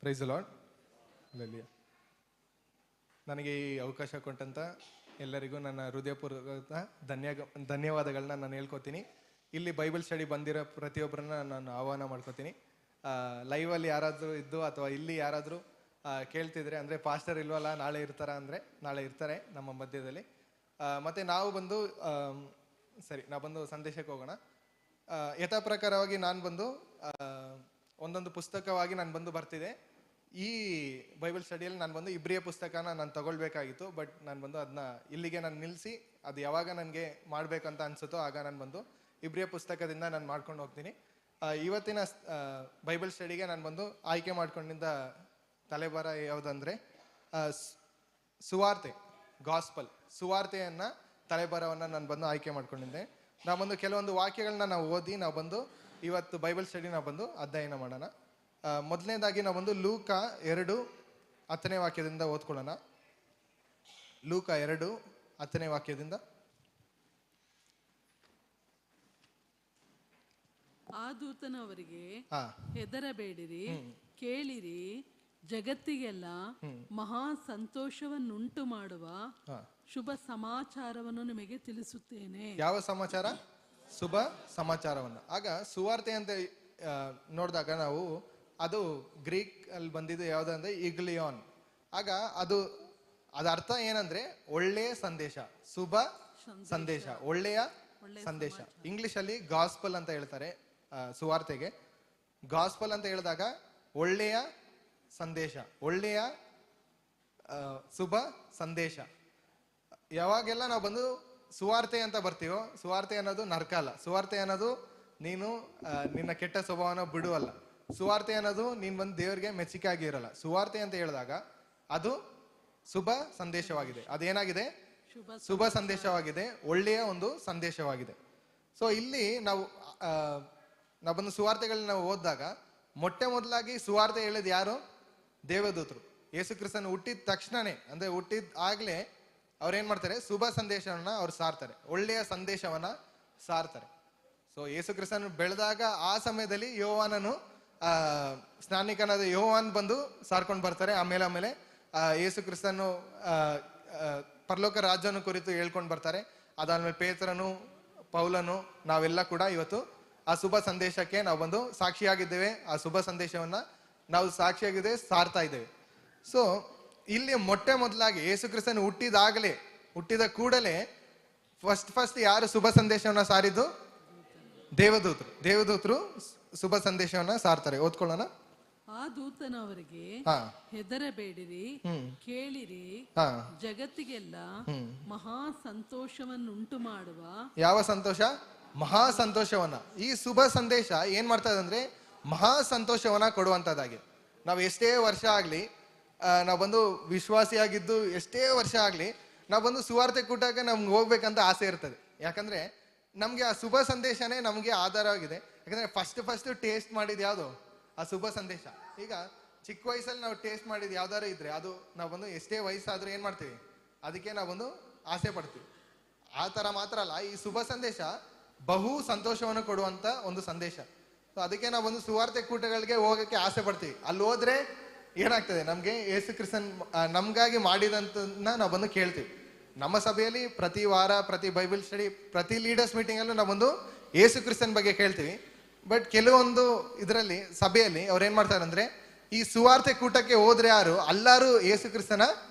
Price lord. ಅಲ್ಲೆಲಿಯ. ನನಗೆ ಈ ಅವಕಾಶ ಕೊಟ್ಟಂತ ಎಲ್ಲರಿಗೂ ನನ್ನ ಹೃದಯಪೂರ್ವಕ ಧನ್ಯವಾದಗಳನ್ನ ನಾನು ಹೇಳ್ಕೊತೀನಿ. ಇಲ್ಲಿ ಬೈಬಲ್ ಸ್ಟಡಿ ಬಂದಿರೋ ಪ್ರತಿಯೊಬ್ಬರನ್ನ ನಾನು ಆಹ್ವಾನ ಮಾಡ್ಕೋತೀನಿ. ಲೈವಲ್ಲಿ ಯಾರಾದರೂ ಇದ್ದು ಅಥವಾ ಇಲ್ಲಿ ಯಾರಾದರೂ ಕೇಳ್ತಿದ್ರೆ, ಅಂದರೆ ಪಾಸ್ಟರ್ ಇಲ್ವಲ್ಲ ನಾಳೆ ಇರ್ತಾರ ಅಂದರೆ ನಾಳೆ ಇರ್ತಾರೆ ನಮ್ಮ ಮಧ್ಯದಲ್ಲಿ. ಮತ್ತು ನಾವು ಬಂದು ನಾವು ಬಂದು ಸಂದೇಶಕ್ಕೆ ಹೋಗೋಣ. ಯಥಾ ಪ್ರಕಾರವಾಗಿ ನಾನು ಬಂದು ಒಂದೊಂದು ಪುಸ್ತಕವಾಗಿ ನಾನು ಬಂದು ಬರ್ತಿದ್ದೆ. ಈ ಬೈಬಲ್ ಸ್ಟಡಿಯಲ್ಲಿ ನಾನು ಬಂದು ಇಬ್ರಿಯ ಪುಸ್ತಕನ ನಾನು ತಗೊಳ್ಬೇಕಾಗಿತ್ತು. ಬಟ್ ನಾನು ಬಂದು ಅದನ್ನ ಇಲ್ಲಿಗೆ ನಾನು ನಿಲ್ಲಿಸಿ, ಅದು ಯಾವಾಗ ನನಗೆ ಮಾಡಬೇಕಂತ ಅನಿಸುತ್ತೋ ಆಗ ನಾನು ಬಂದು ಇಬ್ರಿಯ ಪುಸ್ತಕದಿಂದ ನಾನು ಮಾಡ್ಕೊಂಡು ಹೋಗ್ತೀನಿ. ಇವತ್ತಿನ ಬೈಬಲ್ ಸ್ಟಡಿಗೆ ನಾನು ಬಂದು ಆಯ್ಕೆ ಮಾಡ್ಕೊಂಡಿದ್ದ ತಲೆಬರ ಯಾವುದಂದರೆ ಸುವಾರ್ತೆ, ಗಾಸ್ಪಲ್, ಸುವಾರ್ತೆಯನ್ನು ತಲೆಬರವನ್ನು ನಾನು ಬಂದು ಆಯ್ಕೆ ಮಾಡ್ಕೊಂಡಿದ್ದೆ. ನಾವು ಬಂದು ಕೆಲವೊಂದು ವಾಕ್ಯಗಳನ್ನ ನಾವು ಓದಿ ನಾವು ಬಂದು ಇವತ್ತು ಬೈಬಲ್ ಸ್ಟಡಿ ನಾವು ಬಂದು ಅಧ್ಯಯನ ಮಾಡೋಣ. ಮೊದಲನೇದಾಗಿ ನಾವು ಬಂದು ಲೂಕ 2:10 ವಾಕ್ಯದಿಂದ ಓದ್ಕೊಳ್ಳೋಣ. ಲೂಕ 2:10 ವಾಕ್ಯದಿಂದ. ಆ ದೂತನವರಿಗೆ ಹೆದರಬೇಡಿರಿ, ಕೇಳಿರಿ, ಜಗತ್ತಿಗೆಲ್ಲ ಮಹಾ ಸಂತೋಷವನ್ನುಂಟು ಮಾಡುವ ಶುಭ ಸಮಾಚಾರವನ್ನು ನಿಮಗೆ ತಿಳಿಸುತ್ತೇನೆ. ಯಾವ ಸಮಾಚಾರ? ಶುಭ ಸಮಾಚಾರವನ್ನು. ಆಗ ಸುವಾರ್ತೆ ಅಂತ ನೋಡಿದಾಗ ನಾವು ಅದು ಗ್ರೀಕ್ ಅಲ್ಲಿ ಬಂದಿದ್ದು ಯಾವುದಂದ್ರೆ ಇಗ್ಲಿಯಾನ್. ಆಗ ಅದರ ಅರ್ಥ ಏನಂದ್ರೆ ಒಳ್ಳೆಯ ಸಂದೇಶ, ಶುಭ ಸಂದೇಶ, ಒಳ್ಳೆಯ ಸಂದೇಶ. ಇಂಗ್ಲಿಷಲ್ಲಿ ಗಾಸ್ಪಲ್ ಅಂತ ಹೇಳ್ತಾರೆ ಸುವಾರ್ತೆಗೆ. ಗಾಸ್ಪಲ್ ಅಂತ ಹೇಳಿದಾಗ ಒಳ್ಳೆಯ ಸಂದೇಶ, ಒಳ್ಳೆಯ ಶುಭ ಸಂದೇಶ. ಯಾವಾಗೆಲ್ಲ ನಾವು ಬಂದು ಸುವಾರ್ತೆ ಅಂತ ಬರ್ತೀವೋ, ಸುವಾರ್ತೆ ಅನ್ನೋದು ನರಕ ಅಲ್ಲ. ಸುವಾರ್ತೆ ಅನ್ನೋದು ನೀನು ನಿನ್ನ ಕೆಟ್ಟ ಸ್ವಭಾವನ ಬಿಡುವಲ್ಲ. ಸುವಾರ್ತೆ ಅನ್ನೋದು ನೀನು ಬಂದು ದೇವರಿಗೆ ಮೆಚ್ಚುಗೆ ಆಗಿ ಇರಲ್ಲ. ಸುವಾರ್ತೆ ಅಂತ ಹೇಳಿದಾಗ ಅದು ಶುಭ ಸಂದೇಶವಾಗಿದೆ. ಅದೇನಾಗಿದೆ? ಶುಭ ಸಂದೇಶವಾಗಿದೆ, ಒಳ್ಳೆಯ ಒಂದು ಸಂದೇಶವಾಗಿದೆ. ಸೊ ಇಲ್ಲಿ ನಾವು ಬಂದು ಸುವಾರ್ತೆಗಳನ್ನ ನಾವು ಓದಿದಾಗ ಮೊಟ್ಟ ಮೊದಲಾಗಿ ಸುವಾರ್ತೆ ಹೇಳಿದ ಯಾರು? ದೇವದೂತರು. ಯೇಸು ಕ್ರಿಸ್ತನ ಹುಟ್ಟಿದ ತಕ್ಷಣನೇ, ಅಂದ್ರೆ ಹುಟ್ಟಿದ ಆಗ್ಲೇ ಅವ್ರೇನ್ ಮಾಡ್ತಾರೆ? ಶುಭ ಸಂದೇಶವನ್ನ ಅವ್ರು ಸಾರ್ತಾರೆ, ಒಳ್ಳೆಯ ಸಂದೇಶವನ್ನ ಸಾರ್ತಾರೆ. ಸೊ ಯೇಸು ಕ್ರಿಸ್ತನ ಬೆಳೆದಾಗ ಆ ಸಮಯದಲ್ಲಿ ಯೋಹಾನನು ಸ್ನಾನಿಕನಾದ ಯೋಹಾನ್ ಬಂದು ಸಾರ್ಕೊಂಡು ಬರ್ತಾರೆ. ಆಮೇಲೆ ಯೇಸು ಕ್ರಿಸ್ತನು ಪರಲೋಕ ರಾಜ್ಯನ ಕುರಿತು ಹೇಳ್ಕೊಂಡು ಬರ್ತಾರೆ. ಅದಾದ್ಮೇಲೆ ಪೇತ್ರನು, ಪೌಲನು, ನಾವೆಲ್ಲ ಕೂಡ ಇವತ್ತು ಆ ಶುಭ ಸಂದೇಶಕ್ಕೆ ನಾವು ಬಂದು ಸಾಕ್ಷಿಯಾಗಿದ್ದೇವೆ. ಆ ಶುಭ ಸಂದೇಶವನ್ನ ನಾವು ಸಾಕ್ಷಿಯಾಗಿದ್ದೇವೆ, ಸಾರ್ತಾ ಇದ್ದೇವೆ. ಸೊ ಇಲ್ಲಿ ಮೊಟ್ಟ ಮೊದಲಾಗಿ ಯೇಸು ಕ್ರಿಸ್ತನು ಹುಟ್ಟಿದ ಕೂಡಲೇ ಫಸ್ಟ್ ಯಾರು ಶುಭ ಸಂದೇಶವನ್ನ ಸಾರಿದ್ದು? ದೇವದೂತರು ಶುಭ ಸಂದೇಶವನ್ನ ಸಾರ್ತಾರೆ. ಓದ್ಕೊಳ್ಳೋಣ. ಆ ದೂತನವರಿಗೆ ಹೆದರಬೇಡಿರಿ, ಕೇಳಿರಿ, ಜಗತ್ತಿಗೆಲ್ಲ ಮಹಾ ಸಂತೋಷವನ್ನುಂಟು ಮಾಡುವ. ಯಾವ ಸಂತೋಷ? ಮಹಾ ಸಂತೋಷವನ್ನ. ಈ ಶುಭ ಸಂದೇಶ ಏನ್ ಮಾಡ್ತಾ ಇದೆ ಅಂದ್ರೆ ಮಹಾ ಸಂತೋಷವನ್ನ ಕೊಡುವಂತದ್ದಾಗಿ. ನಾವು ಎಷ್ಟೇ ವರ್ಷ ಆಗ್ಲಿ, ನಾವು ಬಂದು ವಿಶ್ವಾಸಿಯಾಗಿದ್ದು ಎಷ್ಟೇ ವರ್ಷ ಆಗ್ಲಿ, ನಾವು ಬಂದು ಸುವಾರ್ತೆ ಕೂಟಕ್ಕೆ ನಮ್ಗೆ ಹೋಗ್ಬೇಕಂತ ಆಸೆ ಇರ್ತದೆ. ಯಾಕಂದ್ರೆ ನಮ್ಗೆ ಆ ಶುಭ ಸಂದೇಶನೇ ನಮ್ಗೆ ಆಧಾರವಾಗಿದೆ. ಯಾಕಂದ್ರೆ ಫಸ್ಟ್ ಟೇಸ್ಟ್ ಮಾಡಿದ್ ಯಾವುದು? ಆ ಶುಭ ಸಂದೇಶ. ಈಗ ಚಿಕ್ಕ ವಯಸ್ಸಲ್ಲಿ ನಾವು ಟೇಸ್ಟ್ ಮಾಡಿದ್ ಯಾವ್ದಾರು ಇದ್ರೆ ಅದು ನಾವು ಬಂದು ಎಷ್ಟೇ ವಯಸ್ಸಾದ್ರೂ ಏನ್ ಮಾಡ್ತೀವಿ? ಅದಕ್ಕೆ ನಾವು ಬಂದು ಆಸೆ ಪಡ್ತೀವಿ. ಆ ತರ ಮಾತ್ರ ಅಲ್ಲ, ಈ ಶುಭ ಸಂದೇಶ ಬಹು ಸಂತೋಷವನ್ನು ಕೊಡುವಂತ ಒಂದು ಸಂದೇಶ. ಸೊ ಅದಕ್ಕೆ ನಾವು ಒಂದು ಸುವಾರ್ತೆ ಕೂಟಗಳಿಗೆ ಹೋಗಕ್ಕೆ ಆಸೆ ಪಡ್ತೀವಿ. ಅಲ್ಲಿ ಹೋದ್ರೆ ಏನಾಗ್ತದೆ? ನಮ್ಗೆ ಯೇಸು ಕ್ರಿಸ್ತನ್ ನಮ್ಗಾಗಿ ಮಾಡಿದಂತನ್ನ ನಾವು ಬಂದು ಕೇಳ್ತೀವಿ. ನಮ್ಮ ಸಭೆಯಲ್ಲಿ ಪ್ರತಿ ವಾರ, ಪ್ರತಿ ಬೈಬಲ್ ಸ್ಟಡಿ, ಪ್ರತಿ ಲೀಡರ್ಸ್ ಮೀಟಿಂಗ್ ಅಲ್ಲೂ ನಾವೊಂದು ಯೇಸು ಕ್ರಿಸ್ತನ್ ಬಗ್ಗೆ ಕೇಳ್ತೀವಿ. ಬಟ್ ಕೆಲವೊಂದು ಇದರಲ್ಲಿ ಸಭೆಯಲ್ಲಿ ಅವ್ರು ಏನ್ ಮಾಡ್ತಾರೆ ಅಂದ್ರೆ, ಈ ಸುವಾರ್ತೆ ಕೂಟಕ್ಕೆ ಹೋದ್ರೆ ಯಾರು ಎಲ್ಲಾರು ಯೇಸು ಕ್ರಿಸ್ತನ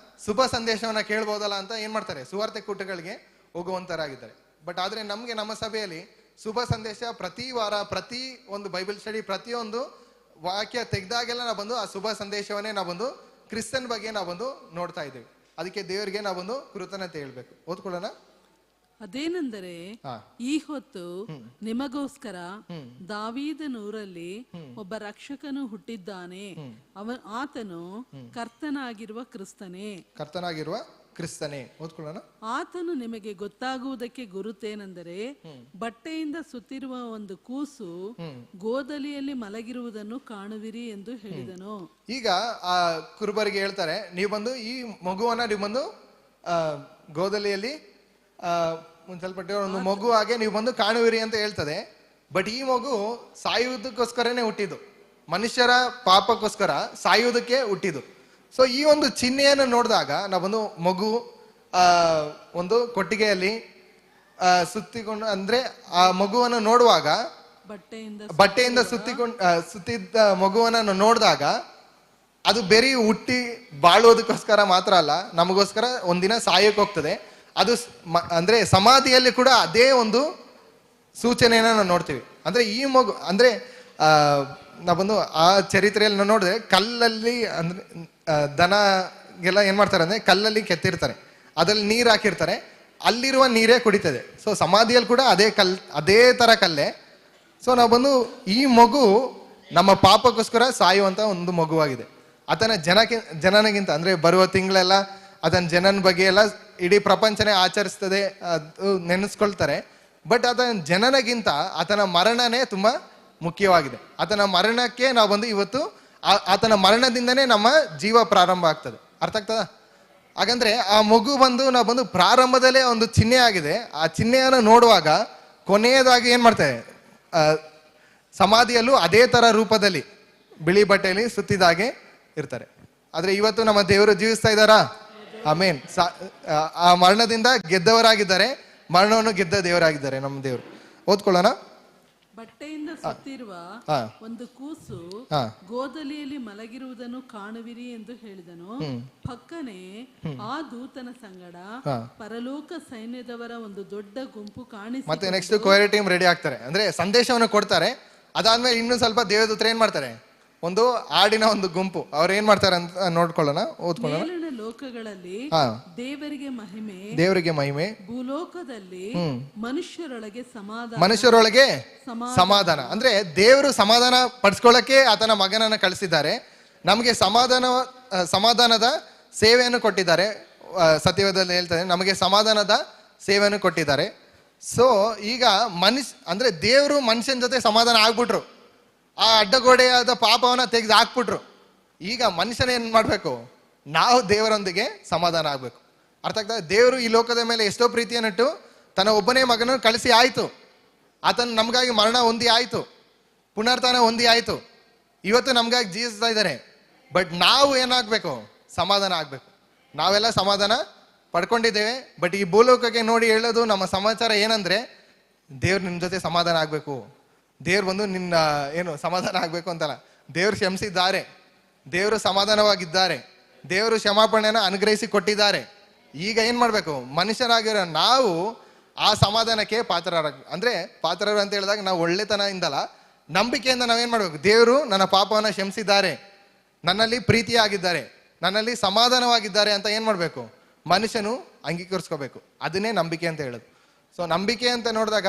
ಶುಭ ಸಂದೇಶವನ್ನ ಕೇಳ್ಬೋದಲ್ಲ ಅಂತ ಏನ್ ಮಾಡ್ತಾರೆ? ಸುವಾರ್ತೆ ಕೂಟಗಳಿಗೆ ಹೋಗುವಂತರಾಗಿದ್ದಾರೆ. ಬಟ್ ಆದ್ರೆ ನಮ್ಗೆ ನಮ್ಮ ಸಭೆಯಲ್ಲಿ ಶುಭ ಸಂದೇಶ ಪ್ರತಿ ವಾರ, ಪ್ರತಿ ಒಂದು ಬೈಬಲ್ ಸ್ಟಡಿ, ಪ್ರತಿಯೊಂದು ವಾಕ್ಯ ತೆಗೆದಾಗೆಲ್ಲ ನಾವು ಬಂದು ಆ ಶುಭ ಸಂದೇಶವನ್ನೇ ನಾವು ಬಂದು ಕ್ರಿಸ್ತನ್ ಬಗ್ಗೆ ನಾವು ಬಂದು ನೋಡ್ತಾ ಇದ್ದೇವೆ. ಅದಕ್ಕೆ ದೇವರಿಗೆ ನಾವು ಬಂದು ಕೃತಜ್ಞತೆ ಹೇಳ್ಬೇಕು. ಓದ್ಕೊಳ್ಳೋಣ. ಅದೇನೆಂದರೆ, ಈ ಹೊತ್ತು ನಿಮಗೋಸ್ಕರ ದಾವೀದನೂರಲ್ಲಿ ಒಬ್ಬ ರಕ್ಷಕನು ಹುಟ್ಟಿದ್ದಾನೆ. ಆತನು ಕರ್ತನಾಗಿರುವ ಕ್ರಿಸ್ತನೇ. ಓದ್ಕೊಳ್ಳೋಣ. ಆತನು ನಿಮಗೆ ಗೊತ್ತಾಗುವುದಕ್ಕೆ ಗುರುತೇನೆಂದರೆ, ಬಟ್ಟೆಯಿಂದ ಸುತ್ತಿರುವ ಒಂದು ಕೂಸು ಗೋದಲಿಯಲ್ಲಿ ಮಲಗಿರುವುದನ್ನು ಕಾಣುವಿರಿ ಎಂದು ಹೇಳಿದನು. ಈಗ ಆ ಕುರುಬರಿಗೆ ಹೇಳ್ತಾರೆ, ನೀವು ಬಂದು ಈ ಮಗುವನ್ನ ನೀವು ಬಂದು ಗೋದಲಿಯಲ್ಲಿ ಮುಂಚಲ್ಪಟ್ಟಿರೋ ಒಂದು ಮಗು ಹಾಗೆ ನೀವು ಬಂದು ಕಾಣುವಿರಿ ಅಂತ ಹೇಳ್ತದೆ. ಬಟ್ ಈ ಮಗು ಸಾಯುವುದಕ್ಕೋಸ್ಕರನೇ ಹುಟ್ಟಿದ್ದು, ಮನುಷ್ಯರ ಪಾಪಕ್ಕೋಸ್ಕರ ಸಾಯುವುದಕ್ಕೆ ಹುಟ್ಟಿದ್ದು. ಸೊ ಈ ಒಂದು ಚಿಹ್ನೆಯನ್ನು ನೋಡಿದಾಗ ನಾವೊಂದು ಮಗು ಒಂದು ಕೊಟ್ಟಿಗೆಯಲ್ಲಿ ಸುತ್ತಿಕೊಂಡು, ಅಂದ್ರೆ ಆ ಮಗುವನ್ನು ನೋಡುವಾಗ ಬಟ್ಟೆಯಿಂದ ಸುತ್ತಿದ್ದ ಮಗುವನ್ನು ನೋಡಿದಾಗ ಅದು ಬೇರೆ ಹುಟ್ಟಿ ಬಾಳುವುದಕ್ಕೋಸ್ಕರ ಮಾತ್ರ ಅಲ್ಲ, ನಮಗೋಸ್ಕರ ಒಂದಿನ ಸಾಯಕ್ಕೆ ಹೋಗ್ತದೆ. ಅದು ಅಂದ್ರೆ ಸಮಾಧಿಯಲ್ಲಿ ಕೂಡ ಅದೇ ಒಂದು ಸೂಚನೆಯನ್ನ ನಾವು ನೋಡ್ತೀವಿ. ಅಂದ್ರೆ ಈ ಮಗು ಅಂದ್ರೆ ನಾವೊಂದು ಆ ಚರಿತ್ರೆಯಲ್ಲಿ ನಾವು ನೋಡಿದ್ರೆ ಕಲ್ಲಲ್ಲಿ ಅಂದ್ರೆ ದನಗೆಲ್ಲ ಏನ್ ಮಾಡ್ತಾರೆ ಅಂದ್ರೆ ಕಲ್ಲಲ್ಲಿ ಕೆತ್ತಿರ್ತಾರೆ, ಅದ್ರಲ್ಲಿ ನೀರು ಹಾಕಿರ್ತಾರೆ, ಅಲ್ಲಿರುವ ನೀರೇ ಕುಡಿತದೆ. ಸೊ ಸಮಾಧಿಯಲ್ಲಿ ಕೂಡ ಅದೇ ತರ ಕಲ್ಲೇ. ಸೊ ನಾವು ಬಂದು ಈ ಮಗು ನಮ್ಮ ಪಾಪಕ್ಕೋಸ್ಕರ ಸಾಯುವಂತ ಒಂದು ಮಗುವಾಗಿದೆ. ಆತನ ಜನನಗಿಂತ ಅಂದ್ರೆ ಬರುವ ತಿಂಗಳೆಲ್ಲ ಅದನ್ನ ಜನನ ಬಗ್ಗೆ ಎಲ್ಲ ಇಡೀ ಪ್ರಪಂಚನೇ ಆಚರಿಸ್ತದೆ, ಅದು ನೆನೆಸ್ಕೊಳ್ತಾರೆ. ಬಟ್ ಆತನ ಜನನಗಿಂತ ಆತನ ಮರಣನೇ ತುಂಬಾ ಮುಖ್ಯವಾಗಿದೆ. ಆತನ ಮರಣಕ್ಕೆ ನಾವು ಬಂದು ಇವತ್ತು ಆತನ ಮರಣದಿಂದನೇ ನಮ್ಮ ಜೀವ ಪ್ರಾರಂಭ ಆಗ್ತದೆ. ಅರ್ಥ ಆಗ್ತದ? ಹಾಗಂದ್ರೆ ಆ ಮಗು ನಾವು ಬಂದು ಪ್ರಾರಂಭದಲ್ಲೇ ಒಂದು ಚಿಹ್ನೆ ಆಗಿದೆ. ಆ ಚಿಹ್ನೆಯನ್ನು ನೋಡುವಾಗ ಕೊನೆಯದಾಗಿ ಏನ್ ಮಾಡ್ತಾರೆ, ಸಮಾಧಿಯಲ್ಲೂ ಅದೇ ತರ ರೂಪದಲ್ಲಿ ಬಿಳಿ ಬಟ್ಟೆಯಲ್ಲಿ ಸುತ್ತಿದಾಗೆ ಇರ್ತಾರೆ. ಆದ್ರೆ ಇವತ್ತು ನಮ್ಮ ದೇವರು ಜೀವಿಸ್ತಾ ಇದ್ದಾರಾ? ಆಮೇನ್. ಆ ಮರಣದಿಂದ ಗೆದ್ದವರಾಗಿದ್ದಾರೆ, ಮರಣವನ್ನು ಗೆದ್ದ ದೇವರಾಗಿದ್ದಾರೆ ನಮ್ಮ ದೇವರು. ಓದ್ಕೊಳ್ಳೋಣ. ಬಟ್ಟೆಯಿಂದ ಸುತ್ತಿರುವ ಒಂದು ಕೂಸು ಗೋದಲಿಯಲ್ಲಿ ಮಲಗಿರುವುದನ್ನು ಕಾಣುವಿರಿ ಎಂದು ಹೇಳಿದನು. ಪಕ್ಕನೆ ಆ ದೂತನ ಸಂಗಡ ಪರಲೋಕ ಸೈನ್ಯದವರ ಒಂದು ದೊಡ್ಡ ಗುಂಪು ಕಾಣಿಸಿ ಮತ್ತೆ ನೆಕ್ಸ್ಟ್ ಕೊಯರ್ ಟೀಮ್ ರೆಡಿ ಆಗ್ತಾರೆ, ಅಂದ್ರೆ ಸಂದೇಶವನ್ನು ಕೊಡ್ತಾರೆ. ಅದಾದ್ಮೇಲೆ ಇನ್ನೂ ಸ್ವಲ್ಪ ದೇವದೂತರು ಏನ್ ಮಾಡ್ತಾರೆ, ಒಂದು ಆಡಿನ ಒಂದು ಗುಂಪು ಅವ್ರು ಏನ್ ಮಾಡ್ತಾರೆ ಅಂತ ನೋಡ್ಕೊಳ್ಳೋಣ, ಓದ್ಕೊಳ್ಳೋಣ. ಲೋಕಗಳಲ್ಲಿ ದೇವರಿಗೆ ಮಹಿಮೆ, ಭೂಲೋಕದಲ್ಲಿ ಮನುಷ್ಯರೊಳಗೆ ಸಮಾಧಾನ. ಅಂದ್ರೆ ದೇವರು ಸಮಾಧಾನ ಪಡಿಸ್ಕೊಳ್ಳಕ್ಕೆ ಆತನ ಮಗನನ್ನ ಕಳಿಸಿದ್ದಾರೆ. ನಮಗೆ ಸಮಾಧಾನದ ಸೇವೆಯನ್ನು ಕೊಟ್ಟಿದ್ದಾರೆ. ಸತ್ಯವೇದದಲ್ಲಿ ಹೇಳ್ತಾರೆ ನಮಗೆ ಸಮಾಧಾನದ ಸೇವೆಯನ್ನು ಕೊಟ್ಟಿದ್ದಾರೆ. ಸೊ ಈಗ ಅಂದ್ರೆ ದೇವರು ಮನುಷ್ಯನ ಜೊತೆ ಸಮಾಧಾನ ಆಗ್ಬಿಟ್ರು, ಆ ಅಡ್ಡಗೋಡೆಯಾದ ಪಾಪವನ್ನ ತೆಗೆದು ಹಾಕ್ಬಿಟ್ರು. ಈಗ ಮನುಷ್ಯನ ಏನ್ ಮಾಡ್ಬೇಕು, ನಾವು ದೇವರೊಂದಿಗೆ ಸಮಾಧಾನ ಆಗ್ಬೇಕು. ಅರ್ಥ ಆಗ್ತದೆ? ದೇವರು ಈ ಲೋಕದ ಮೇಲೆ ಎಷ್ಟೋ ಪ್ರೀತಿಯನ್ನಿಟ್ಟು ತನ್ನ ಒಬ್ಬನೇ ಮಗನನ್ನು ಕಳಿಸಿ ಆಯ್ತು. ಆತನು ನಮಗಾಗಿ ಮರಣ ಹೊಂದಿ ಆಯ್ತು, ಪುನರ್ತಾನ ಹೊಂದಿ ಆಯ್ತು, ಇವತ್ತು ನಮ್ಗಾಗಿ ಜೀವಿಸ್ತಾ ಇದ್ದಾರೆ. ಬಟ್ ನಾವು ಏನಾಗ್ಬೇಕು, ಸಮಾಧಾನ ಆಗ್ಬೇಕು. ನಾವೆಲ್ಲ ಸಮಾಧಾನ ಪಡ್ಕೊಂಡಿದ್ದೇವೆ. ಬಟ್ ಈ ಭೂಲೋಕಕ್ಕೆ ನೋಡಿ ಹೇಳೋದು ನಮ್ಮ ಸಮಾಚಾರ ಏನಂದ್ರೆ, ದೇವ್ರು ನಿನ್ನ ಜೊತೆ ಸಮಾಧಾನ ಆಗ್ಬೇಕು, ದೇವ್ರು ಬಂದು ನಿನ್ನ ಏನು ಸಮಾಧಾನ ಆಗ್ಬೇಕು ಅಂತಲ್ಲ, ದೇವ್ರು ಕ್ಷಮಿಸಿದ್ದಾರೆ, ದೇವರು ಸಮಾಧಾನವಾಗಿದ್ದಾರೆ, ದೇವರು ಕ್ಷಮಾಪಣೆನ ಅನುಗ್ರಹಿಸಿ ಕೊಟ್ಟಿದ್ದಾರೆ. ಈಗ ಏನ್ ಮಾಡ್ಬೇಕು, ಮನುಷ್ಯರಾಗಿರೋ ನಾವು ಆ ಸಮಾಧಾನಕ್ಕೆ ಅಂದ್ರೆ ಪಾತ್ರರು ಅಂತ ಹೇಳಿದಾಗ ನಾವು ಒಳ್ಳೆತನದಿಂದಲ್ಲ, ನಂಬಿಕೆಯಿಂದ ನಾವೇನ್ ಮಾಡ್ಬೇಕು, ದೇವರು ನನ್ನ ಪಾಪವನ್ನ ಕ್ಷಮಿಸಿದ್ದಾರೆ, ನನ್ನಲ್ಲಿ ಪ್ರೀತಿಯಾಗಿದ್ದಾರೆ, ನನ್ನಲ್ಲಿ ಸಮಾಧಾನವಾಗಿದ್ದಾರೆ ಅಂತ ಏನ್ ಮಾಡ್ಬೇಕು, ಮನುಷ್ಯನು ಅಂಗೀಕರಿಸ್ಕೋಬೇಕು. ಅದನ್ನೇ ನಂಬಿಕೆ ಅಂತ ಹೇಳೋದು. ಸೊ ನಂಬಿಕೆ ಅಂತ ನೋಡಿದಾಗ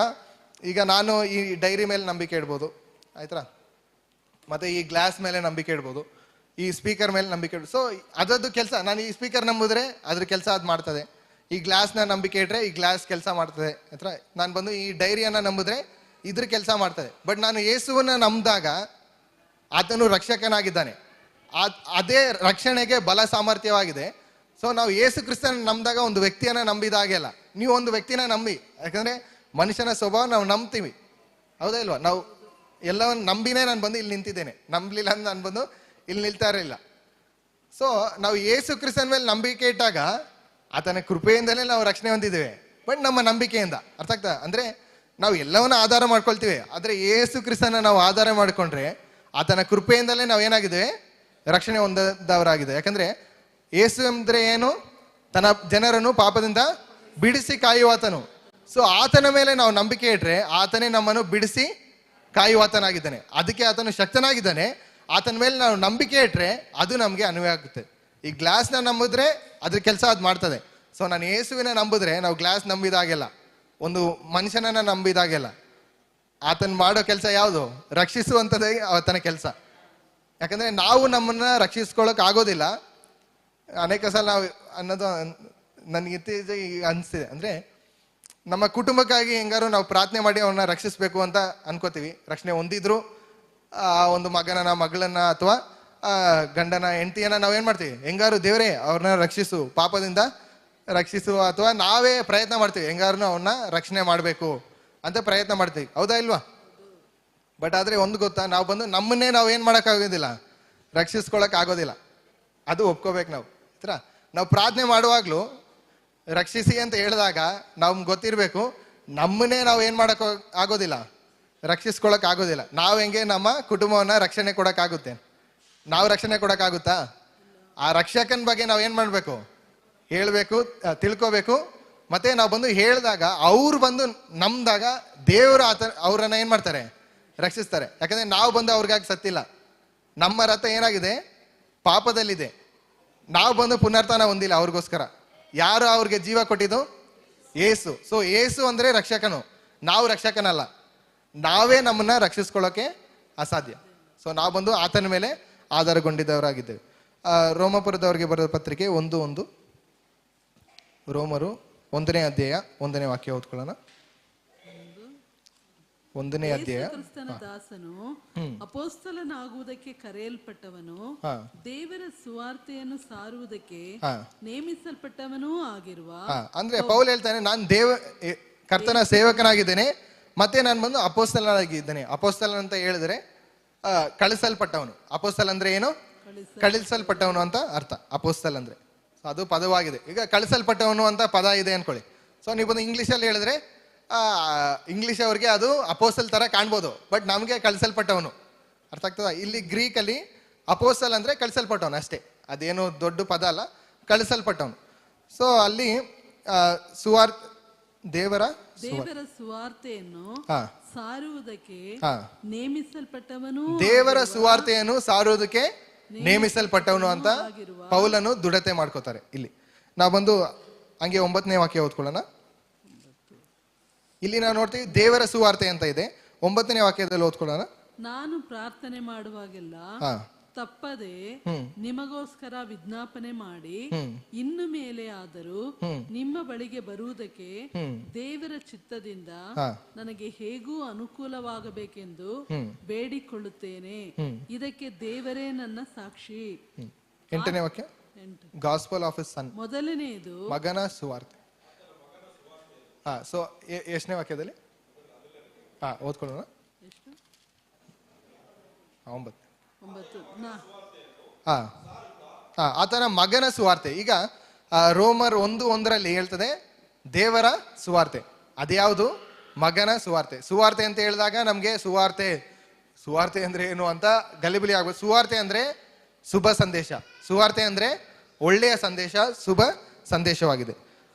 ಈಗ ನಾನು ಈ ಡೈರಿ ಮೇಲೆ ನಂಬಿಕೆ ಇಡ್ಬೋದು, ಆಯ್ತಾ, ಮತ್ತೆ ಈ ಗ್ಲಾಸ್ ಮೇಲೆ ನಂಬಿಕೆ ಇಡ್ಬೋದು, ಈ ಸ್ಪೀಕರ್ ಮೇಲೆ ನಂಬಿಕೆ ಇಡ್ಬೋದು. ಸೊ ಅದರದ್ದು ಕೆಲಸ, ನಾನು ಈ ಸ್ಪೀಕರ್ ನಂಬಿದ್ರೆ ಅದ್ರ ಕೆಲಸ ಅದು ಮಾಡ್ತದೆ. ಈ ಗ್ಲಾಸ್ನ ನಂಬಿಕೆ ಇಟ್ರೆ ಈ ಗ್ಲಾಸ್ ಕೆಲಸ ಮಾಡ್ತದೆ, ಆಯ್ತಾ. ನಾನು ಬಂದು ಈ ಡೈರಿಯನ್ನ ನಂಬಿದ್ರೆ ಇದ್ರ ಕೆಲಸ ಮಾಡ್ತದೆ. ಬಟ್ ನಾನು ಯೇಸುವನ್ನ ನಂಬಿದಾಗ ಆತನು ರಕ್ಷಕನಾಗಿದ್ದಾನೆ, ಅದೇ ರಕ್ಷಣೆಗೆ ಬಲ ಸಾಮರ್ಥ್ಯವಾಗಿದೆ. ಸೊ ನಾವು ಯೇಸು ಕ್ರಿಸ್ತನ ನಂಬಿದಾಗ ಒಂದು ವ್ಯಕ್ತಿಯನ್ನ ನಂಬಿದಾಗೆ ಅಲ್ಲ, ನೀವು ಒಂದು ವ್ಯಕ್ತಿನ ನಂಬಿ, ಯಾಕಂದ್ರೆ ಮನುಷ್ಯನ ಸ್ವಭಾವ ನಾವು ನಂಬ್ತೀವಿ, ಹೌದಾ ಇಲ್ವಾ? ನಾವು ಎಲ್ಲವನ್ನು ನಂಬಿನೇ ನಾನು ಬಂದು ಇಲ್ಲಿ ನಿಂತಿದ್ದೇನೆ, ನಂಬಲಿಲ್ಲ ಅಂತ ನಾನು ಬಂದು ಇಲ್ಲಿ ನಿಲ್ತಾ ಇರಲಿಲ್ಲ. ಸೊ ನಾವು ಯೇಸು ಕ್ರಿಸ್ತನ ಮೇಲೆ ನಂಬಿಕೆ ಇಟ್ಟಾಗ ಆತನ ಕೃಪೆಯಿಂದಲೇ ನಾವು ರಕ್ಷಣೆ ಹೊಂದಿದ್ದೇವೆ. ಬಟ್ ನಮ್ಮ ನಂಬಿಕೆಯಿಂದ, ಅರ್ಥ ಆಗ್ತದೆ? ಅಂದ್ರೆ ನಾವು ಎಲ್ಲವನ್ನ ಆಧಾರ ಮಾಡ್ಕೊಳ್ತೀವಿ, ಆದ್ರೆ ಯೇಸು ಕ್ರಿಸ್ತನ ನಾವು ಆಧಾರ ಮಾಡ್ಕೊಂಡ್ರೆ ಆತನ ಕೃಪೆಯಿಂದಲೇ ನಾವು ಏನಾಗಿದ್ದೇವೆ, ರಕ್ಷಣೆ ಹೊಂದದವರಾಗಿದೆ. ಯಾಕಂದ್ರೆ ಯೇಸು ಅಂದ್ರೆ ಏನು, ತನ್ನ ಜನರನ್ನು ಪಾಪದಿಂದ ಬಿಡಿಸಿ ಕಾಯುವಾತನು. ಸೊ ಆತನ ಮೇಲೆ ನಾವು ನಂಬಿಕೆ ಇಟ್ರೆ ಆತನೇ ನಮ್ಮನ್ನು ಬಿಡಿಸಿ ಕಾಯುವಾತನಾಗಿದ್ದಾನೆ, ಅದಕ್ಕೆ ಆತನು ಶಕ್ತನಾಗಿದ್ದಾನೆ. ಆತನ ಮೇಲೆ ನಾವು ನಂಬಿಕೆ ಇಟ್ರೆ ಅದು ನಮಗೆ ಅನ್ವಯ ಆಗುತ್ತೆ. ಈ ಗ್ಲಾಸ್ನ ನಂಬಿದ್ರೆ ಅದ್ರ ಕೆಲಸ ಅದು ಮಾಡ್ತದೆ. ಸೊ ನಾನು ಯೇಸುವಿನ ನಂಬಿದ್ರೆ ನಾವು ಗ್ಲಾಸ್ ನಂಬಿದಾಗೆಲ್ಲ, ಒಂದು ಮನುಷ್ಯನನ್ನ ನಂಬಿದಾಗೆಲ್ಲ, ಆತನ ಮಾಡೋ ಕೆಲಸ ಯಾವುದು, ರಕ್ಷಿಸುವಂಥದ್ದೇ ಆತನ ಕೆಲಸ. ಯಾಕಂದ್ರೆ ನಾವು ನಮ್ಮನ್ನ ರಕ್ಷಿಸ್ಕೊಳ್ಳೋಕೆ ಆಗೋದಿಲ್ಲ. ಅನೇಕ ಸಲ ನಾವು ಅನ್ನೋದು ನನಗೆ ಇತ್ತೀಚೆಗೆ ಅನಿಸ್ತಿದೆ, ಅಂದ್ರೆ ನಮ್ಮ ಕುಟುಂಬಕ್ಕಾಗಿ ಹೆಂಗಾರು ನಾವು ಪ್ರಾರ್ಥನೆ ಮಾಡಿ ಅವ್ರನ್ನ ರಕ್ಷಿಸ್ಬೇಕು ಅಂತ ಅನ್ಕೋತೀವಿ. ರಕ್ಷಣೆ ಹೊಂದಿದ್ರು ಆ ಒಂದು ಮಗಳನ್ನ ಅಥವಾ ಗಂಡನ ಹೆಂಡತಿಯನ್ನ ನಾವೇನ್ ಮಾಡ್ತೀವಿ, ಹೆಂಗಾರು ದೇವರೇ ಅವ್ರನ್ನ ರಕ್ಷಿಸು, ಪಾಪದಿಂದ ರಕ್ಷಿಸು, ಅಥವಾ ನಾವೇ ಪ್ರಯತ್ನ ಮಾಡ್ತೀವಿ ಹೆಂಗಾರು ಅವ್ರನ್ನ ರಕ್ಷಣೆ ಮಾಡಬೇಕು ಅಂತ ಪ್ರಯತ್ನ ಮಾಡ್ತೀವಿ, ಹೌದಾ ಇಲ್ವಾ? ಬಟ್ ಆದ್ರೆ ಒಂದು ಗೊತ್ತಾ, ನಾವು ಬಂದು ನಮ್ಮನ್ನೇ ನಾವು ಏನ್ ಮಾಡಕ್ ಆಗೋದಿಲ್ಲ, ರಕ್ಷಿಸ್ಕೊಳಕ್ ಆಗೋದಿಲ್ಲ. ಅದು ಒಪ್ಕೋಬೇಕು ನಾವು. ಆಯ್ತಾ? ನಾವು ಪ್ರಾರ್ಥನೆ ಮಾಡುವಾಗ್ಲೂ ರಕ್ಷಿಸಿ ಅಂತ ಹೇಳಿದಾಗ ನಮ್ಗೆ ಗೊತ್ತಿರ್ಬೇಕು, ನಮ್ಮನ್ನೇ ನಾವು ಏನ್ ಮಾಡಕ್ ಆಗೋದಿಲ್ಲ, ರಕ್ಷಿಸ್ಕೊಳಕ್ ಆಗೋದಿಲ್ಲ. ನಾವು ಹೆಂಗೆ ನಮ್ಮ ಕುಟುಂಬವನ್ನ ರಕ್ಷಣೆ ಕೊಡಕ್ ಆಗುತ್ತೆ? ನಾವು ರಕ್ಷಣೆ ಕೊಡಕ್ ಆಗುತ್ತಾ? ಆ ರಕ್ಷಕನ ಬಗ್ಗೆ ನಾವು ಏನ್ ಮಾಡ್ಬೇಕು, ಹೇಳ್ಬೇಕು, ತಿಳ್ಕೋಬೇಕು. ಮತ್ತೆ ನಾವು ಬಂದು ಹೇಳಿದಾಗ ಅವ್ರು ಬಂದು ನಮ್ದಾಗ ದೇವರು ಅವ್ರನ್ನ ಏನ್ ಮಾಡ್ತಾರೆ, ರಕ್ಷಿಸ್ತಾರೆ. ಯಾಕಂದ್ರೆ ನಾವು ಬಂದು ಅವ್ರಿಗಾಗಿ ಸತ್ತಿಲ್ಲ. ನಮ್ಮ ರಥ ಏನಾಗಿದೆ, ಪಾಪದಲ್ಲಿದೆ. ನಾವು ಬಂದು ಪುನರ್ತನ ಹೊಂದಿಲ್ಲ ಅವ್ರಿಗೋಸ್ಕರ. ಯಾರು ಅವ್ರಿಗೆ ಜೀವ ಕೊಟ್ಟಿದ್ದು? ಏಸು. ಸೊ ಏಸು ಅಂದ್ರೆ ರಕ್ಷಕನು, ನಾವು ರಕ್ಷಕನಲ್ಲ. ನಾವೇ ನಮ್ಮನ್ನ ರಕ್ಷಿಸ್ಕೊಳ್ಳೋಕೆ ಅಸಾಧ್ಯ. ಸೊ ನಾವು ಬಂದು ಆತನ ಮೇಲೆ ಆಧಾರಗೊಂಡಿದ್ದವರಾಗಿದ್ದೇವೆ. ರೋಮಪುರದವರಿಗೆ ಬರೆದ ಪತ್ರಿಕೆ 1:1, ರೋಮರು 1ನೇ ಅಧ್ಯಾಯ 1ನೇ ವಾಕ್ಯ ಓದ್ಕೊಳ್ಳೋಣ. 1ನೇ ಅಧ್ಯಾಯ. ಕ್ರಿಸ್ತನ ದಾಸನು, ಅಪೊಸ್ತಲನಾಗುವುದಕ್ಕೆ ಕರೆಯಲ್ಪಟ್ಟವನು, ದೇವರ ಸುವಾರ್ತೆಯನ್ನು ಸಾರುವುದಕ್ಕೆ ನೇಮಿಸಲ್ಪಟ್ಟವನೂ ಆಗಿರುವ. ಅಂದ್ರೆ ಪೌಲ್ ಹೇಳ್ತಾನೆ, ನಾನು ಕರ್ತನ ಸೇವಕನಾಗಿದ್ದೇನೆ, ಮತ್ತೆ ನಾನು ಬಂದು ಅಪೊಸ್ತಲನಾಗಿದ್ದೇನೆ. ಅಪೊಸ್ತಲನ್ ಅಂತ ಹೇಳಿದ್ರೆ ಕಳಿಸಲ್ಪಟ್ಟವನು. ಅಪೊಸ್ತಲ್ ಅಂದ್ರೆ ಏನು? ಕಳಿಸಲ್ಪಟ್ಟವನು ಅಂತ ಅರ್ಥ ಅಪೊಸ್ತಲ್ ಅಂದ್ರೆ. ಅದು ಪದವಾಗಿದೆ. ಈಗ ಕಳಿಸಲ್ಪಟ್ಟವನು ಅಂತ ಪದ ಇದೆ ಅನ್ಕೊಳ್ಳಿ. ಸೊ ನೀವು ಬಂದು ಇಂಗ್ಲೀಷಲ್ಲಿ ಹೇಳಿದ್ರೆ ಇಂಗ್ಲಿಷ್ ಅವ್ರಿಗೆ ಅದು ಅಪೋಸ್ತಲ್ ತರ ಕಾಣ್ಬೋದು, ಬಟ್ ನಮಗೆ ಕಳಿಸಲ್ಪಟ್ಟವನು. ಅರ್ಥ ಆಗ್ತದ? ಇಲ್ಲಿ ಗ್ರೀಕಲ್ಲಿ ಅಪೋಸ್ತಲ್ ಅಂದ್ರೆ ಕಳಿಸಲ್ಪಟ್ಟವನು ಅಷ್ಟೇ, ಅದೇನು ದೊಡ್ಡ ಪದ ಅಲ್ಲ, ಕಳಿಸಲ್ಪಟ್ಟವನು. ಸೊ ಅಲ್ಲಿ ದೇವರ ಸುವಾರ್ತೆಯನ್ನು ಸಾರುವುದಕ್ಕೆ ನೇಮಿಸಲ್ಪಟ್ಟವನು, ದೇವರ ಸುವಾರ್ತೆಯನ್ನು ಸಾರುವುದಕ್ಕೆ ನೇಮಿಸಲ್ಪಟ್ಟವನು ಅಂತ ಪೌಲನು ದೃಢತೆ ಮಾಡ್ಕೋತಾರೆ. ಇಲ್ಲಿ ನಾವು ಬಂದು ಹಂಗೆ 9ನೇ ವಾಕ್ಯ ಓದ್ಕೊಳ್ಳೋಣ. ಇಲ್ಲಿ ನಾವು ನೋಡ್ತೀವಿ ದೇವರ ಸುವಾರ್ತೆ ಅಂತ ಇದೆ. 9ನೇ ವಾಕ್ಯದಲ್ಲಿ ಓದ್ಕೊಳ್ಳೋಣ. ನಾನು ಪ್ರಾರ್ಥನೆ ಮಾಡುವಾಗೆಲ್ಲ ತಪ್ಪದೆ ನಿಮಗೋಸ್ಕರ ವಿಜ್ಞಾಪನೆ ಮಾಡಿ ಇನ್ನು ಮೇಲೆ ಆದರೂ ನಿಮ್ಮ ಬಳಿಗೆ ಬರುವುದಕ್ಕೆ ದೇವರ ಚಿತ್ತದಿಂದ ನನಗೆ ಹೇಗೂ ಅನುಕೂಲವಾಗಬೇಕೆಂದು ಬೇಡಿಕೊಳ್ಳುತ್ತೇನೆ. ಇದಕ್ಕೆ ದೇವರೇ ನನ್ನ ಸಾಕ್ಷಿ. 8ನೇ ವಾಕ್ಯ, ಗಾಸ್ಪಲ್ ಆಫ್ ಹಿಸ್ ಸನ್. ಮೊದಲನೆಯದು ಮಗನ ಸುವಾರ್ತೆ. ಸೊ ಎಷ್ಟನೇ ವಾಕ್ಯದಲ್ಲಿ ಓದ್ಕೊಳ್ಳೋಣ. 9. ಆತನ ಮಗನ ಸುವಾರ್ತೆ. ಈಗ ರೋಮರ್ 1:1 ಹೇಳ್ತದೆ ದೇವರ ಸುವಾರ್ತೆ. ಅದ್ಯಾವುದು? ಮಗನ ಸುವಾರ್ತೆ. ಸುವಾರ್ತೆ ಅಂತ ಹೇಳಿದಾಗ ನಮ್ಗೆ ಸುವಾರ್ತೆ ಅಂದ್ರೆ ಏನು ಅಂತ ಗಲಿಬಿಲಿ ಆಗ್ಬೋದು. ಸುವಾರ್ತೆ ಅಂದ್ರೆ ಶುಭ ಸಂದೇಶ. ಸುವಾರ್ತೆ ಅಂದ್ರೆ ಒಳ್ಳೆಯ ಸಂದೇಶ, ಶುಭ ಸಂದೇಶವಾಗಿದೆ.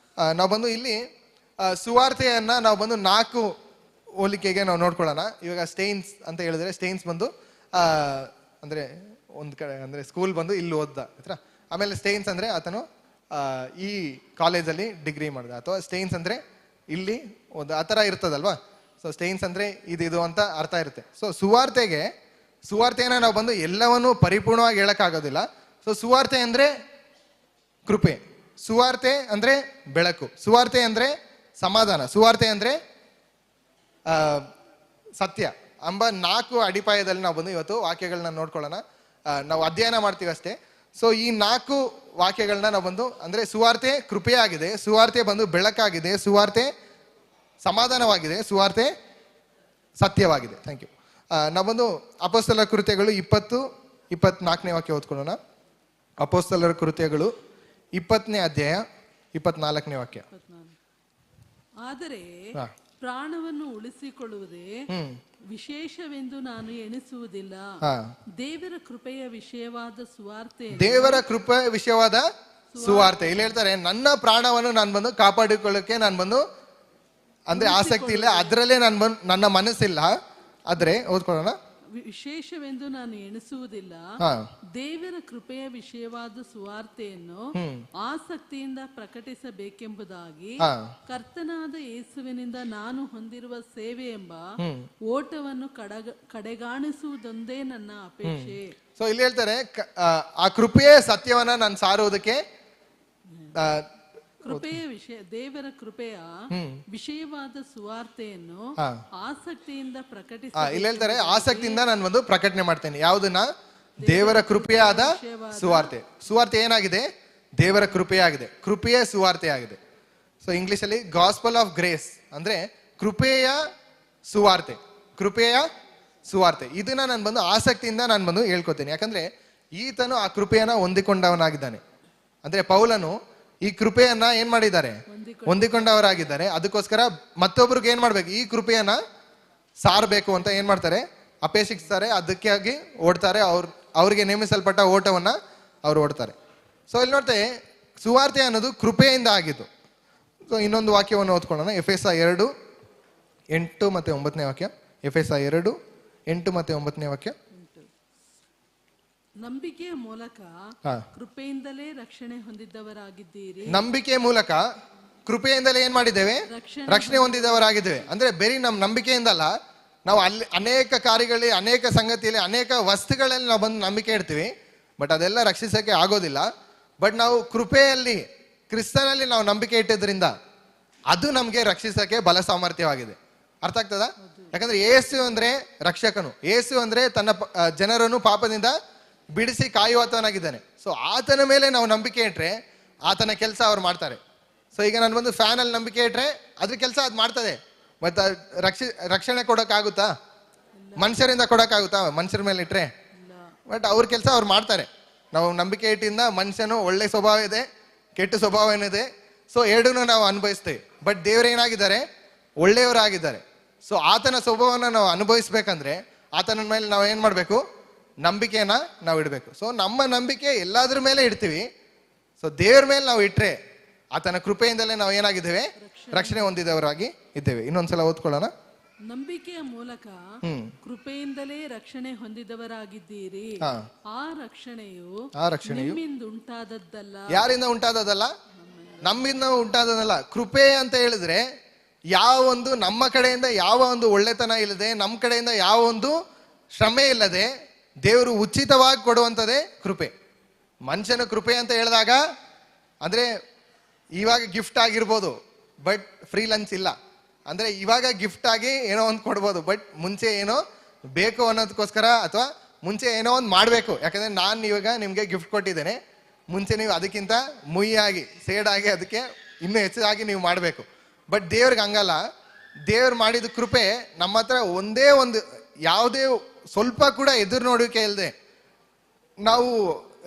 ನಾವು ಬಂದು ಇಲ್ಲಿ ಸುವಾರ್ತೆಯನ್ನ ನಾವು ಬಂದು 4 ಹೋಲಿಕೆಗೆ ನಾವು ನೋಡ್ಕೊಳ್ಳೋಣ. ಇವಾಗ ಸ್ಟೇನ್ಸ್ ಅಂತ ಹೇಳಿದ್ರೆ, ಸ್ಟೇನ್ಸ್ ಬಂದು ಅಂದ್ರೆ ಒಂದ್ ಕಡೆ ಅಂದ್ರೆ ಸ್ಕೂಲ್ ಬಂದು ಇಲ್ಲಿ ಓದ್ದ ಆಯ್ತಾ. ಆಮೇಲೆ ಸ್ಟೇನ್ಸ್ ಅಂದ್ರೆ ಆತನು ಈ ಕಾಲೇಜಲ್ಲಿ ಡಿಗ್ರಿ ಮಾಡಿದ, ಅಥವಾ ಸ್ಟೇನ್ಸ್ ಅಂದ್ರೆ ಇಲ್ಲಿ ಒಂದು ಆ ಥರ ಇರ್ತದಲ್ವಾ. ಸೊ ಸ್ಟೇನ್ಸ್ ಅಂದ್ರೆ ಇದು ಅಂತ ಅರ್ಥ ಇರುತ್ತೆ. ಸೊ ಸುವಾರ್ತೆಯನ್ನ ನಾವು ಬಂದು ಎಲ್ಲವನ್ನೂ ಪರಿಪೂರ್ಣವಾಗಿ ಹೇಳಕ್ಕಾಗೋದಿಲ್ಲ. ಸೊ ಸುವಾರ್ತೆ ಅಂದ್ರೆ ಕೃಪೆ, ಸುವಾರ್ತೆ ಅಂದ್ರೆ ಬೆಳಕು, ಸುವಾರ್ತೆ ಅಂದ್ರೆ ಸಮಾಧಾನ, ಸುವಾರ್ತೆ ಅಂದ್ರೆ ಸತ್ಯ ಎಂಬ 4 ಅಡಿಪಾಯದಲ್ಲಿ ನಾವು ಬಂದು ಇವತ್ತು ವಾಕ್ಯಗಳನ್ನ ನೋಡ್ಕೊಳ್ಳೋಣ. ನಾವು ಅಧ್ಯಯನ ಮಾಡ್ತೀವಿ ಅಷ್ಟೇ. ಸೊ ಈ 4 ವಾಕ್ಯಗಳನ್ನ ನಾವು ಬಂದು ಅಂದ್ರೆ ಸುವಾರ್ತೆ ಕೃಪೆಯಾಗಿದೆ, ಸುವಾರ್ತೆ ಬಂದು ಬೆಳಕಾಗಿದೆ, ಸುವಾರ್ತೆ ಸಮಾಧಾನವಾಗಿದೆ, ಸುವಾರ್ತೆ ಸತ್ಯವಾಗಿದೆ. Thank you. ನಾವು ಬಂದು ಅಪೊಸ್ತಲರ ಕೃತ್ಯಗಳು 20-24ನೇ ವಾಕ್ಯ ಓದ್ಕೊಳ್ಳೋಣ. ಅಪೊಸ್ತಲರ ಕೃತ್ಯಗಳು 20ನೇ ಅಧ್ಯಾಯ 24ನೇ ವಾಕ್ಯ. ಆದರೆ ಪ್ರಾಣವನ್ನು ಉಳಿಸಿಕೊಳ್ಳುವುದೇ ವಿಶೇಷವೆಂದು ನಾನು ಎಣಿಸುವುದಿಲ್ಲ. ದೇವರ ಕೃಪೆಯ ವಿಷಯವಾದ ಸುವಾರ್ತೆ, ದೇವರ ಕೃಪೆಯ ವಿಷಯವಾದ ಸುವಾರ್ತೆ. ಇಲ್ಲಿ ಹೇಳ್ತಾರೆ, ನನ್ನ ಪ್ರಾಣವನ್ನು ನಾನು ಬಂದು ಕಾಪಾಡಿಕೊಳ್ಳಕ್ಕೆ ನಾನು ಬಂದು ಅಂದ್ರೆ ಆಸಕ್ತಿ ಇಲ್ಲ, ಅದರಲ್ಲೇ ನನ್ನ ಮನಸ್ಸಿಲ್ಲ. ಆದ್ರೆ ಓದ್ಕೊಳ್ಳೋಣ. ವಿಶೇಷವೆಂದು ನಾನು ಎಣಿಸುವುದಿಲ್ಲ, ದೇವರ ಕೃಪೆಯ ವಿಷಯವಾದ ಸುವಾರ್ತೆಯನ್ನು ಆಸಕ್ತಿಯಿಂದ ಪ್ರಕಟಿಸಬೇಕೆಂಬುದಾಗಿ ಕರ್ತನಾದ ಯೇಸುವಿನಿಂದ ನಾನು ಹೊಂದಿರುವ ಸೇವೆ ಎಂಬ ಓಟವನ್ನು ಕಡೆಗಾಣಿಸುವುದೊಂದೇ ನನ್ನ ಅಪೇಕ್ಷೆ. ಸೊ ಇಲ್ಲಿ ಹೇಳ್ತಾರೆ, ಆ ಕೃಪೆಯ ಸತ್ಯವನ್ನ ನಾನು ಸಾರುವುದಕ್ಕೆ ಕೃಪೆಯ ವಿಷಯ, ದೇವರ ಕೃಪೆಯ ವಿಷಯವಾದ ಸುವಾರ್ತೆಯನ್ನು ಆಸಕ್ತಿಯಿಂದ ಇಲ್ಲಿ ಹೇಳ್ತಾರೆ, ಆಸಕ್ತಿಯಿಂದ ನಾನು ಒಂದು ಪ್ರಕಟಣೆ ಮಾಡ್ತೇನೆ. ಯಾವುದನ್ನ? ದೇವರ ಕೃಪೆಯಾದ ಸುವಾರ್ತೆ. ಸುವಾರ್ತೆ ಏನಾಗಿದೆ? ದೇವರ ಕೃಪೆಯಾಗಿದೆ, ಕೃಪೆಯ ಸುವಾರ್ತೆ ಆಗಿದೆ. ಸೊ ಇಂಗ್ಲಿಷ್ ಅಲ್ಲಿ ಗಾಸ್ಪಲ್ ಆಫ್ ಗ್ರೇಸ್ ಅಂದ್ರೆ ಕೃಪೆಯ ಸುವಾರ್ತೆ, ಕೃಪೆಯ ಸುವಾರ್ತೆ. ಇದನ್ನ ನಾನು ಬಂದು ಆಸಕ್ತಿಯಿಂದ ನಾನು ಬಂದು ಹೇಳ್ಕೊತೀನಿ. ಯಾಕಂದ್ರೆ ಈತನು ಆ ಕೃಪೆಯನ್ನ ಹೊಂದಿಕೊಂಡವನಾಗಿದ್ದಾನೆ. ಅಂದ್ರೆ ಪೌಲನು ಈ ಕೃಪೆಯನ್ನ ಏನ್ ಮಾಡಿದ್ದಾರೆ, ಹೊಂದಿಕೊಂಡವರಾಗಿದ್ದಾರೆ. ಅದಕ್ಕೋಸ್ಕರ ಮತ್ತೊಬ್ರಿಗೆ ಏನ್ ಮಾಡ್ಬೇಕು, ಈ ಕೃಪೆಯನ್ನ ಸಾರಬೇಕು ಅಂತ ಏನ್ ಮಾಡ್ತಾರೆ, ಅಪೇಕ್ಷಿಸ್ತಾರೆ. ಅದಕ್ಕಾಗಿ ಓಡ್ತಾರೆ. ಅವ್ರಿಗೆ ನೇಮಿಸಲ್ಪಟ್ಟ ಓಟವನ್ನ ಅವ್ರು ಓಡ್ತಾರೆ. ಸೊ ಇಲ್ಲಿ ನೋಡ್ತೇವೆ, ಸುವಾರ್ತೆ ಅನ್ನೋದು ಕೃಪೆಯಿಂದ ಆಗಿದ್ದು. ಸೊ ಇನ್ನೊಂದು ವಾಕ್ಯವನ್ನು ಓದ್ಕೊಳ್ಳೋಣ. ಎಫೆಸ 2:8 ಮತ್ತು 9ನೇ ವಾಕ್ಯ. ಎಫೆಸ 2:8 ಮತ್ತು 9ನೇ ವಾಕ್ಯ. ನಂಬಿಕೆಯ ಮೂಲಕ ಕೃಪೆಯಿಂದಲೇ ರಕ್ಷಣೆ ಹೊಂದಿದ್ದವರಾಗಿದ್ದೀರಿ. ನಂಬಿಕೆ ಮೂಲಕ ಕೃಪೆಯಿಂದಲೇ ಏನ್ ಮಾಡಿದ್ದೇವೆ, ರಕ್ಷಣೆ ಹೊಂದಿದವರಾಗಿದ್ದೇವೆ. ಅಂದ್ರೆ ಬೇರೆ ನಮ್ಮ ನಂಬಿಕೆಯಿಂದಲ್ಲ, ನಾವು ಅಲ್ಲಿ ಅನೇಕ ಕಾರ್ಯಗಳಲ್ಲಿ, ಅನೇಕ ಸಂಗತಿಯಲ್ಲಿ, ಅನೇಕ ವಸ್ತುಗಳಲ್ಲಿ ನಾವು ಬಂದು ನಂಬಿಕೆ ಇಡ್ತೀವಿ. ಬಟ್ ಅದೆಲ್ಲ ರಕ್ಷಿಸಕ್ಕೆ ಆಗೋದಿಲ್ಲ. ಬಟ್ ನಾವು ಕೃಪೆಯಲ್ಲಿ, ಕ್ರಿಸ್ತನಲ್ಲಿ ನಾವು ನಂಬಿಕೆ ಇಟ್ಟಿದ್ರಿಂದ ಅದು ನಮ್ಗೆ ರಕ್ಷಿಸಕ್ಕೆ ಬಲ ಸಾಮರ್ಥ್ಯವಾಗಿದೆ. ಅರ್ಥ ಆಗ್ತದ? ಯಾಕಂದ್ರೆ ಯೇಸು ಅಂದ್ರೆ ರಕ್ಷಕನು, ಯೇಸು ಅಂದ್ರೆ ತನ್ನ ಜನರನ್ನು ಪಾಪದಿಂದ ಬಿಡಿಸಿ ಕಾಯುವತನಾಗಿದ್ದಾನೆ. ಸೊ ಆತನ ಮೇಲೆ ನಾವು ನಂಬಿಕೆ ಇಟ್ರೆ ಆತನ ಕೆಲಸ ಅವ್ರು ಮಾಡ್ತಾರೆ. ಸೊ ಈಗ ನಾನು ಬಂದು ಫ್ಯಾನ್ ಅಲ್ಲಿ ನಂಬಿಕೆ ಇಟ್ರೆ ಅದ್ರ ಕೆಲಸ ಅದು ಮಾಡ್ತದೆ. ಮತ್ತೆ ರಕ್ಷಣೆ ಕೊಡೋಕ್ಕಾಗುತ್ತಾ? ಮನುಷ್ಯರಿಂದ ಕೊಡೋಕ್ಕಾಗುತ್ತಾ? ಮನುಷ್ಯರ ಮೇಲೆ ಇಟ್ರೆ ಬಟ್ ಅವ್ರ ಕೆಲಸ ಅವ್ರು ಮಾಡ್ತಾರೆ. ನಾವು ನಂಬಿಕೆ ಇಟ್ಟಿಂದ ಮನುಷ್ಯನು ಒಳ್ಳೆ ಸ್ವಭಾವ ಇದೆ, ಕೆಟ್ಟ ಸ್ವಭಾವ ಏನಿದೆ. ಸೊ ಎರಡನ್ನೂ ನಾವು ಅನುಭವಿಸ್ತೇವೆ. ಬಟ್ ದೇವರೇನಾಗಿದ್ದಾರೆ, ಒಳ್ಳೆಯವರಾಗಿದ್ದಾರೆ. ಸೊ ಆತನ ಸ್ವಭಾವನ ನಾವು ಅನುಭವಿಸ್ಬೇಕಂದ್ರೆ ಆತನ ಮೇಲೆ ನಾವು ಏನ್ ಮಾಡ್ಬೇಕು, ನಂಬಿಕೆನ ನಾವು ಇಡಬೇಕು. ಸೊ ನಮ್ಮ ನಂಬಿಕೆ ಎಲ್ಲಾದ್ರ ಮೇಲೆ ಇಡ್ತೀವಿ. ಸೊ ದೇವ್ರ ಮೇಲೆ ನಾವು ಇಟ್ರೆ ಆತನ ಕೃಪೆಯಿಂದಲೇ ನಾವು ಏನಾಗಿದ್ದೇವೆ, ರಕ್ಷಣೆ ಹೊಂದಿದವರಾಗಿ ಇದ್ದೇವೆ. ಇನ್ನೊಂದ್ಸಲ ಓದ್ಕೊಳ್ಳೋಣ. ನಂಬಿಕೆಯ ಮೂಲಕ ಕೃಪೆಯಿಂದಲೇ ರಕ್ಷಣೆ ಹೊಂದಿದವರಾಗಿದ್ದೀರಿ. ಆ ರಕ್ಷಣೆಯು ನಿಮ್ಮಿಂದ ಉಂಟಾದದ್ದಲ್ಲ. ಯಾರಿಂದ ಉಂಟಾದದಲ್ಲ? ನಮ್ಮಿಂದ ಉಂಟಾದದಲ್ಲ. ಕೃಪೆ ಅಂತ ಹೇಳಿದ್ರೆ ಯಾವ ಒಂದು ನಮ್ಮ ಕಡೆಯಿಂದ ಯಾವ ಒಂದು ಒಳ್ಳೆತನ ಇಲ್ಲದೆ, ನಮ್ಮ ಕಡೆಯಿಂದ ಯಾವ ಒಂದು ಶ್ರಮೆ ಇಲ್ಲದೆ ದೇವರು ಉಚಿತವಾಗಿ ಕೊಡುವಂಥದ್ದೇ ಕೃಪೆ. ಮನುಷ್ಯನ ಕೃಪೆ ಅಂತ ಹೇಳಿದಾಗ ಅಂದ್ರೆ ಇವಾಗ ಗಿಫ್ಟ್ ಆಗಿರ್ಬೋದು, ಬಟ್ ಫ್ರೀ ಲಂಚ್ ಇಲ್ಲ. ಅಂದ್ರೆ ಇವಾಗ ಗಿಫ್ಟ್ ಆಗಿ ಏನೋ ಒಂದು ಕೊಡ್ಬೋದು, ಬಟ್ ಮುಂಚೆ ಏನೋ ಬೇಕು ಅನ್ನೋದಕ್ಕೋಸ್ಕರ ಅಥವಾ ಮುಂಚೆ ಏನೋ ಒಂದು ಮಾಡಬೇಕು. ಯಾಕಂದ್ರೆ ನಾನು ಇವಾಗ ನಿಮ್ಗೆ ಗಿಫ್ಟ್ ಕೊಟ್ಟಿದ್ದೇನೆ, ಮುಂಚೆ ನೀವು ಅದಕ್ಕಿಂತ ಮುಯ್ಯಾಗಿ ಸೇಡಾಗಿ ಅದಕ್ಕೆ ಇನ್ನೂ ಹೆಚ್ಚಾಗಿ ನೀವು ಮಾಡಬೇಕು. ಬಟ್ ದೇವ್ರಿಗೆ ಹಂಗಲ್ಲ. ದೇವ್ರು ಮಾಡಿದ ಕೃಪೆ ನಮ್ಮ ಹತ್ರ ಒಂದೇ ಒಂದು ಯಾವುದೇ ಸ್ವಲ್ಪ ಕೂಡ ಎದುರು ನೋಡುವಿಕೆ ಇಲ್ಲದೆ ನಾವು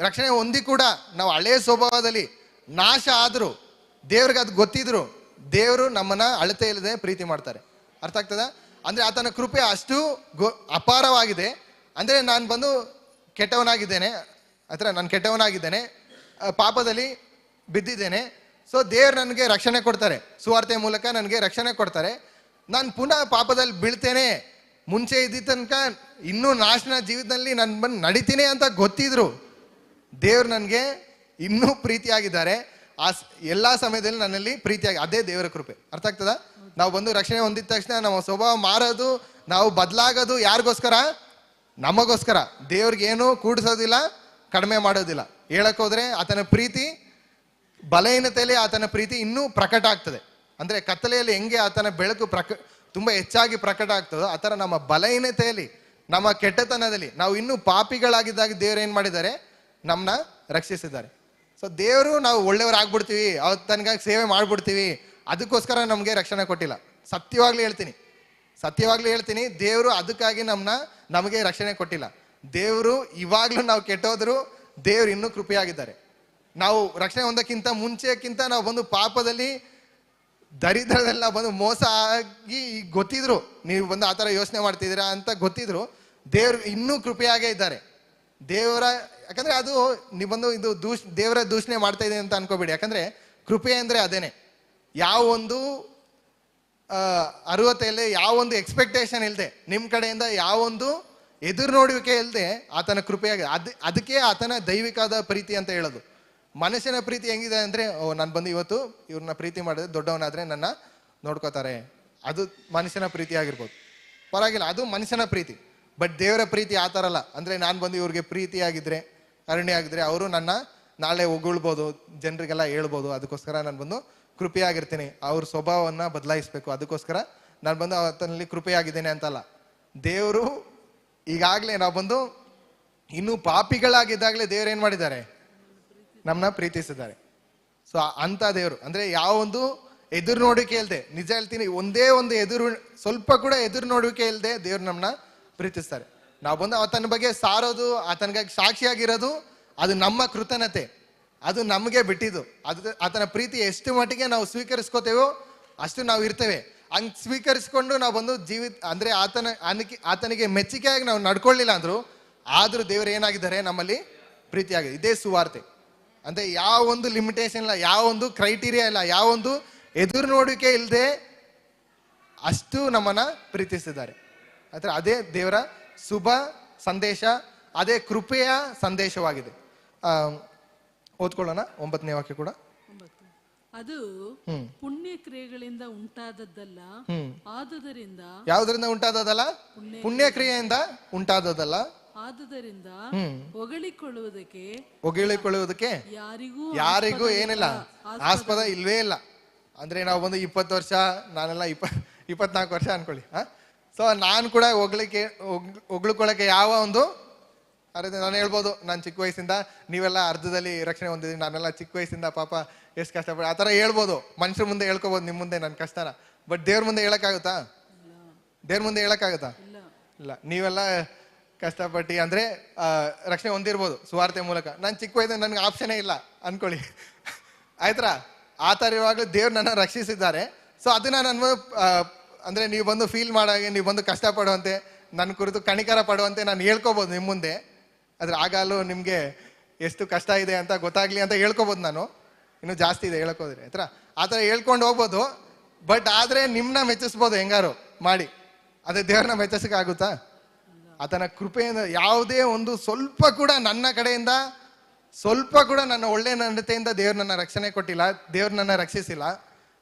ರಕ್ಷಣೆ ಹೊಂದಿ ಕೂಡ ನಾವು ಹಳೆಯ ಸ್ವಭಾವದಲ್ಲಿ ನಾಶ ಆದ್ರು ದೇವ್ರಿಗೆ ಅದು ಗೊತ್ತಿದ್ರು ದೇವರು ನಮ್ಮನ್ನ ಅಳತೆ ಇಲ್ಲದೆ ಪ್ರೀತಿ ಮಾಡ್ತಾರೆ. ಅರ್ಥ ಆಗ್ತದ? ಅಂದ್ರೆ ಆತನ ಕೃಪೆ ಅಷ್ಟು ಅಪಾರವಾಗಿದೆ. ಅಂದ್ರೆ ನಾನು ಬಂದು ಕೆಟ್ಟವನಾಗಿದ್ದೇನೆ, ನಾನು ಕೆಟ್ಟವನಾಗಿದ್ದೇನೆ, ಪಾಪದಲ್ಲಿ ಬಿದ್ದಿದ್ದೇನೆ. ಸೊ ದೇವ್ರು ನನಗೆ ರಕ್ಷಣೆ ಕೊಡ್ತಾರೆ, ಸುವಾರ್ತೆಯ ಮೂಲಕ ನನಗೆ ರಕ್ಷಣೆ ಕೊಡ್ತಾರೆ. ನಾನು ಪುನಃ ಪಾಪದಲ್ಲಿ ಬೀಳ್ತೇನೆ, ಮುಂಚೆ ಇದ್ದ ತನಕ ಇನ್ನೂ ನಾಶನ ಜೀವಿತದಲ್ಲಿ ನಾನು ಬಂದು ನಡಿತೀನಿ ಅಂತ ಗೊತ್ತಿದ್ರು ದೇವ್ರು ನನಗೆ ಇನ್ನೂ ಪ್ರೀತಿಯಾಗಿದ್ದಾರೆ. ಆ ಎಲ್ಲಾ ಸಮಯದಲ್ಲಿ ನನ್ನಲ್ಲಿ ಪ್ರೀತಿಯಾಗಿ, ಅದೇ ದೇವರ ಕೃಪೆ. ಅರ್ಥ ಆಗ್ತದ? ನಾವು ಬಂದು ರಕ್ಷಣೆ ಹೊಂದಿದ ತಕ್ಷಣ ನಮ್ಮ ಸ್ವಭಾವ ಮಾರೋದು, ನಾವು ಬದಲಾಗೋದು ಯಾರಿಗೋಸ್ಕರ? ನಮಗೋಸ್ಕರ. ದೇವ್ರಿಗೆ ಏನು ಕೂಡಿಸೋದಿಲ್ಲ, ಕಡಿಮೆ ಮಾಡೋದಿಲ್ಲ. ಹೇಳಕ್ ಹೋದ್ರೆ ಆತನ ಪ್ರೀತಿ ಬಲಹೀನತೆಯಲ್ಲಿ ಆತನ ಪ್ರೀತಿ ಇನ್ನೂ ಪ್ರಕಟ ಆಗ್ತದೆ. ಅಂದ್ರೆ ಕತ್ತಲೆಯಲ್ಲಿ ಹೆಂಗೆ ಆತನ ಬೆಳಕು ತುಂಬಾ ಹೆಚ್ಚಾಗಿ ಪ್ರಕಟ ಆಗ್ತದೋ ಆ ಥರ ನಮ್ಮ ಬಲಹೀನತೆಯಲ್ಲಿ, ನಮ್ಮ ಕೆಟ್ಟತನದಲ್ಲಿ ನಾವು ಇನ್ನೂ ಪಾಪಿಗಳಾಗಿದ್ದಾಗ ದೇವ್ರು ಏನ್ ಮಾಡಿದ್ದಾರೆ, ನಮ್ಮನ್ನ ರಕ್ಷಿಸಿದ್ದಾರೆ. ಸೊ ದೇವರು ನಾವು ಒಳ್ಳೆಯವರಾಗ್ಬಿಡ್ತೀವಿ, ಅವತ್ತು ತನಗಾಗಿ ಸೇವೆ ಮಾಡ್ಬಿಡ್ತೀವಿ, ಅದಕ್ಕೋಸ್ಕರ ನಮಗೆ ರಕ್ಷಣೆ ಕೊಟ್ಟಿಲ್ಲ. ಸತ್ಯವಾಗ್ಲೂ ಹೇಳ್ತೀನಿ, ದೇವರು ಅದಕ್ಕಾಗಿ ನಮಗೆ ರಕ್ಷಣೆ ಕೊಟ್ಟಿಲ್ಲ. ದೇವರು ಇವಾಗ್ಲೂ ನಾವು ಕೆಟ್ಟೋದ್ರು ದೇವ್ರು ಇನ್ನೂ ಕೃಪೆಯಾಗಿದ್ದಾರೆ. ನಾವು ರಕ್ಷಣೆ ಹೊಂದಕ್ಕಿಂತ ಮುಂಚೆಕ್ಕಿಂತ ನಾವು ಬಂದು ಪಾಪದಲ್ಲಿ ದರಿದ್ರದೆಲ್ಲ ಬಂದು ಮೋಸ ಆಗಿ ಗೊತ್ತಿದ್ರು, ನೀವು ಬಂದು ಆ ಥರ ಯೋಚನೆ ಮಾಡ್ತಿದ್ದೀರಾ ಅಂತ ಗೊತ್ತಿದ್ರು ದೇವ್ರು ಇನ್ನೂ ಕೃಪೆಯಾಗೇ ಇದ್ದಾರೆ. ಯಾಕಂದ್ರೆ ಅದು ನೀವು ಬಂದು ಇದು ದೇವರ ದೂಷಣೆ ಮಾಡ್ತಾ ಇದೆ ಅಂತ ಅನ್ಕೋಬೇಡಿ. ಯಾಕಂದ್ರೆ ಕೃಪೆ ಅಂದ್ರೆ ಅದೇನೆ. ಯಾವ ಒಂದು ಅರ್ಹತೆ ಇಲ್ಲದೆ, ಯಾವ ಒಂದು ಎಕ್ಸ್ಪೆಕ್ಟೇಷನ್ ಇಲ್ಲದೆ, ನಿಮ್ಮ ಕಡೆಯಿಂದ ಯಾವ ಒಂದು ಎದುರು ನೋಡುವಿಕೆ ಇಲ್ಲದೆ ಆತನ ಕೃಪೆಯಾಗಿದೆ. ಅದಕ್ಕೆ ಆತನ ದೈವಿಕವಾದ ಪ್ರೀತಿ ಅಂತ ಹೇಳೋದು. ಮನುಷ್ಯನ ಪ್ರೀತಿ ಹೆಂಗಿದೆ ಅಂದ್ರೆ, ನಾನು ಬಂದು ಇವತ್ತು ಇವ್ರನ್ನ ಪ್ರೀತಿ ಮಾಡಿದ್ರೆ ದೊಡ್ಡವನಾದ್ರೆ ನನ್ನ ನೋಡ್ಕೋತಾರೆ, ಅದು ಮನುಷ್ಯನ ಪ್ರೀತಿ ಆಗಿರ್ಬೋದು, ಪರವಾಗಿಲ್ಲ, ಅದು ಮನುಷ್ಯನ ಪ್ರೀತಿ. ಬಟ್ ದೇವರ ಪ್ರೀತಿ ಆ ಥರ ಅಲ್ಲ. ಅಂದ್ರೆ ನಾನು ಬಂದು ಇವ್ರಿಗೆ ಪ್ರೀತಿಯಾಗಿದ್ರೆ, ಕರುಣೆ ಆಗಿದ್ರೆ ಅವರು ನನ್ನ ನಾಳೆ ಹೊಗಳ್ಬೋದು, ಜನರಿಗೆಲ್ಲ ಹೇಳ್ಬೋದು. ಅದಕ್ಕೋಸ್ಕರ ನಾನು ಬಂದು ಕೃಪೆಯಾಗಿರ್ತೀನಿ. ಅವ್ರ ಸ್ವಭಾವವನ್ನು ಬದಲಾಯಿಸ್ಬೇಕು, ಅದಕ್ಕೋಸ್ಕರ ನಾನು ಬಂದು ಆತನಲ್ಲಿ ಕೃಪೆಯಾಗಿದ್ದೇನೆ ಅಂತಲ್ಲ. ದೇವರು ಈಗಾಗಲೇ ನಾವು ಬಂದು ಇನ್ನೂ ಪಾಪಿಗಳಾಗಿದ್ದಾಗಲೇ ದೇವ್ರು ಏನು ಮಾಡಿದ್ದಾರೆ, ನಮ್ಮನ್ನ ಪ್ರೀತಿಸಿದ್ದಾರೆ. ಸೊ ಅಂತ ದೇವರು ಅಂದ್ರೆ ಯಾವ ಒಂದು ಎದುರು ನೋಡುವಿಕೆ ಇಲ್ಲದೆ, ನಿಜ ಹೇಳ್ತೀನಿ, ಒಂದೇ ಒಂದು ಸ್ವಲ್ಪ ಕೂಡ ಎದುರು ನೋಡುವಿಕೆ ಇಲ್ಲದೆ ದೇವ್ರು ನಮ್ಮನ್ನ ಪ್ರೀತಿಸ್ತಾರೆ. ನಾವು ಬಂದು ಆತನ ಬಗ್ಗೆ ಸಾರೋದು, ಆತನಿಗಾಗಿ ಸಾಕ್ಷಿಯಾಗಿರೋದು, ಅದು ನಮ್ಮ ಕೃತಜ್ಞತೆ, ಅದು ನಮಗೆ ಬಿಟ್ಟಿದ್ದು. ಆತನ ಪ್ರೀತಿ ಎಷ್ಟು ಮಟ್ಟಿಗೆ ನಾವು ಸ್ವೀಕರಿಸ್ಕೋತೇವೋ ಅಷ್ಟು ನಾವು ಇರ್ತೇವೆ. ಹಂಗೆ ಸ್ವೀಕರಿಸ್ಕೊಂಡು ನಾವು ಬಂದು ಅಂದ್ರೆ ಆತನಿಗೆ ಮೆಚ್ಚುಗೆಯಾಗಿ ನಾವು ನಡ್ಕೊಳ್ಳಿಲ್ಲ ಆದ್ರೂ ದೇವರು ಏನಾಗಿದ್ದಾರೆ, ನಮ್ಮಲ್ಲಿ ಪ್ರೀತಿಯಾಗಿದೆ. ಇದೇ ಸುವಾರ್ತೆ. ಅಂದ್ರೆ ಯಾವ ಒಂದು ಲಿಮಿಟೇಷನ್ ಇಲ್ಲ, ಯಾವ ಒಂದು ಕ್ರೈಟೀರಿಯಾ ಇಲ್ಲ, ಯಾವ ಒಂದು ಎದುರು ನೋಡಿಕೆ ಇಲ್ಲದೆ ಅಷ್ಟು ನಮ್ಮನ್ನ ಪ್ರೀತಿಸಿದ್ದಾರೆ. ಅಂದ್ರೆ ಅದೇ ದೇವರ ಶುಭ ಸಂದೇಶ, ಅದೇ ಕೃಪೆಯ ಸಂದೇಶವಾಗಿದೆ. ಓದ್ಕೊಳ್ಳೋಣ 9ನೇ ವಾಕ್ಯ ಕೂಡ. ಅದು ಪುಣ್ಯ ಕ್ರಿಯೆಗಳಿಂದ ಉಂಟಾದದ್ದಲ್ಲ, ಆದುದರಿಂದ ಯಾವುದರಿಂದ ಉಂಟಾದದಲ್ಲ? ಪುಣ್ಯ ಕ್ರಿಯೆಯಿಂದ ಉಂಟಾದದಲ್ಲ, ಆದುದರಿಂದ ಹೊಗಳಿಕೊಳ್ಳುವುದಕ್ಕೆ ಯಾರಿಗೂ ಏನಿಲ್ಲ, ಆಸ್ಪದ ಇಲ್ವೇ ಇಲ್ಲ. ಅಂದ್ರೆ ನಾವು ಬಂದು 20 ವರ್ಷ, ನಾನೆಲ್ಲ 24 ವರ್ಷ ಅನ್ಕೊಳ್ಳಿ. ಸೊ ನಾನು ಕೂಡ ಹೊಗಳ್ಕೊಳ್ಳಕ್ಕೆ ಯಾವ ಒಂದು ನಾನು ಹೇಳ್ಬೋದು, ನಾನು ಚಿಕ್ಕ ವಯಸ್ಸಿಂದ, ನೀವೆಲ್ಲ ಅರ್ಧದಲ್ಲಿ ರಕ್ಷಣೆ ಹೊಂದಿದ್ರಿ, ನಾನೆಲ್ಲ ಚಿಕ್ಕ ವಯಸ್ಸಿಂದ ಪಾಪ ಎಷ್ಟು ಕಷ್ಟಪಡಿ ಆ ಥರ ಹೇಳ್ಬೋದು. ಮನುಷ್ಯರ ಮುಂದೆ ಹೇಳ್ಕೊಬೋದು ನಿಮ್ಮ ಮುಂದೆ ನನ್ನ ಕಷ್ಟನ. ಬಟ್ ದೇವ್ರ ಮುಂದೆ ಹೇಳಕ್ಕಾಗುತ್ತಾ? ದೇವ್ರ ಮುಂದೆ ಹೇಳಕ್ಕಾಗುತ್ತಾ? ಇಲ್ಲ. ನೀವೆಲ್ಲ ಕಷ್ಟಪಟ್ಟು ಅಂದ್ರೆ ರಕ್ಷಣೆ ಹೊಂದಿರ್ಬೋದು ಸುವಾರ್ತೆ ಮೂಲಕ. ನಾನು ಚಿಕ್ಕ ವಯಸ್ಸಿನ ನನಗೆ ಆಪ್ಷನೇ ಇಲ್ಲ ಅನ್ಕೊಳ್ಳಿ, ಆಯ್ತಾ? ಆ ಥರ ಇರುವಾಗಲೂ ದೇವ್ರು ನನ್ನ ರಕ್ಷಿಸಿದ್ದಾರೆ. ಸೊ ಅದನ್ನ ನಾನು ಅಂದ್ರೆ ನೀವು ಬಂದು ಫೀಲ್ ಮಾಡಾಗೆ, ನೀವು ಬಂದು ಕಷ್ಟಪಡುವಂತೆ, ನನ್ನ ಕುರಿತು ಕಣಿಕರ ಪಡುವಂತೆ ನಾನು ಹೇಳ್ಕೊಬೋದು ನಿಮ್ಮ ಮುಂದೆ. ಆದ್ರೆ ಆಗಲೂ ನಿಮಗೆ ಎಷ್ಟು ಕಷ್ಟ ಇದೆ ಅಂತ ಗೊತ್ತಾಗ್ಲಿ ಅಂತ ಹೇಳ್ಕೊಬೋದು. ನಾನು ಇನ್ನೂ ಜಾಸ್ತಿ ಇದೆ ಹೇಳ್ಕೋದ್ರೆ ಆಯ್ತಾ, ಆ ಥರ ಹೇಳ್ಕೊಂಡು ಹೋಗ್ಬೋದು. ಬಟ್ ಆದ್ರೆ ನಿಮ್ಮನ್ನ ಮೆಚ್ಚಿಸ್ಬೋದು ಹೆಂಗಾರು ಮಾಡಿ. ಅದೇ ದೇವ್ರನ್ನ ಮೆಚ್ಚಿಸಕ್ಕೆ ಆಗುತ್ತಾ? ಆತನ ಕೃಪೆಯಿಂದ ಯಾವುದೇ ಒಂದು ಸ್ವಲ್ಪ ಕೂಡ ನನ್ನ ಕಡೆಯಿಂದ, ಸ್ವಲ್ಪ ಕೂಡ ನನ್ನ ಒಳ್ಳೆ ನಡತೆಯಿಂದ ದೇವ್ರು ನನ್ನ ರಕ್ಷಣೆ ಕೊಟ್ಟಿಲ್ಲ, ದೇವ್ರು ನನ್ನ ರಕ್ಷಿಸಿಲ್ಲ.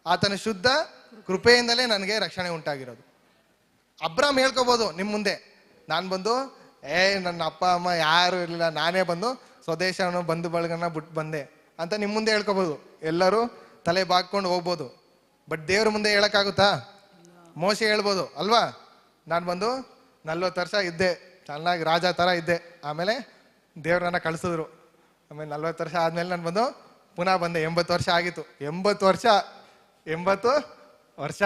ಆತನ ಶುದ್ಧ ಕೃಪೆಯಿಂದಲೇ ನನಗೆ ರಕ್ಷಣೆ ಉಂಟಾಗಿರೋದು. ಅಬ್ರಾಮ್ ಹೇಳ್ಕೊಬೋದು ನಿಮ್ಮ ಮುಂದೆ, ನಾನು ಬಂದು ನನ್ನ ಅಪ್ಪ ಅಮ್ಮ ಯಾರು ಇರಲಿಲ್ಲ, ನಾನೇ ಬಂದು ಸ್ವದೇಶವನ್ನು ಬಂಧು ಬಳಗನ ಬಿಟ್ಟು ಬಂದೆ ಅಂತ ನಿಮ್ಮ ಮುಂದೆ ಹೇಳ್ಕೊಬೋದು. ಎಲ್ಲರೂ ತಲೆ ಬಾಗ್ಕೊಂಡು ಹೋಗ್ಬೋದು. ಬಟ್ ದೇವ್ರ ಮುಂದೆ ಹೇಳಕ್ಕಾಗುತ್ತಾ? ಮೋಶೆ ಹೇಳ್ಬೋದು ಅಲ್ವಾ, ನಾನು ಬಂದು 40 ವರ್ಷ ಇದ್ದೆ, ಚೆನ್ನಾಗಿ ರಾಜ ಥರ ಇದ್ದೆ, ಆಮೇಲೆ ದೇವ್ರನ್ನ ಕಳಿಸಿದ್ರು. ಆಮೇಲೆ 40 ವರ್ಷ ಆದ್ಮೇಲೆ ನಾನು ಬಂದು ಪುನಃ ಬಂದೆ, 80 ವರ್ಷ ಆಗಿತ್ತು. 80 ವರ್ಷ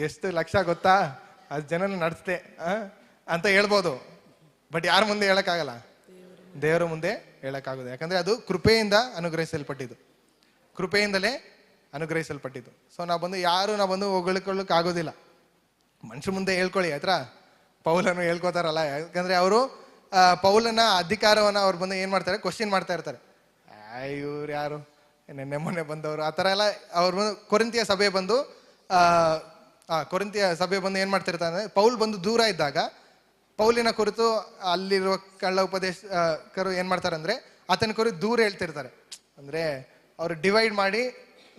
ಎಷ್ಟು ಲಕ್ಷ ಗೊತ್ತಾ, ಅದು ಜನನ ನಡೆಸ್ದೆ ಅಂತ ಹೇಳ್ಬೋದು. ಬಟ್ ಯಾರ ಮುಂದೆ ಹೇಳಕ್ಕಾಗಲ್ಲ? ದೇವರ ಮುಂದೆ ಹೇಳಕ್ಕಾಗೋದು. ಯಾಕಂದ್ರೆ ಅದು ಕೃಪೆಯಿಂದ ಅನುಗ್ರಹಿಸಲ್ಪಟ್ಟಿದ್ದು, ಕೃಪೆಯಿಂದಲೇ ಅನುಗ್ರಹಿಸಲ್ಪಟ್ಟಿದ್ದು. ಸೊ ನಾವು ಬಂದು ಹೊಗಳಿಕೊಳ್ಳಕ್ ಆಗೋದಿಲ್ಲ. ಮನುಷ್ಯ ಮುಂದೆ ಹೇಳ್ಕೊಳ್ಳಿ ಆಯ್ತಾ, ಪೌಲನ್ನು ಹೇಳ್ಕೊತಾರಲ್ಲ. ಯಾಕಂದ್ರೆ ಅವರು ಪೌಲನ ಅಧಿಕಾರವನ್ನ ಅವ್ರು ಬಂದು ಏನ್ ಮಾಡ್ತಾರೆ, ಕ್ವಶನ್ ಮಾಡ್ತಾ ಇರ್ತಾರೆ. ಇವ್ರು ಯಾರು, ಮೊನ್ನೆ ಬಂದವರು, ಆ ಥರ ಎಲ್ಲ ಅವ್ರು ಬಂದು ಕೊರಿಂತಿಯ ಸಭೆ ಬಂದು ಏನ್ ಮಾಡ್ತಿರ್ತಾರೆ ಅಂದ್ರೆ, ಪೌಲ್ ಬಂದು ದೂರ ಇದ್ದಾಗ ಪೌಲಿನ ಕುರಿತು ಅಲ್ಲಿರುವ ಕಳ್ಳ ಉಪದೇಶಕರು ಏನ್ ಮಾಡ್ತಾರೆ ಅಂದ್ರೆ, ಆತನ ಕುರಿತು ದೂರ ಹೇಳ್ತಿರ್ತಾರೆ. ಅಂದ್ರೆ ಅವರು ಡಿವೈಡ್ ಮಾಡಿ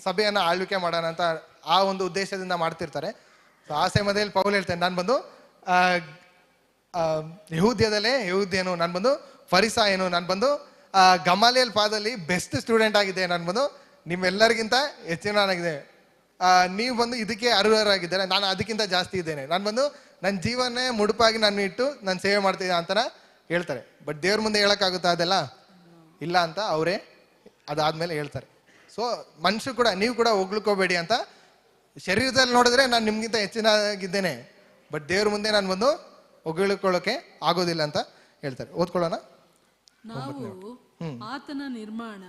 ಸಭೆಯನ್ನ ಆಳ್ವಿಕೆ ಮಾಡೋಣ ಅಂತ ಆ ಒಂದು ಉದ್ದೇಶದಿಂದ ಮಾಡ್ತಿರ್ತಾರೆ. ಸೊ ಆ ಸಮಯದಲ್ಲಿ ಪೌಲ್ ಹೇಳ್ತಾನೆ, ನಾನು ಬಂದು ಯಹೂದ್ಯನು, ನಾನು ಬಂದು ಫರಿಸಾಯನು, ನಾನು ಬಂದು ಗಮಾಲಿಯಲ್ ಪಾದಲ್ಲಿ ಬೆಸ್ಟ್ ಸ್ಟೂಡೆಂಟ್ ಆಗಿದೆ, ನಾನು ಬಂದು ನಿಮ್ಮೆಲ್ಲರಿಗಿಂತ ಹೆಚ್ಚಿನವನಾಗಿದೆ, ನೀವು ಬಂದು ಇದಕ್ಕೆ ಅರ್ಹರಾಗಿದ್ದಾರೆ, ನಾನು ಅದಕ್ಕಿಂತ ಜಾಸ್ತಿ ಇದ್ದೇನೆ, ನಾನು ಬಂದು ನನ್ನ ಜೀವನೇ ಮುಡುಪಾಗಿ ನಾನು ಇಟ್ಟು ನಾನು ಸೇವೆ ಮಾಡ್ತಿದ್ದೆ ಅಂತ ಹೇಳ್ತಾರೆ. ಬಟ್ ದೇವ್ರ ಮುಂದೆ ಹೇಳಕ್ಕಾಗುತ್ತಾ ಅದೆಲ್ಲ? ಇಲ್ಲ ಅಂತ ಅವರೇ ಅದಾದ್ಮೇಲೆ ಹೇಳ್ತಾರೆ. ಸೊ ಮನುಷ್ಯರು ಕೂಡ, ನೀವು ಕೂಡ ಹೊಗ್ಳ್ಕೋಬೇಡಿ ಅಂತ. ಶರೀರದಲ್ಲಿ ನೋಡಿದ್ರೆ ನಾನು ನಿಮ್ಗಿಂತ ಹೆಚ್ಚಿನಾಗಿದ್ದೇನೆ, ಬಟ್ ದೇವ್ರ ಮುಂದೆ ನಾನು ಬಂದು ಹೊಗಳಿಕೊಳ್ಳೋಕೆ ಆಗೋದಿಲ್ಲ ಅಂತ ಹೇಳ್ತಾರೆ. ಓದ್ಕೊಳ್ಳೋಣ. ನಾವು ಆತನ ನಿರ್ಮಾಣ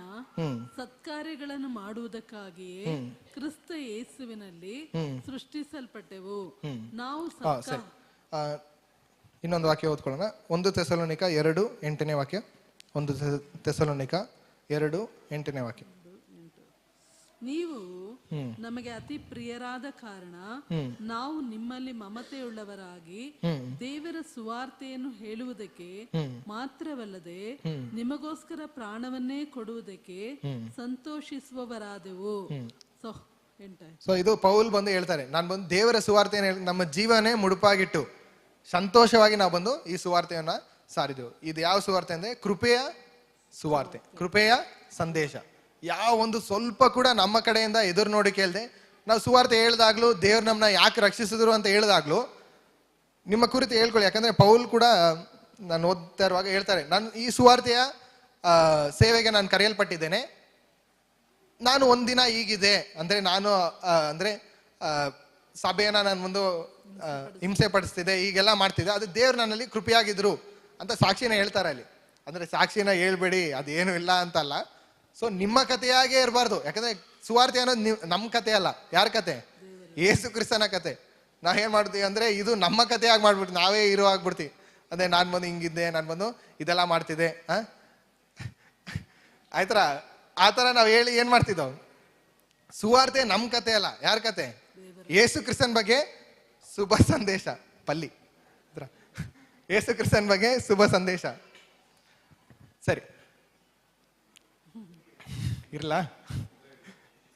ಸತ್ಕಾರ್ಯಗಳನ್ನು ಮಾಡುವುದಕ್ಕಾಗಿಯೇ ಕ್ರಿಸ್ತ ಯೇಸುವಿನಲ್ಲಿ ಸೃಷ್ಟಿಸಲ್ಪಟ್ಟೆವು. ನಾವು ಇನ್ನೊಂದು ವಾಕ್ಯ ಓದ್ಕೊಳ್ಳೋಣ. 1 ಥೆಸಲೋನಿಕ 2:8 ವಾಕ್ಯ. 1 ಥೆಸಲೋನಿಕ 2:8 ವಾಕ್ಯ. ನೀವು ನಮಗೆ ಅತಿ ಪ್ರಿಯರಾದ ಕಾರಣ ನಾವು ನಿಮ್ಮಲ್ಲಿ ಮಮತೆಯುಳ್ಳವರಾಗಿ ದೇವರ ಸುವಾರ್ತೆಯನ್ನು ಹೇಳುವುದಕ್ಕೆ ಮಾತ್ರವಲ್ಲದೆ ನಿಮಗೋಸ್ಕರ ಪ್ರಾಣವನ್ನೇ ಕೊಡುವುದಕ್ಕೆ ಸಂತೋಷಿಸುವವರಾದೆವು. ಸೊ ಇದು ಪೌಲ್ ಬಂದು ಹೇಳ್ತಾರೆ, ನಾನು ಬಂದು ದೇವರ ಸುವಾರ್ತೆಯನ್ನು ನಮ್ಮ ಜೀವನೇ ಮುಡುಪಾಗಿಟ್ಟು ಸಂತೋಷವಾಗಿ ನಾವು ಬಂದು ಈ ಸುವಾರ್ತೆಯನ್ನ ಸಾರಿದೆವು. ಇದು ಯಾವ ಸುವಾರ್ತೆ ಅಂದ್ರೆ ಕೃಪೆಯ ಸುವಾರ್ತೆ, ಕೃಪೆಯ ಸಂದೇಶ. ಯಾವ ಒಂದು ಸ್ವಲ್ಪ ಕೂಡ ನಮ್ಮ ಕಡೆಯಿಂದ ಎದುರು ನೋಡಿ ಕೇಳ್ದೆ ನಾವು ಸುವಾರ್ತೆ ಹೇಳ್ದಾಗ್ಲೂ, ದೇವ್ರು ನಮ್ಮನ್ನ ಯಾಕೆ ರಕ್ಷಿಸಿದ್ರು ಅಂತ ಹೇಳ್ದಾಗ್ಲೂ ನಿಮ್ಮ ಕುರಿತು ಹೇಳ್ಕೊಳ್ಳಿ. ಯಾಕಂದ್ರೆ ಪೌಲ್ ಕೂಡ ನಾನು ಓದ್ತಾ ಇರುವಾಗ ಹೇಳ್ತಾರೆ, ನಾನು ಈ ಸುವಾರ್ತೆಯ ಸೇವೆಗೆ ನಾನು ಕರೆಯಲ್ಪಟ್ಟಿದ್ದೇನೆ, ನಾನು ಒಂದಿನ ಹೀಗಿದೆ ಅಂದ್ರೆ ನಾನು ಅಂದ್ರೆ ಸಭೆಯನ್ನ ನಾನು ಒಂದು ಹಿಂಸೆ ಪಡಿಸ್ತಿದೆ, ಈಗೆಲ್ಲ ಮಾಡ್ತಿದೆ, ಅದು ದೇವ್ರು ನನ್ನಲ್ಲಿ ಕೃಪೆಯಾಗಿದ್ರು ಅಂತ ಸಾಕ್ಷಿನ ಹೇಳ್ತಾರೆ ಅಲ್ಲಿ. ಅಂದ್ರೆ ಸಾಕ್ಷಿನ ಹೇಳ್ಬೇಡಿ, ಅದೇನು ಇಲ್ಲ ಅಂತಲ್ಲ. ಸೊ ನಿಮ್ಮ ಕಥೆಯಾಗೇ ಇರಬಾರ್ದು. ಯಾಕಂದ್ರೆ ಸುವಾರ್ತೆ ಅನ್ನೋದು ನಮ್ಮ ಕತೆ ಅಲ್ಲ. ಯಾರ ಕತೆ? ಯೇಸು ಕ್ರಿಸ್ತನ ಕತೆ. ನಾವ್ ಏನ್ ಮಾಡ್ತೀವಿ ಅಂದ್ರೆ ಇದು ನಮ್ಮ ಕಥೆಯಾಗಿ ಮಾಡ್ಬಿಡ್ತೀವಿ, ನಾವೇ ಹೀರೋ ಆಗ್ಬಿಡ್ತೀವಿ. ಅದೇ ನಾನ್ ಬಂದು ಹಿಂಗಿದ್ದೆ, ನಾನ್ ಬಂದು ಇದೆಲ್ಲ ಮಾಡ್ತಿದ್ದೆ, ಆಯ್ತರ ಆ ಥರ ನಾವು ಹೇಳಿ ಏನ್ ಮಾಡ್ತಿದ್ದವು. ಸುವಾರ್ತೆ ನಮ್ಮ ಕತೆ ಅಲ್ಲ. ಯಾರ ಕತೆ? ಯೇಸು ಕ್ರಿಸ್ತನ್ ಬಗ್ಗೆ ಶುಭ ಸಂದೇಶ. ಪಲ್ಲಿ ಯೇಸು ಕ್ರಿಸ್ತನ್ ಬಗ್ಗೆ ಶುಭ ಸಂದೇಶ. ಸರಿ ಇರ್ಲಾ,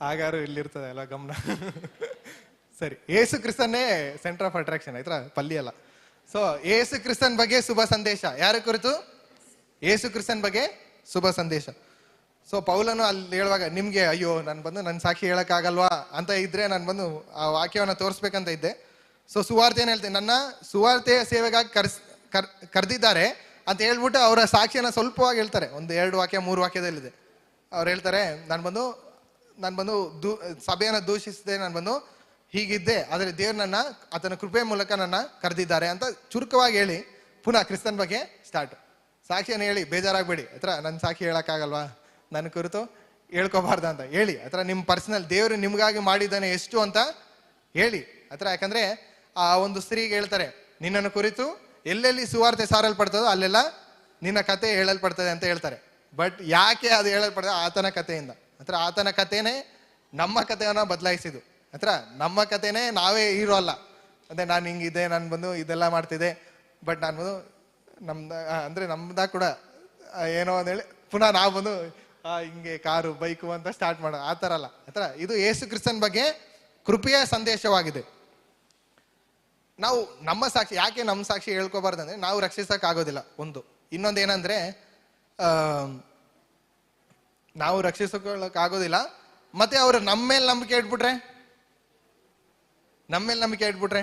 ಹಾಗಾರು ಇಲ್ಲಿರ್ತದೆ ಅಲ್ಲ ಗಮನ. ಸರಿ, ಯೇಸು ಕ್ರಿಸ್ತನ್ನೇ ಸೆಂಟರ್ ಆಫ್ ಅಟ್ರಾಕ್ಷನ್ ಆಯ್ತಾ, ಪಲ್ಲಿ ಅಲ್ಲ. ಸೊ ಯೇಸು ಕ್ರಿಸ್ತನ್ ಬಗ್ಗೆ ಶುಭ ಸಂದೇಶ. ಯಾರ ಕುರಿತು? ಯೇಸು ಕ್ರಿಸ್ತನ್ ಬಗ್ಗೆ ಶುಭ ಸಂದೇಶ. ಸೊ ಪೌಲನು ಅಲ್ಲಿ ಹೇಳುವಾಗ ನಿಮ್ಗೆ ಅಯ್ಯೋ ನಾನು ಬಂದು ನನ್ನ ಸಾಕ್ಷಿ ಹೇಳಕ್ಕಾಗಲ್ವಾ ಅಂತ ಇದ್ರೆ ನಾನು ಬಂದು ಆ ವಾಕ್ಯವನ್ನ ತೋರಿಸ್ಬೇಕಂತ ಇದ್ದೆ. ಸೊ ಸುವಾರ್ತೆ ಏನ್ ಹೇಳ್ತೇನೆ, ನನ್ನ ಸುವಾರ್ತೆಯ ಸೇವೆಗಾಗಿ ಕರೆದಿದ್ದಾರೆ ಅಂತ ಹೇಳ್ಬಿಟ್ಟು ಅವರ ಸಾಕ್ಷಿಯನ್ನ ಸ್ವಲ್ಪವಾಗಿ ಹೇಳ್ತಾರೆ. ಒಂದು 2 ವಾಕ್ಯ 3 ವಾಕ್ಯದಲ್ಲಿದೆ. ಅವ್ರು ಹೇಳ್ತಾರೆ, ನಾನು ಬಂದು ಸಭೆಯನ್ನು ದೂಷಿಸಿದೆ, ನಾನು ಬಂದು ಹೀಗಿದ್ದೆ, ಆದರೆ ದೇವ್ರು ನನ್ನ ಆತನ ಕೃಪೆ ಮೂಲಕ ನನ್ನ ಕರೆದಿದ್ದಾರೆ ಅಂತ ಚುರುಕವಾಗಿ ಹೇಳಿ ಪುನಃ ಕ್ರಿಸ್ತನ್ ಬಗ್ಗೆ ಸ್ಟಾರ್ಟ್. ಸಾಕ್ಷಿಯನ್ನು ಹೇಳಿ ಬೇಜಾರಾಗಬೇಡಿ, ಹತ್ರ ನನ್ನ ಸಾಕ್ಷಿ ಹೇಳಕ್ಕಾಗಲ್ವಾ, ನನ್ನ ಕುರಿತು ಹೇಳ್ಕೋಬಾರ್ದ ಅಂತ ಹೇಳಿ. ಹತ್ರ ನಿಮ್ಮ ಪರ್ಸನಲ್ ದೇವರು ನಿಮ್ಗಾಗಿ ಮಾಡಿದ್ದಾನೆ ಎಷ್ಟು ಅಂತ ಹೇಳಿ ಹತ್ರ. ಯಾಕಂದ್ರೆ ಆ ಒಂದು ಸ್ತ್ರೀಗೆ ಹೇಳ್ತಾರೆ, ನಿನ್ನನ್ನು ಕುರಿತು ಎಲ್ಲೆಲ್ಲಿ ಸುವಾರ್ತೆ ಸಾರಲ್ಪಡ್ತದೋ ಅಲ್ಲೆಲ್ಲ ನಿನ್ನ ಕತೆ ಹೇಳಲ್ಪಡ್ತದೆ ಅಂತ ಹೇಳ್ತಾರೆ. ಬಟ್ ಯಾಕೆ ಅದು ಹೇಳಲ್ಪಡ್ತದೆ? ಆತನ ಕಥೆಯಿಂದ. ಹತ್ರ ಆತನ ಕಥೆನೇ ನಮ್ಮ ಕಥೆಯನ್ನ ಬದಲಾಯಿಸಿದ್ದು. ಹತ್ರ ನಮ್ಮ ಕಥೆನೇ ನಾವೇ ಹೀರೋ ಅಲ್ಲ. ಅದೇ ನಾನು ಹಿಂಗಿದೆ, ನಾನು ಬಂದು ಇದೆಲ್ಲ ಮಾಡ್ತಿದ್ದೆ, ಬಟ್ ನಾನು ಬಂದು ನಮ್ದ ಕೂಡ ಏನೋ ಅಂತ ಹೇಳಿ ಪುನಃ ನಾವು ಬಂದು ಹಿಂಗೆ ಕಾರು ಬೈಕು ಅಂತ ಸ್ಟಾರ್ಟ್ ಮಾಡೋ ಆ ಥರ ಅಲ್ಲ. ಹತ್ರ ಇದು ಯೇಸು ಕ್ರಿಸ್ತನ್ ಬಗ್ಗೆ ಕೃಪೆಯ ಸಂದೇಶವಾಗಿದೆ. ನಾವು ನಮ್ಮ ಸಾಕ್ಷಿ, ಯಾಕೆ ನಮ್ಮ ಸಾಕ್ಷಿ ಹೇಳ್ಕೋಬಾರ್ದಂದ್ರೆ ನಾವು ರಕ್ಷಿಸಕ್ಕಾಗೋದಿಲ್ಲ ಒಂದು. ಇನ್ನೊಂದು ಏನಂದ್ರೆ ನಾವು ರಕ್ಷಿಸಕ್ಕಾಗೋದಿಲ್ಲ, ಮತ್ತೆ ಅವರು ನಮ್ಮ ಮೇಲೆ ನಂಬಿಕೆ ಇಟ್ಬಿಟ್ರೆ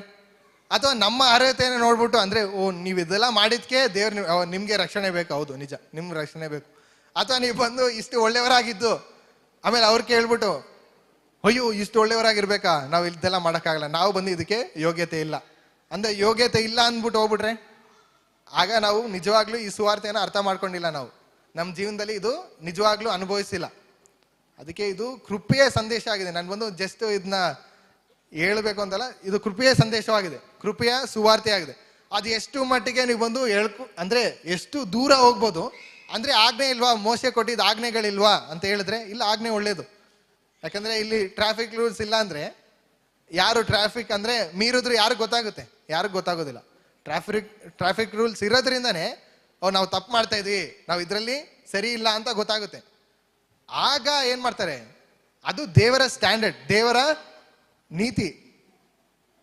ಅಥವಾ ನಮ್ಮ ಅರ್ಹತೆಯನ್ನು ನೋಡ್ಬಿಟ್ಟು ಅಂದ್ರೆ ನೀವು ಇದೆಲ್ಲ ಮಾಡಿದ್ಕೆ ದೇವ್ರು ನಿಮ್ಗೆ ರಕ್ಷಣೆ ಬೇಕು. ಹೌದು, ನಿಜ, ನಿಮ್ಗೆ ರಕ್ಷಣೆ ಬೇಕು. ಅಥವಾ ನೀವು ಬಂದು ಇಷ್ಟು ಒಳ್ಳೆಯವರಾಗಿದ್ದು ಆಮೇಲೆ ಅವ್ರು ಕೇಳ್ಬಿಟ್ಟು ಅಯ್ಯೋ ಇಷ್ಟು ಒಳ್ಳೆಯವರಾಗಿರ್ಬೇಕಾ, ನಾವು ಇದೆಲ್ಲ ಮಾಡೋಕ್ಕಾಗಲ್ಲ, ನಾವು ಬಂದು ಇದಕ್ಕೆ ಯೋಗ್ಯತೆ ಇಲ್ಲ ಅಂದ್ರೆ ಯೋಗ್ಯತೆ ಇಲ್ಲ ಅಂದ್ಬಿಟ್ಟು ಹೋಗ್ಬಿಟ್ರೆ ಆಗ ನಾವು ನಿಜವಾಗ್ಲೂ ಈ ಸುವಾರ್ತೆಯನ್ನು ಅರ್ಥ ಮಾಡ್ಕೊಂಡಿಲ್ಲ. ನಾವು ನಮ್ಮ ಜೀವನದಲ್ಲಿ ಇದು ನಿಜವಾಗ್ಲೂ ಅನುಭವಿಸಿಲ್ಲ. ಅದಕ್ಕೆ ಇದು ಕೃಪೆಯ ಸಂದೇಶ ಆಗಿದೆ. ನಾನು ಬಂದು ಜಸ್ಟ್ ಇದನ್ನ ಹೇಳ್ಬೇಕು ಅಂತಲ್ಲ, ಇದು ಕೃಪೆಯ ಸಂದೇಶವಾಗಿದೆ, ಕೃಪೆಯ ಸುವಾರ್ತೆ ಆಗಿದೆ. ಅದು ಎಷ್ಟು ಮಟ್ಟಿಗೆ ನೀವು ಬಂದು ಅಂದ್ರೆ ಎಷ್ಟು ದೂರ ಹೋಗ್ಬೋದು ಅಂದ್ರೆ, ಆಜ್ಞೆ ಇಲ್ವಾ, ಮೋಸೆ ಕೊಟ್ಟಿದ್ದ ಆಜ್ಞೆಗಳಿಲ್ವಾ ಅಂತ ಹೇಳಿದ್ರೆ ಇಲ್ಲ, ಆಜ್ಞೆ ಒಳ್ಳೇದು. ಯಾಕಂದ್ರೆ ಇಲ್ಲಿ ಟ್ರಾಫಿಕ್ ರೂಲ್ಸ್ ಇಲ್ಲ ಅಂದ್ರೆ ಯಾರು ಟ್ರಾಫಿಕ್ ಅಂದ್ರೆ ಮೀರಿದ್ರು ಯಾರಿಗೆ ಗೊತ್ತಾಗುತ್ತೆ? ಯಾರಿಗೂ ಗೊತ್ತಾಗೋದಿಲ್ಲ. ಟ್ರಾಫಿಕ್ ರೂಲ್ಸ್ ಇರೋದ್ರಿಂದಾನೇ ನಾವು ತಪ್ಪು ಮಾಡ್ತಾ ಇದ್ವಿ, ನಾವು ಇದರಲ್ಲಿ ಸರಿ ಇಲ್ಲ ಅಂತ ಗೊತ್ತಾಗುತ್ತೆ. ಆಗ ಏನ್ ಮಾಡ್ತಾರೆ, ಅದು ದೇವರ ಸ್ಟ್ಯಾಂಡರ್ಡ್, ದೇವರ ನೀತಿ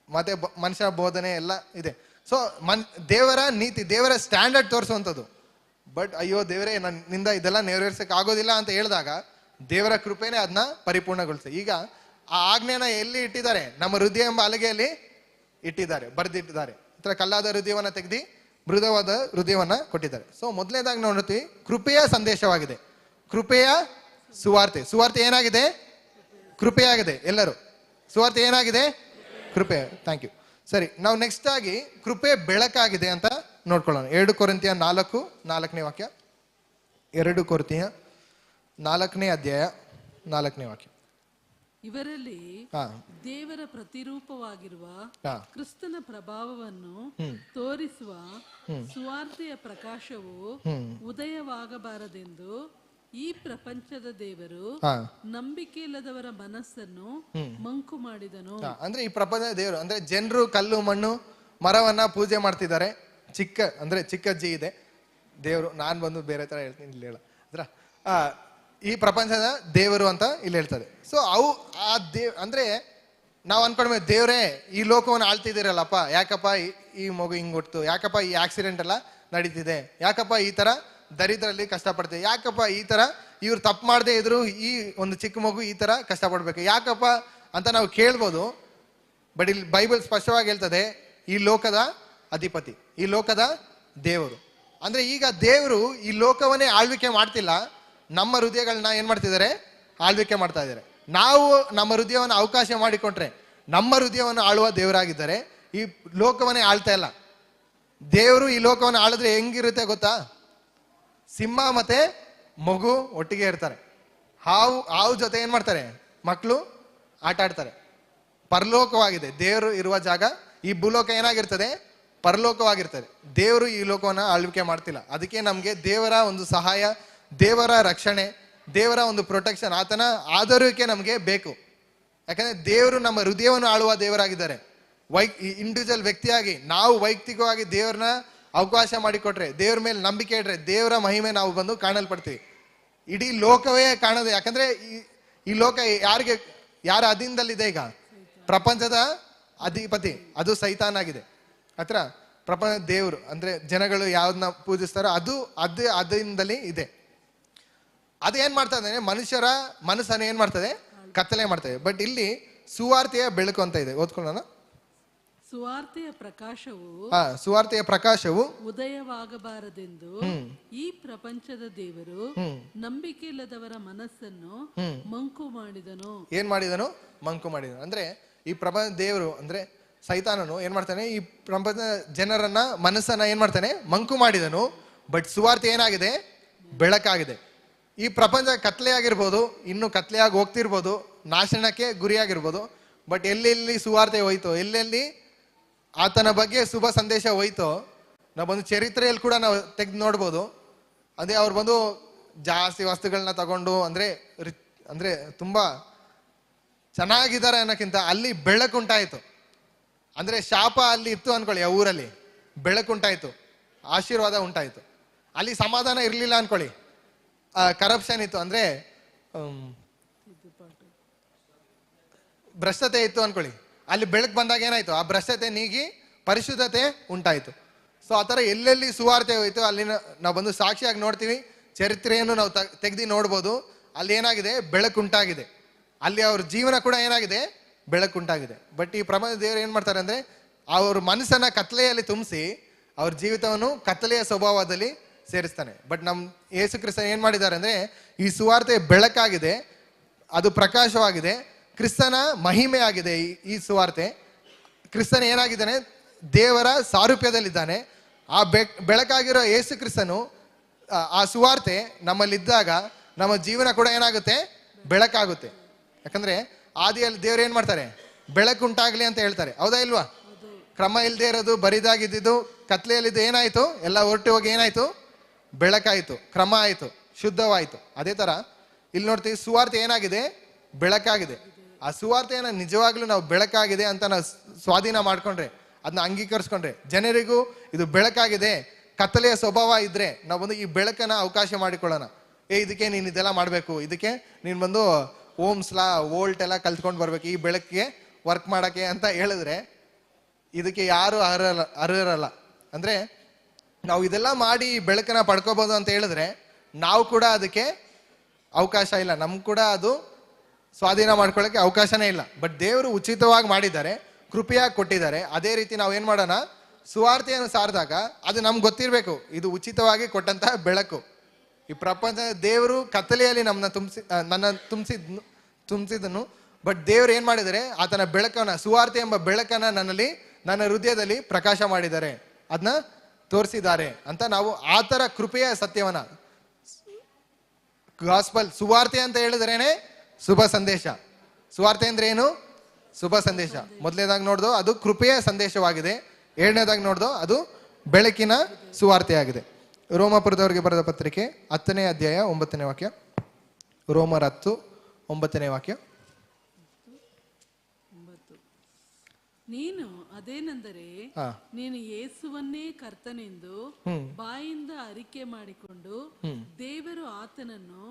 ಮತ್ತೆ ಮನುಷ್ಯ ಬೋಧನೆ ಎಲ್ಲ ಇದೆ. ಸೊ ದೇವರ ನೀತಿ, ದೇವರ ಸ್ಟ್ಯಾಂಡರ್ಡ್ ತೋರಿಸುವಂಥದ್ದು. ಬಟ್ ಅಯ್ಯೋ ದೇವರೇ ನನ್ನಿಂದ ಇದೆಲ್ಲ ನೆರವೇರ್ಸಕ್ಕೆ ಆಗೋದಿಲ್ಲ ಅಂತ ಹೇಳಿದಾಗ ದೇವರ ಕೃಪೆನೇ ಅದನ್ನ ಪರಿಪೂರ್ಣಗೊಳಿಸ್ತದೆ. ಈಗ ಆ ಆಜ್ಞೆನ ಎಲ್ಲಿ ಇಟ್ಟಿದ್ದಾರೆ? ನಮ್ಮ ಹೃದಯ ಎಂಬ ಹಲಗೆಯಲ್ಲಿ ಇಟ್ಟಿದ್ದಾರೆ, ಬರೆದಿಟ್ಟಿದ್ದಾರೆ. ಹತ್ರ ಕಲ್ಲಾದ ಹೃದಯವನ್ನ ತೆಗೆದು ಮೃದುವಾದ ಹೃದಯವನ್ನ ಕೊಟ್ಟಿದ್ದಾರೆ. ಸೊ ಮೊದಲನೇದಾಗಿ ನೋಡ್ತೀವಿ, ಕೃಪೆಯ ಸಂದೇಶವಾಗಿದೆ, ಕೃಪೆಯ ಸುವಾರ್ತೆ. ಸುವಾರ್ತೆ ಏನಾಗಿದೆ? ಕೃಪೆಯಾಗಿದೆ. ಎಲ್ಲರೂ ಸುವಾರ್ತೆ ಏನಾಗಿದೆ? ಕೃಪೆ. Thank you. ಸರಿ, ನಾವು ನೆಕ್ಸ್ಟ್ ಆಗಿ ಕೃಪೆ ಬೆಳಕಾಗಿದೆ ಅಂತ ನೋಡ್ಕೊಳ್ಳೋಣ. 2 ಕೊರಿಂಥಿಯ 4:4 ವಾಕ್ಯ. 2 ಕೊರಿಂಥಿಯ 4ನೇ ಅಧ್ಯಾಯ 4ನೇ ವಾಕ್ಯ. ಇವರಲ್ಲಿ ದೇವರ ಪ್ರತಿರೂಪವಾಗಿರುವ ಕ್ರಿಸ್ತನ ಪ್ರಭಾವವನ್ನು ತೋರಿಸುವ ಸುವಾರ್ತೆಯ ಪ್ರಕಾಶವು ಉದಯವಾಗಬಾರದೆಂದು ಈ ಪ್ರಪಂಚದ ದೇವರು ನಂಬಿಕೆ ಇಲ್ಲದವರ ಮನಸ್ಸನ್ನು ಮಂಕು ಮಾಡಿದನು. ಅಂದ್ರೆ ಈ ಪ್ರಪಂಚದ ದೇವರು ಅಂದ್ರೆ ಜನರು ಕಲ್ಲು ಮಣ್ಣು ಮರವನ್ನ ಪೂಜೆ ಮಾಡ್ತಿದ್ದಾರೆ. ಚಿಕ್ಕಜ್ಜಿ ಇದೆ ದೇವರು. ನಾನ್ ಬಂದು ಬೇರೆ ತರ ಹೇಳ್ತೀನಿ, ಇಲ್ಲಿ ಹೇಳ ಈ ಪ್ರಪಂಚದ ದೇವರು ಅಂತ ಇಲ್ಲಿ ಹೇಳ್ತದೆ. ಸೊ ಆ ಅಂದ್ರೆ ನಾವು ಅನ್ಕೊಂಡ್ಮೇಲೆ ದೇವ್ರೇ ಈ ಲೋಕವನ್ನು ಆಳ್ತಿದ್ದೀರಲ್ಲಪ್ಪ, ಯಾಕಪ್ಪ ಈ ಮಗು ಹಿಂಗ್ ಹೊಡ್ತು, ಯಾಕಪ್ಪ ಈ ಆಕ್ಸಿಡೆಂಟ್ ಎಲ್ಲ ನಡೀತಿದೆ, ಯಾಕಪ್ಪ ಈ ತರ ದರಿದ್ರಲ್ಲಿ ಕಷ್ಟಪಡ್ತೇವೆ, ಯಾಕಪ್ಪ ಈ ತರ ಇವ್ರು ತಪ್ಪು ಮಾಡದೇ ಇದ್ರು ಈ ಒಂದು ಚಿಕ್ಕ ಮಗು ಈ ತರ ಕಷ್ಟಪಡ್ಬೇಕು, ಯಾಕಪ್ಪ ಅಂತ ನಾವು ಕೇಳ್ಬೋದು. ಬಟ್ ಇಲ್ಲಿ ಬೈಬಲ್ ಸ್ಪಷ್ಟವಾಗಿ ಹೇಳ್ತದೆ, ಈ ಲೋಕದ ಅಧಿಪತಿ, ಈ ಲೋಕದ ದೇವರು. ಅಂದ್ರೆ ಈಗ ದೇವರು ಈ ಲೋಕವನ್ನೇ ಆಳ್ವಿಕೆ ಮಾಡ್ತಿಲ್ಲ, ನಮ್ಮ ಹೃದಯಗಳನ್ನ ಏನ್ ಮಾಡ್ತಿದ್ದಾರೆ? ಆಳ್ವಿಕೆ ಮಾಡ್ತಾ ಇದ್ದಾರೆ. ನಾವು ನಮ್ಮ ಹೃದಯವನ್ನು ಅವಕಾಶ ಮಾಡಿಕೊಟ್ರೆ ನಮ್ಮ ಹೃದಯವನ್ನು ಆಳುವ ದೇವರಾಗಿದ್ದಾರೆ. ಈ ಲೋಕವನ್ನೇ ಆಳ್ತಾ ಇಲ್ಲ. ದೇವರು ಈ ಲೋಕವನ್ನು ಆಳಿದ್ರೆ ಹೆಂಗಿರುತ್ತೆ ಗೊತ್ತಾ? ಸಿಂಹ ಮತ್ತೆ ಮಗು ಒಟ್ಟಿಗೆ ಇರ್ತಾರೆ. ಹಾವು ಜೊತೆ ಏನ್ ಮಾಡ್ತಾರೆ ಮಕ್ಕಳು? ಆಟ ಆಡ್ತಾರೆ. ಪರಲೋಕವಾಗಿದೆ ದೇವರು ಇರುವ ಜಾಗ. ಈ ಭೂಲೋಕ ಏನಾಗಿರ್ತದೆ? ಪರಲೋಕವಾಗಿರ್ತದೆ. ದೇವರು ಈ ಲೋಕವನ್ನ ಆಳ್ವಿಕೆ ಮಾಡ್ತಿಲ್ಲ. ಅದಕ್ಕೆ ನಮ್ಗೆ ದೇವರ ಒಂದು ಸಹಾಯ, ದೇವರ ರಕ್ಷಣೆ, ದೇವರ ಒಂದು ಪ್ರೊಟೆಕ್ಷನ್, ಆತನ ಆಧರಿಕೆ ನಮ್ಗೆ ಬೇಕು. ಯಾಕಂದ್ರೆ ದೇವರು ನಮ್ಮ ಹೃದಯವನ್ನು ಆಳುವ ದೇವರಾಗಿದ್ದಾರೆ. ಇಂಡಿವಿಜುವಲ್ ವ್ಯಕ್ತಿಯಾಗಿ ನಾವು ವೈಯಕ್ತಿಕವಾಗಿ ದೇವ್ರನ್ನ ಅವಕಾಶ ಮಾಡಿಕೊಟ್ರೆ, ದೇವ್ರ ಮೇಲೆ ನಂಬಿಕೆ ಇಟ್ರೆ, ದೇವರ ಮಹಿಮೆ ನಾವು ಬಂದು ಕಾಣಲ್ಪಡ್ತೀವಿ. ಇಡೀ ಲೋಕವೇ ಕಾಣೋದು. ಯಾಕಂದ್ರೆ ಈ ಲೋಕ ಯಾರ ಅಧೀನದಲ್ಲಿದೆ? ಈಗ ಪ್ರಪಂಚದ ಅಧಿಪತಿ ಅದು ಸೈತಾನಾಗಿದೆ. ಹತ್ರ ಪ್ರಪಂಚ ದೇವರು ಅಂದ್ರೆ ಜನಗಳು ಯಾವ್ದನ್ನ ಪೂಜಿಸ್ತಾರೋ ಅದು ಅಧೀನದಲ್ಲಿ ಇದೆ. ಅದು ಏನ್ ಮಾಡ್ತದೆ? ಮನುಷ್ಯರ ಮನಸ್ಸನ್ನು ಏನ್ ಮಾಡ್ತದೆ? ಕತ್ತಲೆ ಮಾಡ್ತದೆ. ಬಟ್ ಇಲ್ಲಿ ಸುವಾರ್ತೆಯ ಬೆಳಕು ಅಂತ ಇದೆ. ಓದ್ಕೊಳ್ಳೋಣ. ಸುವಾರ್ತೆಯ ಪ್ರಕಾಶವು ಉದಯವಾಗಬಾರದೆಂದು ಈ ಪ್ರಪಂಚದ ದೇವರು ನಂಬಿಕೆ ಇಲ್ಲದವರ ಮನಸ್ಸನ್ನು ಮಂಕು ಮಾಡಿದನು. ಏನ್ ಮಾಡಿದನು? ಮಂಕು ಮಾಡಿದನು. ಅಂದ್ರೆ ಈ ಪ್ರಪಂಚ ದೇವರು ಅಂದ್ರೆ ಸೈತಾನನು ಏನ್ ಮಾಡ್ತಾನೆ? ಈ ಪ್ರಪಂಚ ಜನರನ್ನ ಮನಸ್ಸನ್ನ ಏನ್ ಮಾಡ್ತಾನೆ? ಮಂಕು ಮಾಡಿದನು. ಬಟ್ ಸುವಾರ್ತೆ ಏನಾಗಿದೆ? ಬೆಳಕಾಗಿದೆ. ಈ ಪ್ರಪಂಚ ಕತ್ಲೆ ಆಗಿರ್ಬೋದು, ಇನ್ನು ಕತ್ಲೆಯಾಗಿ ಹೋಗ್ತಿರ್ಬೋದು, ನಾಶನಕ್ಕೆ ಗುರಿಯಾಗಿರ್ಬೋದು. ಬಟ್ ಎಲ್ಲೆಲ್ಲಿ ಸುವಾರ್ತೆ ಹೋಯ್ತೋ, ಎಲ್ಲೆಲ್ಲಿ ಆತನ ಬಗ್ಗೆ ಶುಭ ಸಂದೇಶ ಹೋಯ್ತೋ, ನಾವು ಬಂದು ಚರಿತ್ರೆಯಲ್ಲಿ ಕೂಡ ನಾವು ತೆಗೆದು ನೋಡ್ಬೋದು. ಅದೇ ಅವ್ರು ಬಂದು ಜಾಸ್ತಿ ವಸ್ತುಗಳನ್ನ ತಗೊಂಡು ಅಂದ್ರೆ ತುಂಬಾ ಚೆನ್ನಾಗಿದ್ದಾರೆ ಅನ್ನೋಕ್ಕಿಂತ ಅಲ್ಲಿ ಬೆಳಕುಂಟಾಯ್ತು. ಅಂದ್ರೆ ಶಾಪ ಅಲ್ಲಿ ಇತ್ತು ಅನ್ಕೊಳ್ಳಿ, ಆ ಊರಲ್ಲಿ ಬೆಳಕುಂಟಾಯ್ತು, ಆಶೀರ್ವಾದ ಉಂಟಾಯ್ತು. ಅಲ್ಲಿ ಸಮಾಧಾನ ಇರ್ಲಿಲ್ಲ ಅನ್ಕೊಳ್ಳಿ, ಕರಪ್ಷನ್ ಇತ್ತು, ಅಂದ್ರೆ ಭ್ರಷ್ಟತೆ ಇತ್ತು ಅನ್ಕೊಳ್ಳಿ. ಅಲ್ಲಿ ಬೆಳಕು ಬಂದಾಗ ಏನಾಯ್ತು? ಆ ಭ್ರಷ್ಟತೆ ನೀಗಿ ಪರಿಶುದ್ಧತೆ ಉಂಟಾಯ್ತು. ಸೊ ಆ ಥರ ಎಲ್ಲೆಲ್ಲಿ ಸುವಾರ್ತೆ ಹೋಯ್ತು ಅಲ್ಲಿ ನಾವು ಬಂದು ಸಾಕ್ಷಿಯಾಗಿ ನೋಡ್ತೀವಿ. ಚರಿತ್ರೆಯನ್ನು ನಾವು ತೆಗ್ದು ನೋಡ್ಬೋದು. ಅಲ್ಲಿ ಏನಾಗಿದೆ? ಬೆಳಕುಂಟಾಗಿದೆ. ಅಲ್ಲಿ ಅವ್ರ ಜೀವನ ಕೂಡ ಏನಾಗಿದೆ? ಬೆಳಕುಂಟಾಗಿದೆ. ಬಟ್ ಈ ಪ್ರಪಂಚ ದೇವರು ಏನ್ ಮಾಡ್ತಾರೆ ಅಂದ್ರೆ ಅವ್ರ ಮನಸ್ಸನ್ನ ಕತ್ತಲೆಯಲ್ಲಿ ತುಂಬಿಸಿ ಅವ್ರ ಜೀವಿತವನ್ನು ಕತ್ತಲೆಯ ಸ್ವಭಾವದಲ್ಲಿ ಸೇರಿಸ್ತಾನೆ. ಬಟ್ ನಮ್ ಯೇಸು ಕ್ರಿಸ್ತ ಏನ್ ಮಾಡಿದ್ದಾರೆ ಅಂದ್ರೆ ಈ ಸುವಾರ್ತೆ ಬೆಳಕಾಗಿದೆ, ಅದು ಪ್ರಕಾಶವಾಗಿದೆ, ಕ್ರಿಸ್ತನ ಮಹಿಮೆ ಆಗಿದೆ. ಈ ಸುವಾರ್ತೆ ಕ್ರಿಸ್ತನ ಏನಾಗಿದ್ದಾನೆ? ದೇವರ ಸಾರೂಪ್ಯದಲ್ಲಿದ್ದಾನೆ. ಆ ಬೆಳಕಾಗಿರೋ ಯೇಸು ಕ್ರಿಸ್ತನು ಆ ಸುವಾರ್ತೆ ನಮ್ಮಲ್ಲಿದ್ದಾಗ ನಮ್ಮ ಜೀವನ ಕೂಡ ಏನಾಗುತ್ತೆ? ಬೆಳಕಾಗುತ್ತೆ. ಯಾಕಂದ್ರೆ ಆದಿಯಲ್ಲಿ ದೇವ್ರು ಏನ್ ಮಾಡ್ತಾರೆ? ಬೆಳಕುಂಟಾಗ್ಲಿ ಅಂತ ಹೇಳ್ತಾರೆ. ಹೌದಾ ಇಲ್ವಾ? ಕ್ರಮ ಇಲ್ಲದೆ ಇರೋದು, ಬರಿದಾಗಿದ್ದು, ಕತ್ಲೆಯಲ್ಲಿದ್ದು ಏನಾಯ್ತು? ಎಲ್ಲ ಹೊರಟು ಹೋಗಿ ಏನಾಯ್ತು? ಬೆಳಕಾಯ್ತು, ಕ್ರಮ ಆಯ್ತು, ಶುದ್ಧವಾಯ್ತು. ಅದೇ ತರ ಇಲ್ಲಿ ನೋಡ್ತೀವಿ, ಸುವಾರ್ತೆ ಏನಾಗಿದೆ? ಬೆಳಕಾಗಿದೆ. ಆ ಸುವಾರ್ತೆಯನ್ನ ನಿಜವಾಗ್ಲೂ ನಾವು ಬೆಳಕಾಗಿದೆ ಅಂತ ನಾವು ಸ್ವಾಧೀನ ಮಾಡ್ಕೊಂಡ್ರೆ, ಅದನ್ನ ಅಂಗೀಕರಿಸ್ಕೊಂಡ್ರೆ, ಜನರಿಗೂ ಇದು ಬೆಳಕಾಗಿದೆ, ಕತ್ತಲೆಯ ಸ್ವಭಾವ ಇದ್ರೆ ನಾವು ಬಂದು ಈ ಬೆಳಕನ್ನ ಅವಕಾಶ ಮಾಡಿಕೊಳ್ಳೋಣ. ಇದಕ್ಕೆ ನೀನು ಇದೆಲ್ಲ ಮಾಡಬೇಕು, ಇದಕ್ಕೆ ನೀನು ಬಂದು ಓಮ್ಸ್ ಲಾ ವೋಲ್ಟ್ ಎಲ್ಲ ಕಲ್ತ್ಕೊಂಡು ಬರ್ಬೇಕು ಈ ಬೆಳಕಿಗೆ ವರ್ಕ್ ಮಾಡಕ್ಕೆ ಅಂತ ಹೇಳಿದ್ರೆ ಇದಕ್ಕೆ ಯಾರು ಅರ್ಹರಲ್ಲ. ಅಂದ್ರೆ ನಾವು ಇದೆಲ್ಲ ಮಾಡಿ ಬೆಳಕನ್ನ ಪಡ್ಕೋಬಹುದು ಅಂತ ಹೇಳಿದ್ರೆ ನಾವು ಕೂಡ ಅದಕ್ಕೆ ಅವಕಾಶ ಇಲ್ಲ, ನಮ್ಗೆ ಕೂಡ ಅದು ಸ್ವಾಧೀನ ಮಾಡ್ಕೊಳ್ಳೋಕೆ ಅವಕಾಶನೇ ಇಲ್ಲ. ಬಟ್ ದೇವರು ಉಚಿತವಾಗಿ ಮಾಡಿದ್ದಾರೆ, ಕೃಪೆಯಾಗಿ ಕೊಟ್ಟಿದ್ದಾರೆ. ಅದೇ ರೀತಿ ನಾವು ಏನ್ ಮಾಡೋಣ? ಸುವಾರ್ತೆಯನ್ನು ಸಾರಿದಾಗ ಅದು ನಮ್ಗೆ ಗೊತ್ತಿರಬೇಕು, ಇದು ಉಚಿತವಾಗಿ ಕೊಟ್ಟಂತಹ ಬೆಳಕು. ಈ ಪ್ರಪಂಚ ದೇವರು ಕತ್ತಲೆಯಲ್ಲಿ ನನ್ನ ತುಂಬಿಸಿದನು. ಬಟ್ ದೇವರು ಏನ್ ಮಾಡಿದ್ದಾರೆ? ಆತನ ಬೆಳಕನ್ನ, ಸುವಾರ್ತೆ ಎಂಬ ಬೆಳಕನ್ನ ನನ್ನ ಹೃದಯದಲ್ಲಿ ಪ್ರಕಾಶ ಮಾಡಿದ್ದಾರೆ, ಅದನ್ನ ತೋರಿಸಿದ್ದಾರೆ ಅಂತ ನಾವು ಆತರ ಕೃಪೆಯ ಸತ್ಯವನ್ನ, ಗಾಸ್ಪಲ್ ಸುವಾರ್ತೆ ಅಂತ ಹೇಳಿದ್ರೇನೆ ಶುಭ ಸಂದೇಶ. ಸುವಾರ್ತೆ ಅಂದ್ರೆ ಏನು? ಶುಭ ಸಂದೇಶ. ಮೊದಲನೇದಾಗಿ ನೋಡ್ದು ಅದು ಕೃಪೆಯ ಸಂದೇಶವಾಗಿದೆ. ಎರಡನೇದಾಗಿ ನೋಡ್ದು ಅದು ಬೆಳಕಿನ ಸುವಾರ್ತೆಯಾಗಿದೆ. ರೋಮಪುರದವರಿಗೆ ಬರೆದ ಪತ್ರಿಕೆ 10ನೇ ಅಧ್ಯಾಯ 9ನೇ ವಾಕ್ಯ. ರೋಮರ್ 10:9 ವಾಕ್ಯ. ನೀನು ಅದೇನೆಂದರೆ ನೀನು ಯೇಸುವನ್ನೇ ಕರ್ತನೆಂದು ಬಾಯಿಂದ ಅರಿಕೆ ಮಾಡಿಕೊಂಡು ದೇವರು ಆತನನ್ನು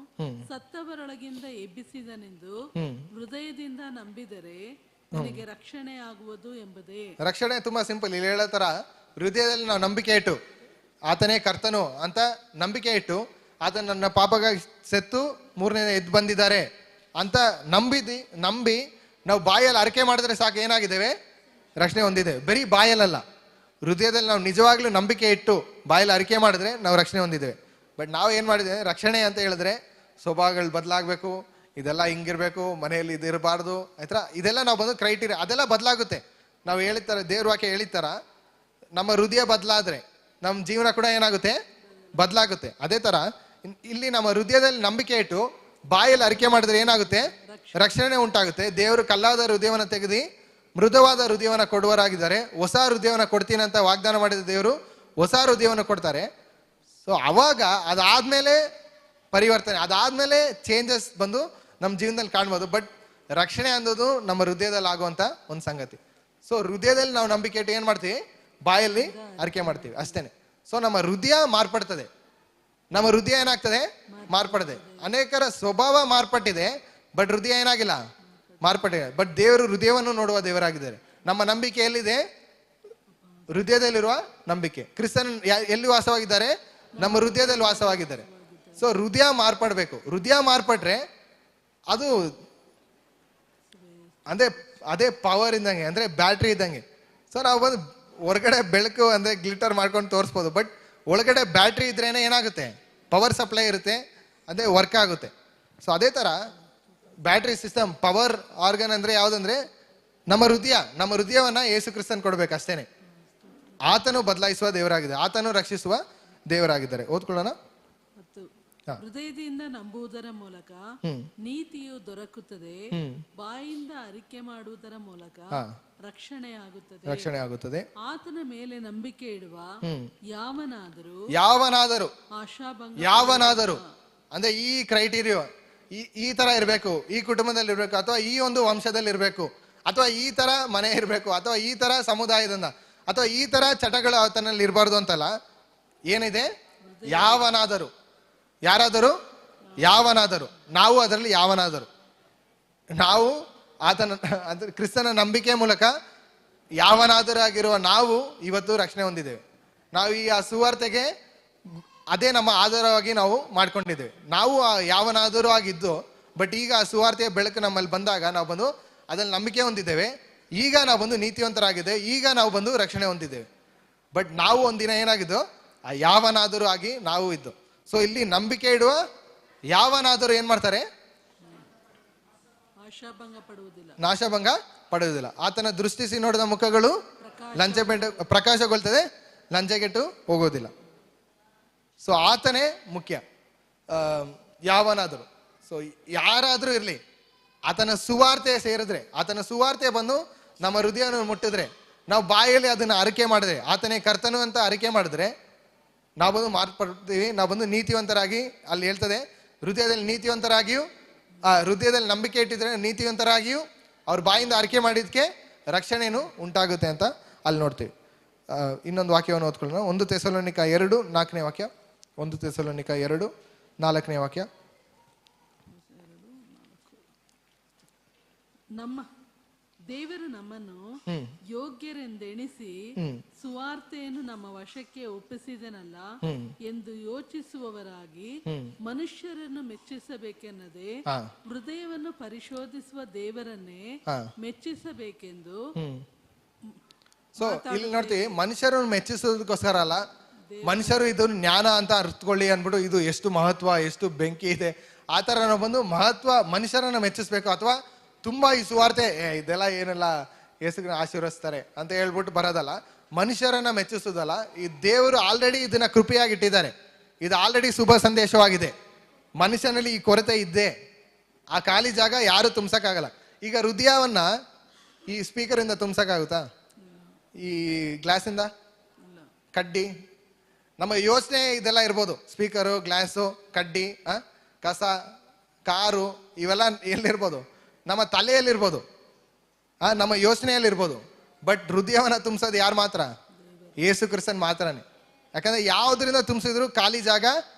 ಸತ್ತವರೊಳಗಿಂದ ಎಬ್ಬಿಸಿದನೆಂದು ಹೃದಯದಿಂದ ನಂಬಿದರೆ ನಿನಗೆ ರಕ್ಷಣೆ ಆಗುವುದು ಎಂಬುದೇ. ರಕ್ಷಣೆ ತುಂಬಾ ಸಿಂಪಲ್. ಇಲ್ಲಿ ಹೇಳೋ ತರ ಹೃದಯದಲ್ಲಿ ನಾವು ನಂಬಿಕೆ ಇಟ್ಟು ಆತನೇ ಕರ್ತನು ಅಂತ ನಂಬಿಕೆ ಇಟ್ಟು ಆತ ನನ್ನ ಪಾಪಗಾಗಿ ಸೆತ್ತು 3ನೇ ಎದ್ದು ಬಂದಿದ್ದಾರೆ ಅಂತ ನಂಬಿ ನಾವು ಬಾಯಲ್ಲಿ ಅರಿಕೆ ಮಾಡಿದ್ರೆ ಸಾಕು, ಏನಾಗಿದ್ದೇವೆ? ರಕ್ಷಣೆ ಹೊಂದಿದೆ. ಬರೀ ಬಾಯಲ್ಲ, ಹೃದಯದಲ್ಲಿ ನಾವು ನಿಜವಾಗ್ಲೂ ನಂಬಿಕೆ ಇಟ್ಟು ಬಾಯಲ್ಲಿ ಅರಿಕೆ ಮಾಡಿದ್ರೆ ನಾವು ರಕ್ಷಣೆ ಹೊಂದಿದ್ದೇವೆ. ಬಟ್ ನಾವು ಏನ್ ಮಾಡಿದ್ದೇವೆ? ರಕ್ಷಣೆ ಅಂತ ಹೇಳಿದ್ರೆ ಸ್ವಭಾವಗಳು ಬದಲಾಗಬೇಕು, ಇದೆಲ್ಲ ಹಿಂಗಿರ್ಬೇಕು, ಮನೆಯಲ್ಲಿ ಇದಿರಬಾರ್ದು, ಆಯ್ತಾ, ಇದೆಲ್ಲ ನಾವು ಬಂದು ಕ್ರೈಟೀರಿಯಾ ಅದೆಲ್ಲ ಬದಲಾಗುತ್ತೆ. ನಾವು ಹೇಳಿರ್ತಾರೆ, ದೇವ್ರ ವಾಕ್ಯ ಹೇಳಿರ್ತಾರ, ನಮ್ಮ ಹೃದಯ ಬದಲಾದ್ರೆ ನಮ್ಮ ಜೀವನ ಕೂಡ ಏನಾಗುತ್ತೆ, ಬದಲಾಗುತ್ತೆ. ಅದೇ ತರ ಇಲ್ಲಿ ನಮ್ಮ ಹೃದಯದಲ್ಲಿ ನಂಬಿಕೆ ಇಟ್ಟು ಬಾಯಲ್ಲಿ ಅರಿಕೆ ಮಾಡಿದ್ರೆ ಏನಾಗುತ್ತೆ, ರಕ್ಷಣೆ ಉಂಟಾಗುತ್ತೆ. ದೇವರು ಕಲ್ಲಾದ ಹೃದಯವನ್ನು ತೆಗೆದು ಮೃದುವಾದ ಹೃದಯವನ್ನು ಕೊಡುವರಾಗಿದ್ದಾರೆ. ಹೊಸ ಹೃದಯವನ್ನು ಕೊಡ್ತೀನಿ ಅಂತ ವಾಗ್ದಾನ ಮಾಡಿದ ದೇವರು ಹೊಸ ಹೃದಯವನ್ನು ಕೊಡ್ತಾರೆ. ಸೊ ಅವಾಗ ಅದಾದ್ಮೇಲೆ ಪರಿವರ್ತನೆ, ಅದಾದ್ಮೇಲೆ ಚೇಂಜಸ್ ಬಂದು ನಮ್ಮ ಜೀವನದಲ್ಲಿ ಕಾಣ್ಬೋದು. ಬಟ್ ರಕ್ಷಣೆ ಅನ್ನೋದು ನಮ್ಮ ಹೃದಯದಲ್ಲಿ ಆಗುವಂತ ಒಂದು ಸಂಗತಿ. ಸೊ ಹೃದಯದಲ್ಲಿ ನಾವು ನಂಬಿಕೆ ಇಟ್ಟು ಏನ್ ಮಾಡ್ತೀವಿ, ಬಾಯಲ್ಲಿ ಅರಿಕೆ ಮಾಡ್ತೀವಿ ಅಷ್ಟೇನೆ. ಸೊ ನಮ್ಮ ಹೃದಯ ಮಾರ್ಪಡ್ತದೆ, ನಮ್ಮ ಹೃದಯ ಏನಾಗ್ತದೆ, ಮಾರ್ಪಡದೆ. ಅನೇಕರ ಸ್ವಭಾವ ಮಾರ್ಪಟ್ಟಿದೆ, ಬಟ್ ಹೃದಯ ಏನಾಗಿಲ್ಲ, ಮಾರ್ಪಟ್ಟಿದೆ. ಬಟ್ ದೇವರು ಹೃದಯವನ್ನು ನೋಡುವ ದೇವರಾಗಿದ್ದಾರೆ. ನಮ್ಮ ನಂಬಿಕೆ ಎಲ್ಲಿದೆ, ಹೃದಯದಲ್ಲಿರುವ ನಂಬಿಕೆ. ಕ್ರಿಸ್ತನ್ ಎಲ್ಲಿ ವಾಸವಾಗಿದ್ದಾರೆ, ನಮ್ಮ ಹೃದಯದಲ್ಲಿ ವಾಸವಾಗಿದ್ದಾರೆ. ಸೊ ಹೃದಯ ಮಾರ್ಪಡ್ಬೇಕು. ಹೃದಯ ಮಾರ್ಪಟ್ರೆ ಅದು ಅಂದ್ರೆ ಅದೇ ಪವರ್ ಇದ್ದಂಗೆ, ಅಂದ್ರೆ ಬ್ಯಾಟ್ರಿ ಇದ್ದಂಗೆ. ಸೊ ನಾವು ಬಂದು ಹೊರಗಡೆ ಬೆಳಕು ಅಂದ್ರೆ ಗ್ಲಿಟರ್ ಮಾಡ್ಕೊಂಡು ತೋರಿಸ್ಬೋದು, ಬಟ್ ಒಳಗಡೆ ಬ್ಯಾಟ್ರಿ ಇದ್ರೇನೆ ಏನಾಗುತ್ತೆ, ಪವರ್ ಸಪ್ಲೈ ಇರುತ್ತೆ, ಅದೇ ವರ್ಕ್ ಆಗುತ್ತೆ. ಸೊ ಅದೇ ತರ ಬ್ಯಾಟ್ರಿ ಸಿಸ್ಟಮ್, ಪವರ್ ಆರ್ಗನ್ ಅಂದ್ರೆ ಯಾವ್ದಂದ್ರೆ ನಮ್ಮ ಹೃದಯ. ನಮ್ಮ ಹೃದಯವನ್ನ ಯೇಸು ಕ್ರಿಸ್ತನ್ ಕೊಡ್ಬೇಕು ಅಷ್ಟೇನೆ. ಆತನು ಬದಲಾಯಿಸುವ ದೇವರಾಗಿದೆ, ಆತನು ರಕ್ಷಿಸುವ ದೇವರಾಗಿದ್ದಾರೆ. ಓದ್ಕೊಳ್ಳೋಣ. ಹೃದಯದಿಂದ ನಂಬುವುದರ ಮೂಲಕ ನೀತಿಯು ದೊರಕುತ್ತದೆ, ಬಾಯಿಂದ ಅರಿಕೆ ಮಾಡುವುದರ ಮೂಲಕ ರಕ್ಷಣೆ ಆಗುತ್ತದೆ. ಆತನ ಮೇಲೆ ನಂಬಿಕೆ ಇಡುವ ಯಾವನಾದರೂ ಅಂದ್ರೆ ಈ ಕ್ರೈಟೀರಿಯಾ ಈ ತರ ಇರಬೇಕು, ಈ ಕುಟುಂಬದಲ್ಲಿ ಇರ್ಬೇಕು, ಅಥವಾ ಈ ಒಂದು ವಂಶದಲ್ಲಿ ಇರ್ಬೇಕು, ಅಥವಾ ಈ ತರ ಮನೆ ಇರ್ಬೇಕು, ಅಥವಾ ಈ ತರ ಸಮುದಾಯದಿಂದ, ಅಥವಾ ಈ ತರ ಚಟಗಳು ಆತನಲ್ಲಿ ಇರಬಾರ್ದು ಅಂತಲ್ಲ. ಏನಿದೆ, ಯಾವನಾದರೂ, ಯಾರಾದರೂ, ಯಾವನಾದರೂ, ನಾವು ಅದರಲ್ಲಿ ಯಾವನಾದರೂ, ನಾವು ಆತನ ಅಂದ್ರೆ ಕ್ರಿಸ್ತನ ನಂಬಿಕೆ ಮೂಲಕ ಯಾವನಾದರೂ ಆಗಿರುವ ನಾವು ಇವತ್ತು ರಕ್ಷಣೆ ಹೊಂದಿದ್ದೇವೆ. ನಾವು ಈ ಸುವಾರ್ತೆಗೆ ಅದೇ ನಮ್ಮ ಆಧಾರವಾಗಿ ನಾವು ಮಾಡ್ಕೊಂಡಿದ್ದೇವೆ. ನಾವು ಯಾವನಾದರೂ ಆಗಿದ್ದು, ಬಟ್ ಈಗ ಆ ಸುವಾರ್ತೆಯ ಬೆಳಕು ನಮ್ಮಲ್ಲಿ ಬಂದಾಗ ನಾವು ಬಂದು ಅದ್ರಲ್ಲಿ ನಂಬಿಕೆ ಹೊಂದಿದ್ದೇವೆ. ಈಗ ನಾವು ಬಂದು ನೀತಿವಂತರಾಗಿದ್ದೇವೆ, ಈಗ ನಾವು ಬಂದು ರಕ್ಷಣೆ ಹೊಂದಿದ್ದೇವೆ. ಬಟ್ ನಾವು ಒಂದಿನ ಏನಾಗಿದ್ದು, ಆ ಯಾವನಾದರೂ ಆಗಿ ನಾವು ಇದ್ದು. ಸೊ ಇಲ್ಲಿ ನಂಬಿಕೆ ಇಡುವ ಯಾವನಾದರೂ ಏನ್ ಮಾಡ್ತಾರೆ, ನಾಶಭಂಗ ಪಡುವುದಿಲ್ಲ. ಆತನ ದೃಷ್ಟಿಸಿ ನೋಡಿದ ಮುಖಗಳು ಪ್ರಕಾಶಗೊಳ್ತದೆ, ಲಂಚಗೆಟ್ಟು ಹೋಗೋದಿಲ್ಲ. ಸೊ ಆತನೇ ಮುಖ್ಯ. ಯಾವನಾದರೂ, ಸೊ ಯಾರಾದ್ರೂ ಇರ್ಲಿ, ಆತನ ಸುವಾರ್ತೆ ಸೇರಿದ್ರೆ, ಆತನ ಸುವಾರ್ತೆ ಬಂದು ನಮ್ಮ ಹೃದಯವನ್ನು ಮುಟ್ಟಿದ್ರೆ, ನಾವು ಬಾಯಲ್ಲಿ ಅದನ್ನ ಅರಿಕೆ ಮಾಡಿದ್ರೆ, ಆತನೇ ಕರ್ತನು ಅಂತ ಅರಿಕೆ ಮಾಡಿದ್ರೆ ನಾವು ಬಂದು ಮಾರ್ಪಡ್ತೀವಿ. ನಾವು ಬಂದು ನೀತಿವಂತರಾಗಿ, ಅಲ್ಲಿ ಹೇಳ್ತದೆ ಹೃದಯದಲ್ಲಿ ನೀತಿವಂತರಾಗಿಯೂ, ಹೃದಯದಲ್ಲಿ ನಂಬಿಕೆ ಇಟ್ಟಿದ್ರೆ ನೀತಿವಂತರಾಗಿಯೂ, ಅವ್ರ ಬಾಯಿಂದ ಅರಿಕೆ ಮಾಡಿದ್ಕೆ ರಕ್ಷಣೆನೂ ಉಂಟಾಗುತ್ತೆ ಅಂತ ಅಲ್ಲಿ ನೋಡ್ತೀವಿ. ಇನ್ನೊಂದು ವಾಕ್ಯವನ್ನು ಓದ್ಕೊಳ್ಳೋಣ. 1 ಥೆಸಲೋನಿಕ 2:4 ವಾಕ್ಯ. 1 ಥೆಸಲೋನಿಕ 2:4 ವಾಕ್ಯ. ದೇವರು ನಮ್ಮನ್ನು ಯೋಗ್ಯರೆಂದೆಣಿಸಿ ಸುವಾರ್ತೆಯನ್ನು ನಮ್ಮ ವಶಕ್ಕೆ ಒಪ್ಪಿಸಿದನಲ್ಲ ಎಂದು ಯೋಚಿಸುವವರಾಗಿ ಮನುಷ್ಯರನ್ನು ಮೆಚ್ಚಿಸಬೇಕೆನ್ನದೆ ಹೃದಯವನ್ನು ಪರಿಶೋಧಿಸುವ ದೇವರನ್ನೇ ಮೆಚ್ಚಿಸಬೇಕೆಂದು. ಸೊ ಇಲ್ಲಿ ನೋಡ್ತೀವಿ, ಮನುಷ್ಯರನ್ನು ಮೆಚ್ಚಿಸೋದಕ್ಕೋಸ್ಕರ ಅಲ್ಲ, ಮನುಷ್ಯರು ಇದು ಜ್ಞಾನ ಅಂತ ಅರ್ಥಕೊಳ್ಳಿ ಅಂದ್ಬಿಟ್ಟು ಇದು ಎಷ್ಟು ಮಹತ್ವ, ಎಷ್ಟು ಬೆಂಕಿ ಇದೆ, ಆ ತರ ನಾವು ಬಂದು ಮಹತ್ವ ಮನುಷ್ಯರನ್ನ ಮೆಚ್ಚಿಸ್ಬೇಕು. ಅಥವಾ ತುಂಬಾ ಈ ಸುವಾರ್ತೆ ಇದೆಲ್ಲ ಏನೆಲ್ಲ ಯೇಸುವಿನ ಆಶೀರ್ವದಿಸ್ತಾರೆ ಅಂತ ಹೇಳ್ಬಿಟ್ಟು ಬರೋದಲ್ಲ, ಮನುಷ್ಯರನ್ನ ಮೆಚ್ಚಿಸೋದಲ್ಲ. ಈ ದೇವರು ಆಲ್ರೆಡಿ ಇದನ್ನ ಕೃಪೆಯಾಗಿ ಇಟ್ಟಿದ್ದಾರೆ. ಇದು ಆಲ್ರೆಡಿ ಶುಭ ಸಂದೇಶವಾಗಿದೆ. ಮನುಷ್ಯನಲ್ಲಿ ಈ ಕೊರತೆ ಇದ್ದೇ, ಆ ಖಾಲಿ ಜಾಗ ಯಾರು ತುಂಬಸಕ್ಕಾಗಲ್ಲ. ಈಗ ಹೃದಯವನ್ನ ಈ ಸ್ಪೀಕರ್ ಇಂದ ತುಂಬಸಕ್ಕಾಗುತ್ತಾ, ಈ ಗ್ಲಾಸಿಂದ, ಕಡ್ಡಿ, ನಮ್ಮ ಯೋಚನೆ ಇದೆಲ್ಲ ಇರ್ಬೋದು, ಸ್ಪೀಕರು, ಗ್ಲಾಸು, ಕಡ್ಡಿ, ಕಸ, ಕಾರು, ಇವೆಲ್ಲ ಎಲ್ಲಿರ್ಬೋದು, ನಮ್ಮ ತಲೆಯಲ್ಲಿರ್ಬೋದು, ನಮ್ಮ ಯೋಚನೆಯಲ್ಲಿರ್ಬೋದು. ಬಟ್ ಹೃದಯವನ್ನ ತುಂಬಿಸೋದು ಯಾರು ಮಾತ್ರ? ಯೇಸು ಕ್ರಿಸ್ತನ್ ಮಾತ್ರನೇ. ಯಾಕಂದ್ರೆ ಯಾವುದರಿಂದ ತುಂಬಿಸಿದ್ರು ಖಾಲಿ ಜಾಗ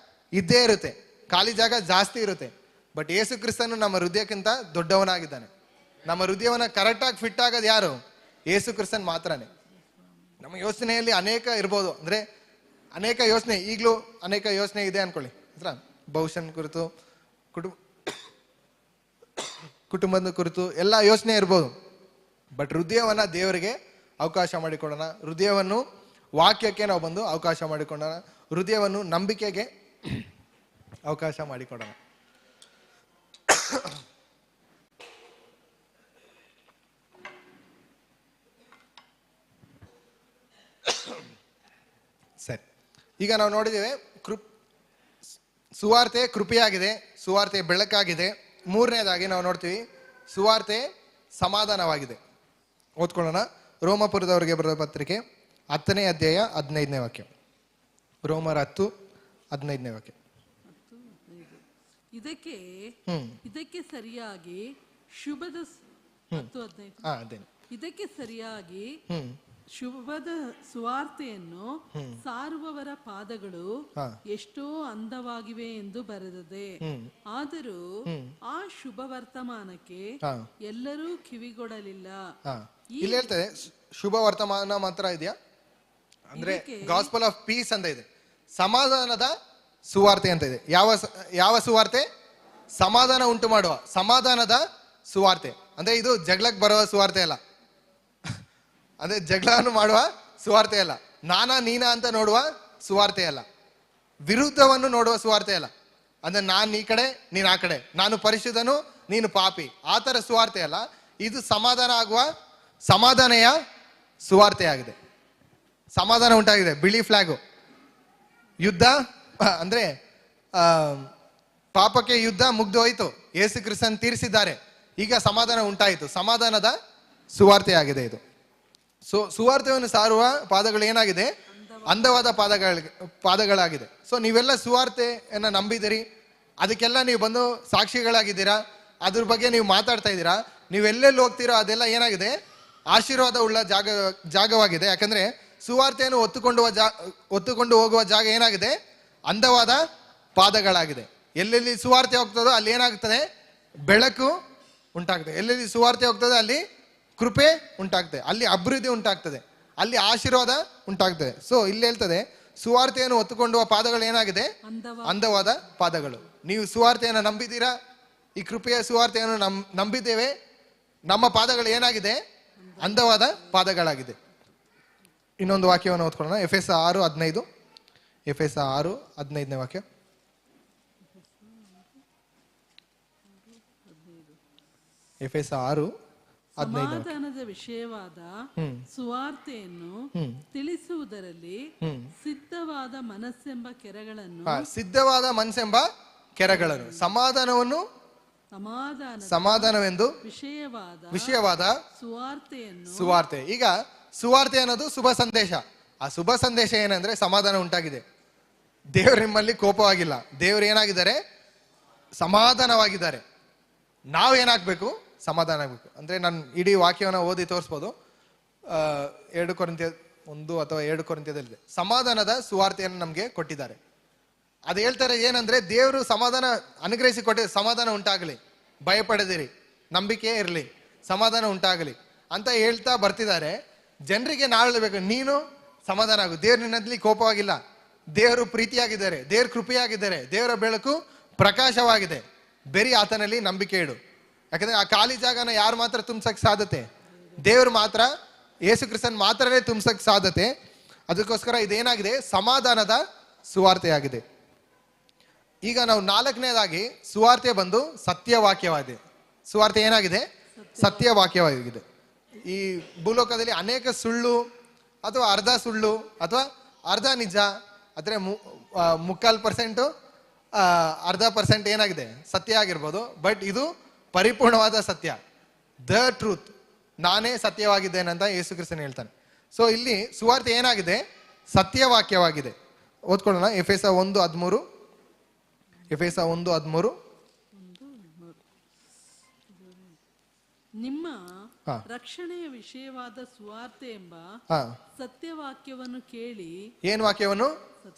ಇದ್ದೇ ಇರುತ್ತೆ, ಖಾಲಿ ಜಾಗ ಜಾಸ್ತಿ ಇರುತ್ತೆ. ಬಟ್ ಯೇಸು ಕ್ರಿಸ್ತನು ನಮ್ಮ ಹೃದಯಕ್ಕಿಂತ ದೊಡ್ಡವನಾಗಿದ್ದಾನೆ. ನಮ್ಮ ಹೃದಯವನ್ನ ಕರೆಕ್ಟಾಗಿ ಫಿಟ್ ಆಗೋದು ಯಾರು? ಯೇಸು ಕ್ರಿಸ್ತನ್ ಮಾತ್ರನೇ. ನಮ್ಮ ಯೋಚನೆಯಲ್ಲಿ ಅನೇಕ ಇರ್ಬೋದು, ಅಂದ್ರೆ ಅನೇಕ ಯೋಚನೆ, ಈಗಲೂ ಅನೇಕ ಯೋಚನೆ ಇದೆ ಅನ್ಕೊಳ್ಳಿ, ಭವಿಷ್ಯನ ಕುರಿತು, ಕುಟುಂಬದ ಕುರಿತು ಎಲ್ಲ ಯೋಚನೆ ಇರ್ಬೋದು. ಬಟ್ ಹೃದಯವನ್ನ ದೇವರಿಗೆ ಅವಕಾಶ ಮಾಡಿಕೊಡೋಣ. ಹೃದಯವನ್ನು ವಾಕ್ಯಕ್ಕೆ ನಾವು ಬಂದು ಅವಕಾಶ ಮಾಡಿಕೊಡೋಣ. ಹೃದಯವನ್ನು ನಂಬಿಕೆಗೆ ಅವಕಾಶ ಮಾಡಿಕೊಡೋಣ. ಈಗ ನಾವು ನೋಡಿದ್ದೇವೆ ಸುವಾರ್ತೆ ಕೃಪೆಯಾಗಿದೆ, ಸುವಾರ್ತೆ ಬೆಳಕಾಗಿದೆ. ಮೂರನೇದಾಗಿ ನಾವು ನೋಡ್ತೀವಿ ಸುವಾರ್ತೆ ಸಮಾಧಾನವಾಗಿದೆ. ಓದ್ಕೊಳ್ಳೋಣ. ರೋಮಪುರದವರಿಗೆ ಬರೆದ ಪತ್ರಿಕೆ 10ನೇ ಅಧ್ಯಾಯ 15ನೇ ವಾಕ್ಯ. ರೋಮರ 10:15ನೇ ವಾಕ್ಯ. ಇದಕ್ಕೆ ಸರಿಯಾಗಿ ಇದಕ್ಕೆ ಸರಿಯಾಗಿ ಶುಭದ ಸುವಾರ್ತೆಯನ್ನು ಸಾರುವವರ ಪಾದಗಳು ಎಷ್ಟೋ ಅಂದವಾಗಿವೆ ಎಂದು ಬರೆದಿದೆ. ಆದರೂ ಆ ಶುಭ ವರ್ತಮಾನಕ್ಕೆ ಎಲ್ಲರೂ ಕಿವಿಗೊಡಲಿಲ್ಲ. ಇಲ್ಲಿ ಹೇಳ್ತದೆ ಶುಭ ವರ್ತಮಾನ ಮಾತ್ರ ಇದೆಯಾ ಅಂದ್ರೆ ಗಾಸ್ಪಲ್ ಆಫ್ ಪೀಸ್ ಅಂತ ಇದೆ, ಸಮಾಧಾನದ ಸುವಾರ್ತೆ ಅಂತ ಇದೆ. ಯಾವ ಸುವಾರ್ತೆ? ಸಮಾಧಾನ ಉಂಟು ಮಾಡುವ ಸಮಾಧಾನದ ಸುವಾರ್ತೆ. ಅಂದ್ರೆ ಇದು ಜಗಳಕ್ಕೆ ಬರುವ ಸುವಾರ್ತೆ ಅಲ್ಲ, ಅಂದ್ರೆ ಜಗಳವನ್ನು ಮಾಡುವ ಸುವಾರ್ತೆ ಅಲ್ಲ, ನೀನಾ ಅಂತ ನೋಡುವ ಸುವಾರ್ತೆ ಅಲ್ಲ, ವಿರುದ್ಧವನ್ನು ನೋಡುವ ಸುವಾರ್ತೆ ಅಲ್ಲ. ಅಂದ್ರೆ ನಾನು ಈ ಕಡೆ ನೀನು ಆ ಕಡೆ, ನಾನು ಪರಿಶುದ್ಧನು ನೀನು ಪಾಪಿ, ಆ ಥರ ಸುವಾರ್ತೆ ಅಲ್ಲ. ಇದು ಸಮಾಧಾನೆಯ ಸುವಾರ್ತೆ ಆಗಿದೆ. ಸಮಾಧಾನ ಉಂಟಾಗಿದೆ. ಬಿಳಿ ಫ್ಲಾಗು, ಯುದ್ಧ ಅಂದ್ರೆ ಪಾಪಕ್ಕೆ ಯುದ್ಧ ಮುಗ್ದು ಹೋಯ್ತು, ಯೇಸು ಕ್ರಿಸ್ತನ್ ತೀರಿಸಿದ್ದಾರೆ, ಈಗ ಸಮಾಧಾನ ಉಂಟಾಯಿತು. ಸಮಾಧಾನದ ಸುವಾರ್ತೆ ಆಗಿದೆ ಇದು. ಸುವಾರ್ತೆಯನ್ನು ಸಾರುವ ಪಾದಗಳು ಏನಾಗಿದೆ? ಅಂದವಾದ ಪಾದಗಳಾಗಿದೆ. ಸೊ ನೀವೆಲ್ಲ ಸುವಾರ್ತೆಯನ್ನು ನಂಬಿದಿರಿ, ಅದಕ್ಕೆಲ್ಲ ನೀವು ಬಂದು ಸಾಕ್ಷಿಗಳಾಗಿದ್ದೀರಾ, ಅದ್ರ ಬಗ್ಗೆ ನೀವು ಮಾತಾಡ್ತಾ ಇದ್ದೀರಾ. ನೀವೆಲ್ಲೆಲ್ಲಿ ಹೋಗ್ತೀರೋ ಅದೆಲ್ಲ ಏನಾಗಿದೆ? ಆಶೀರ್ವಾದ ಉಳ್ಳ ಜಾಗವಾಗಿದೆ. ಯಾಕಂದ್ರೆ ಸುವಾರ್ತೆಯನ್ನು ಹೊತ್ತುಕೊಂಡು ಹೋಗುವ ಜಾಗ ಏನಾಗಿದೆ? ಅಂದವಾದ ಪಾದಗಳಾಗಿದೆ. ಎಲ್ಲೆಲ್ಲಿ ಸುವಾರ್ತೆ ಹೋಗ್ತದೋ ಅಲ್ಲಿ ಏನಾಗ್ತದೆ? ಬೆಳಕು ಉಂಟಾಗ್ತದೆ. ಎಲ್ಲೆಲ್ಲಿ ಸುವಾರ್ತೆ ಹೋಗ್ತದೆ ಅಲ್ಲಿ ಕೃಪೆ ಉಂಟಾಗ್ತದೆ, ಅಲ್ಲಿ ಅಭಿವೃದ್ಧಿ ಉಂಟಾಗ್ತದೆ, ಅಲ್ಲಿ ಆಶೀರ್ವಾದ ಉಂಟಾಗ್ತದೆ. ಸೊ ಇಲ್ಲಿ ಹೇಳ್ತದೆ ಸುವಾರ್ತೆಯನ್ನು ಹೊತ್ತುಕೊಂಡುವ ಪಾದಗಳು ಏನಾಗಿದೆ? ಅಂದವಾದ ಪಾದಗಳು. ನೀವು ಸುವಾರ್ತೆಯನ್ನು ನಂಬಿದ್ದೀರಾ, ಈ ಕೃಪೆಯ ಸುವಾರ್ತೆಯನ್ನು ನಂಬಿದ್ದೇವೆ, ನಮ್ಮ ಪಾದಗಳು ಏನಾಗಿದೆ? ಅಂದವಾದ ಪಾದಗಳಾಗಿದೆ. ಇನ್ನೊಂದು ವಾಕ್ಯವನ್ನು ಓದ್ಕೊಳ್ಳೋಣ. ಎಫೆಸ 6:15. ಎಫೆಸ 6:15ನೇ ವಾಕ್ಯ. ಎಫೆಸ 6:15. ಸಮಾಧಾನದ ವಿಷಯವಾದ ಸುವಾರ್ತೆಯನ್ನು ತಿಳಿಸುವುದರಲ್ಲಿ ಸಿದ್ಧವಾದ ಮನಸ್ಸೆಂಬ ಕೆರಗಳನ್ನು ಸಮಾಧಾನವೆಂದು ವಿಷಯವಾದ ಸುವಾರ್ತೆ. ಈಗ ಸುವಾರ್ತೆ ಅನ್ನೋದು ಶುಭ ಸಂದೇಶ. ಆ ಶುಭ ಸಂದೇಶ ಏನಂದ್ರೆ ಸಮಾಧಾನ ಉಂಟಾಗಿದೆ. ದೇವರು ನಿಮ್ಮಲ್ಲಿ ಕೋಪವಾಗಿಲ್ಲ, ದೇವರು ಏನಾಗಿದ್ದಾರೆ? ಸಮಾಧಾನವಾಗಿದ್ದಾರೆ. ನಾವೇನಾಗಬೇಕು? ಸಮಾಧಾನ ಆಗಬೇಕು. ಅಂದರೆ ನಾನು ಇಡೀ ವಾಕ್ಯವನ್ನು ಓದಿ ತೋರಿಸ್ಬೋದು. 2 ಕೊರಿಂಥ್ಯ 1 ಅಥವಾ 2 ಕೊರಿಂಥ್ಯದಲ್ಲಿದೆ. ಸಮಾಧಾನದ ಸುವಾರ್ತೆಯನ್ನು ನಮಗೆ ಕೊಟ್ಟಿದ್ದಾರೆ. ಅದು ಹೇಳ್ತಾರೆ ಏನಂದ್ರೆ ದೇವರು ಸಮಾಧಾನ ಅನುಗ್ರಹಿಸಿ ಕೊಟ್ಟ, ಸಮಾಧಾನ ಉಂಟಾಗಲಿ, ಭಯಪಡದಿರಿ, ನಂಬಿಕೆ ಇರಲಿ, ಸಮಾಧಾನ ಉಂಟಾಗಲಿ ಅಂತ ಹೇಳ್ತಾ ಬರ್ತಿದ್ದಾರೆ. ಜನರಿಗೆ ನಾವು ಹೇಳಬೇಕು, ನೀನು ಸಮಾಧಾನ ಆಗು, ದೇವ್ರು ನಿನ್ನಲ್ಲಿ ಕೋಪವಾಗಿಲ್ಲ, ದೇವರು ಪ್ರೀತಿಯಾಗಿದ್ದಾರೆ, ದೇವ್ರ ಕೃಪೆಯಾಗಿದ್ದಾರೆ, ದೇವರ ಬೆಳಕು ಪ್ರಕಾಶವಾಗಿದೆ, ಬರೀ ಆತನಲ್ಲಿ ನಂಬಿಕೆ ಇಡು. ಯಾಕಂದ್ರೆ ಆ ಖಾಲಿ ಜಾಗನ ಯಾರು ಮಾತ್ರ ತುಂಬಿಸಕ್ ಸಾಧ್ಯತೆ? ದೇವ್ರು ಮಾತ್ರ, ಯೇಸು ಕ್ರಿಸ್ತನ್ ಮಾತ್ರನೇ ತುಂಬಿಸಕ್ ಸಾಧ್ಯತೆ. ಅದಕ್ಕೋಸ್ಕರ ಇದೇನಾಗಿದೆ? ಸಮಾಧಾನದ ಸುವಾರ್ತೆಯಾಗಿದೆ. ಈಗ ನಾವು 4ನೇದಾಗಿ ಸುವಾರ್ತೆ ಬಂದು ಸತ್ಯವಾಕ್ಯವಾಗಿದೆ. ಸುವಾರ್ತೆ ಏನಾಗಿದೆ? ಸತ್ಯವಾಕ್ಯವಾಗಿದೆ. ಈ ಭೂಲೋಕದಲ್ಲಿ ಅನೇಕ ಸುಳ್ಳು ಅಥವಾ ಅರ್ಧ ಸುಳ್ಳು ಅಥವಾ ಅರ್ಧ ನಿಜ ಅಂದರೆ 3/4% 1/2% ಏನಾಗಿದೆ? ಸತ್ಯ ಆಗಿರ್ಬೋದು. ಬಟ್ ಇದು ಪರಿಪೂರ್ಣವಾದ ಸತ್ಯ, ದ ಟ್ರೂತ್. ನಾನೇ ಸತ್ಯವಾಗಿದ್ದೇನೆ ಅಂತ ಯೇಸು ಕ್ರಿಸ್ತನ್ ಹೇಳ್ತಾನೆ. ಸೊ ಇಲ್ಲಿ ಸುವಾರ್ತೆ ಏನಾಗಿದೆ? ಸತ್ಯವಾಕ್ಯವಾಗಿದೆ. ಓದ್ಕೊಳ್ಳೋಣ. ಎಫೆಸ 1:13. ಎಫೆಸ 1:13. ನಿಮ್ಮ ರಕ್ಷಣೆಯ ವಿಷಯವಾದ ಸುವಾರ್ತೆ ಎಂಬ ಸತ್ಯವಾಕ್ಯವನ್ನು ಕೇಳಿ. ಏನು ವಾಕ್ಯವನ್ನು?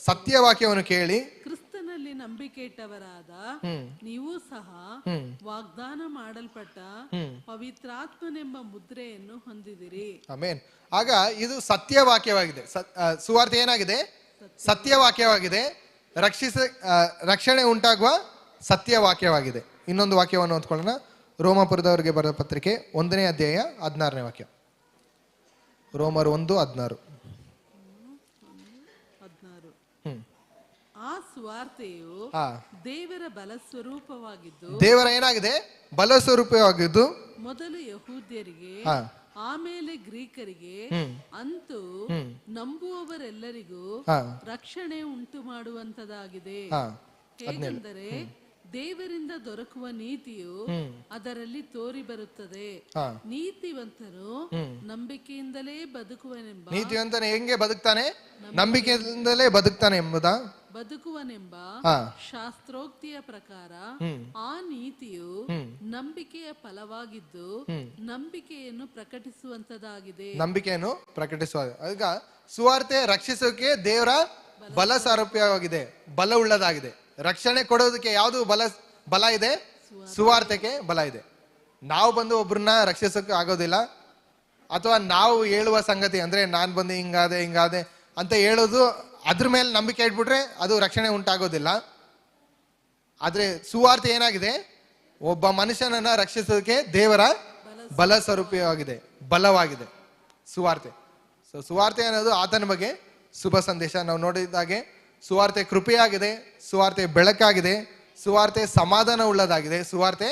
ಸತ್ಯವಾಕ್ಯವನ್ನು ಕೇಳಿ ಕ್ರಿಸ್ತನಲ್ಲಿ ನಂಬಿಕೆ ಇಟ್ಟವರಾದ ನೀವು ಸಹ ವಾಗ್ದಾನ ಮಾಡಲ್ಪಟ್ಟ ಪವಿತ್ರಾತ್ಮನೆಂಬ ಮುದ್ರೆಯನ್ನು ಹೊಂದಿದಿರಿ. ಆಮೆನ್. ಆಗ ಇದು ಸತ್ಯವಾಕ್ಯವಾಗಿದೆ. ಸುವಾರ್ತೆ ಏನಾಗಿದೆ? ಸತ್ಯವಾಕ್ಯವಾಗಿದೆ. ರಕ್ಷಣೆ ಉಂಟಾಗುವ ಸತ್ಯವಾಕ್ಯವಾಗಿದೆ. ಇನ್ನೊಂದು ವಾಕ್ಯವನ್ನು ಓದ್ಕೊಳ್ಳೋಣ. ರೋಮಪುರದವರಿಗೆ ಬರೆದ ಪತ್ರಿಕೆ 1ನೇ ಅಧ್ಯಾಯ 16ನೇ ವಾಕ್ಯ. ರೋಮರ್ 1:16. ಆ ಸುವಾರ್ತೆಯು ಹಾ, ದೇವರ ಬಲ ಸ್ವರೂಪವಾಗಿದ್ದು ದೇವರ ಏನಾಗಿದೆ, ಬಲ ಸ್ವರೂಪವಾಗಿದ್ದು ಮೊದಲು ಯಹೂದ್ಯರಿಗೆ ಹಾ, ಆಮೇಲೆ ಗ್ರೀಕರಿಗೆ ಅಂತೂ ನಂಬುವವರೆಲ್ಲರಿಗೂ ಹಾ, ರಕ್ಷಣೆ ಉಂಟು ಮಾಡುವಂತದಾಗಿದೆ. ಹಾ, ಹೇಗೆಂದರೆ ದೇವರಿಂದ ದೊರಕುವ ನೀತಿಯು ಅದರಲ್ಲಿ ತೋರಿ ಬರುತ್ತದೆ. ಹಾ. ನೀತಿವಂತನು ನಂಬಿಕೆಯಿಂದಲೇ ಬದುಕುವನೆಂಬ ನೀತಿವಂತನು ಹೆಂಗೆ ಬದುಕ್ತಾನೆ? ನಂಬಿಕೆಯಿಂದಲೇ ಬದುಕ್ತಾನೆ ಬದುಕುವನೆಂಬ ಹಾ, ಶಾಸ್ತ್ರೋಕ್ತಿಯ ಪ್ರಕಾರ ಆ ನೀತಿಯು ನಂಬಿಕೆಯ ಫಲವಾಗಿದ್ದು ನಂಬಿಕೆಯನ್ನು ಪ್ರಕಟಿಸುವಂತದಾಗಿದೆ. ನಂಬಿಕೆಯನ್ನು ಪ್ರಕಟಿಸುವ. ಈಗ ಸುವಾರ್ತೆ ರಕ್ಷಿಸೋಕೆ ದೇವರ ಬಲ ಸಾರೂಪ್ಯವಾಗಿದೆ, ಬಲ ಉಳ್ಳದಾಗಿದೆ. ರಕ್ಷಣೆ ಕೊಡೋದಕ್ಕೆ ಯಾವುದು ಬಲ ಇದೆ? ಸುವಾರ್ತೆಗೆ ಬಲ ಇದೆ. ನಾವು ಬಂದು ಒಬ್ರನ್ನ ರಕ್ಷಿಸೋಕೆ ಆಗೋದಿಲ್ಲ, ಅಥವಾ ನಾವು ಹೇಳುವ ಸಂಗತಿ ಅಂದ್ರೆ ನಾನ್ ಬಂದು ಹಿಂಗಾದೆ ಅಂತ ಹೇಳೋದು, ಅದ್ರ ಮೇಲೆ ನಂಬಿಕೆ ಇಟ್ಬಿಟ್ರೆ ಅದು ರಕ್ಷಣೆ ಉಂಟಾಗೋದಿಲ್ಲ. ಆದ್ರೆ ಸುವಾರ್ತೆ ಏನಾಗಿದೆ? ಒಬ್ಬ ಮನುಷ್ಯನನ್ನ ರಕ್ಷಿಸೋದಕ್ಕೆ ದೇವರ ಬಲ ಸ್ವರೂಪವಾಗಿದೆ, ಬಲವಾಗಿದೆ ಸುವಾರ್ತೆ. ಸೊ ಸುವಾರ್ತೆ ಅನ್ನೋದು ಆತನ ಬಗ್ಗೆ ಶುಭ ಸಂದೇಶ. ನಾವು ನೋಡಿದಾಗೆ ಸುವಾರ್ತೆ ಕೃಪೆಯಾಗಿದೆ, ಸುವಾರ್ತೆ ಬೆಳಕಾಗಿದೆ, ಸುವಾರ್ತೆ ಸಮಾಧಾನ ಉಳ್ಳದಾಗಿದೆ, ಸುವಾರ್ತೆ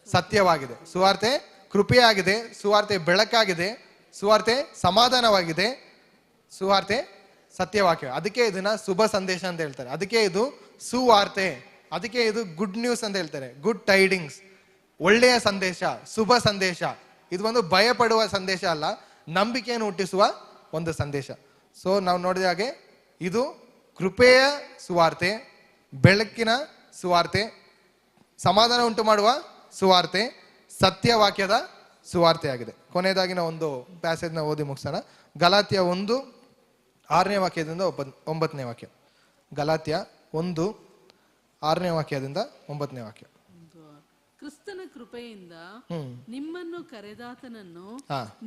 ಸತ್ಯವಾಗಿದೆ. ಸುವಾರ್ತೆ ಕೃಪೆಯಾಗಿದೆ, ಸುವಾರ್ತೆ ಬೆಳಕಾಗಿದೆ, ಸುವಾರ್ತೆ ಸಮಾಧಾನವಾಗಿದೆ, ಸುವಾರ್ತೆ ಸತ್ಯವಾಕ್ಯ. ಅದಕ್ಕೆ ಇದನ್ನ ಶುಭ ಸಂದೇಶ ಅಂತ ಹೇಳ್ತಾರೆ. ಅದಕ್ಕೆ ಇದು ಸುವಾರ್ತೆ, ಅದಕ್ಕೆ ಇದು ಗುಡ್ ನ್ಯೂಸ್ ಅಂತ ಹೇಳ್ತಾರೆ. ಗುಡ್ ಟೈಡಿಂಗ್ಸ್, ಒಳ್ಳೆಯ ಸಂದೇಶ, ಶುಭ ಸಂದೇಶ. ಇದು ಒಂದು ಭಯಪಡುವ ಸಂದೇಶ ಅಲ್ಲ, ನಂಬಿಕೆಯನ್ನು ಹುಟ್ಟಿಸುವ ಒಂದು ಸಂದೇಶ. ಸೊ ನಾವು ನೋಡಿದ ಹಾಗೆ ಇದು ಕೃಪೆಯ ಸುವಾರ್ತೆ, ಬೆಳಕಿನ ಸುವಾರ್ತೆ, ಸಮಾಧಾನ ಉಂಟು ಮಾಡುವ ಸುವಾರ್ತೆ, ಸತ್ಯವಾಕ್ಯದ ಸುವಾರ್ತೆ ಆಗಿದೆ. ಕೊನೆಯದಾಗಿ ನಾವು ಒಂದು ಪ್ಯಾಸೇಜ್ನ ಓದಿ ಮುಗಿಸೋಣ. ಗಲಾತ್ಯ 1:6 ವಾಕ್ಯದಿಂದ 9ನೇ ವಾಕ್ಯ. ಗಲಾತ್ಯ 1:6 ವಾಕ್ಯದಿಂದ 9ನೇ ವಾಕ್ಯ. ಕ್ರಿಸ್ತನ ಕೃಪೆಯಿಂದ ನಿಮ್ಮನ್ನು ಕರೆದಾತನನ್ನು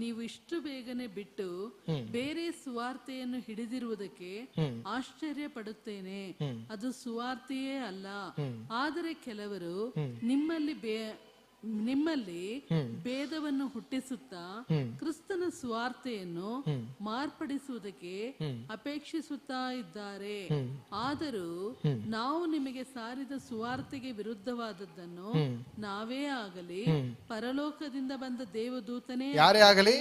ನೀವು ಇಷ್ಟು ಬೇಗನೆ ಬಿಟ್ಟು ಬೇರೆ ಸುವಾರ್ತೆಯನ್ನು ಹಿಡಿದಿರುವುದಕ್ಕೆ ಆಶ್ಚರ್ಯ ಪಡುತ್ತೇನೆ. ಅದು ಸುವಾರ್ತೆಯೇ ಅಲ್ಲ, ಆದರೆ ಕೆಲವರು ನಿಮ್ಮಲ್ಲಿ ಭೇದವನ್ನು ಹುಟ್ಟಿಸುತ್ತಾ ಕ್ರಿಸ್ತನ ಸುವಾರ್ತೆಯನ್ನು ಮಾರ್ಪಡಿಸುವುದಕ್ಕೆ ಅಪೇಕ್ಷಿಸುತ್ತಾ ಇದ್ದಾರೆ. ಆದರೂ ನಾವು ನಿಮಗೆ ಸಾರಿದ ಸುವಾರ್ತೆಗೆ ವಿರುದ್ಧವಾದದ್ದನ್ನು ನಾವೇ ಆಗಲಿ ಪರಲೋಕದಿಂದ ಬಂದ ದೇವದೂತನೇ ಯಾರೇ ಆಗಲಿ,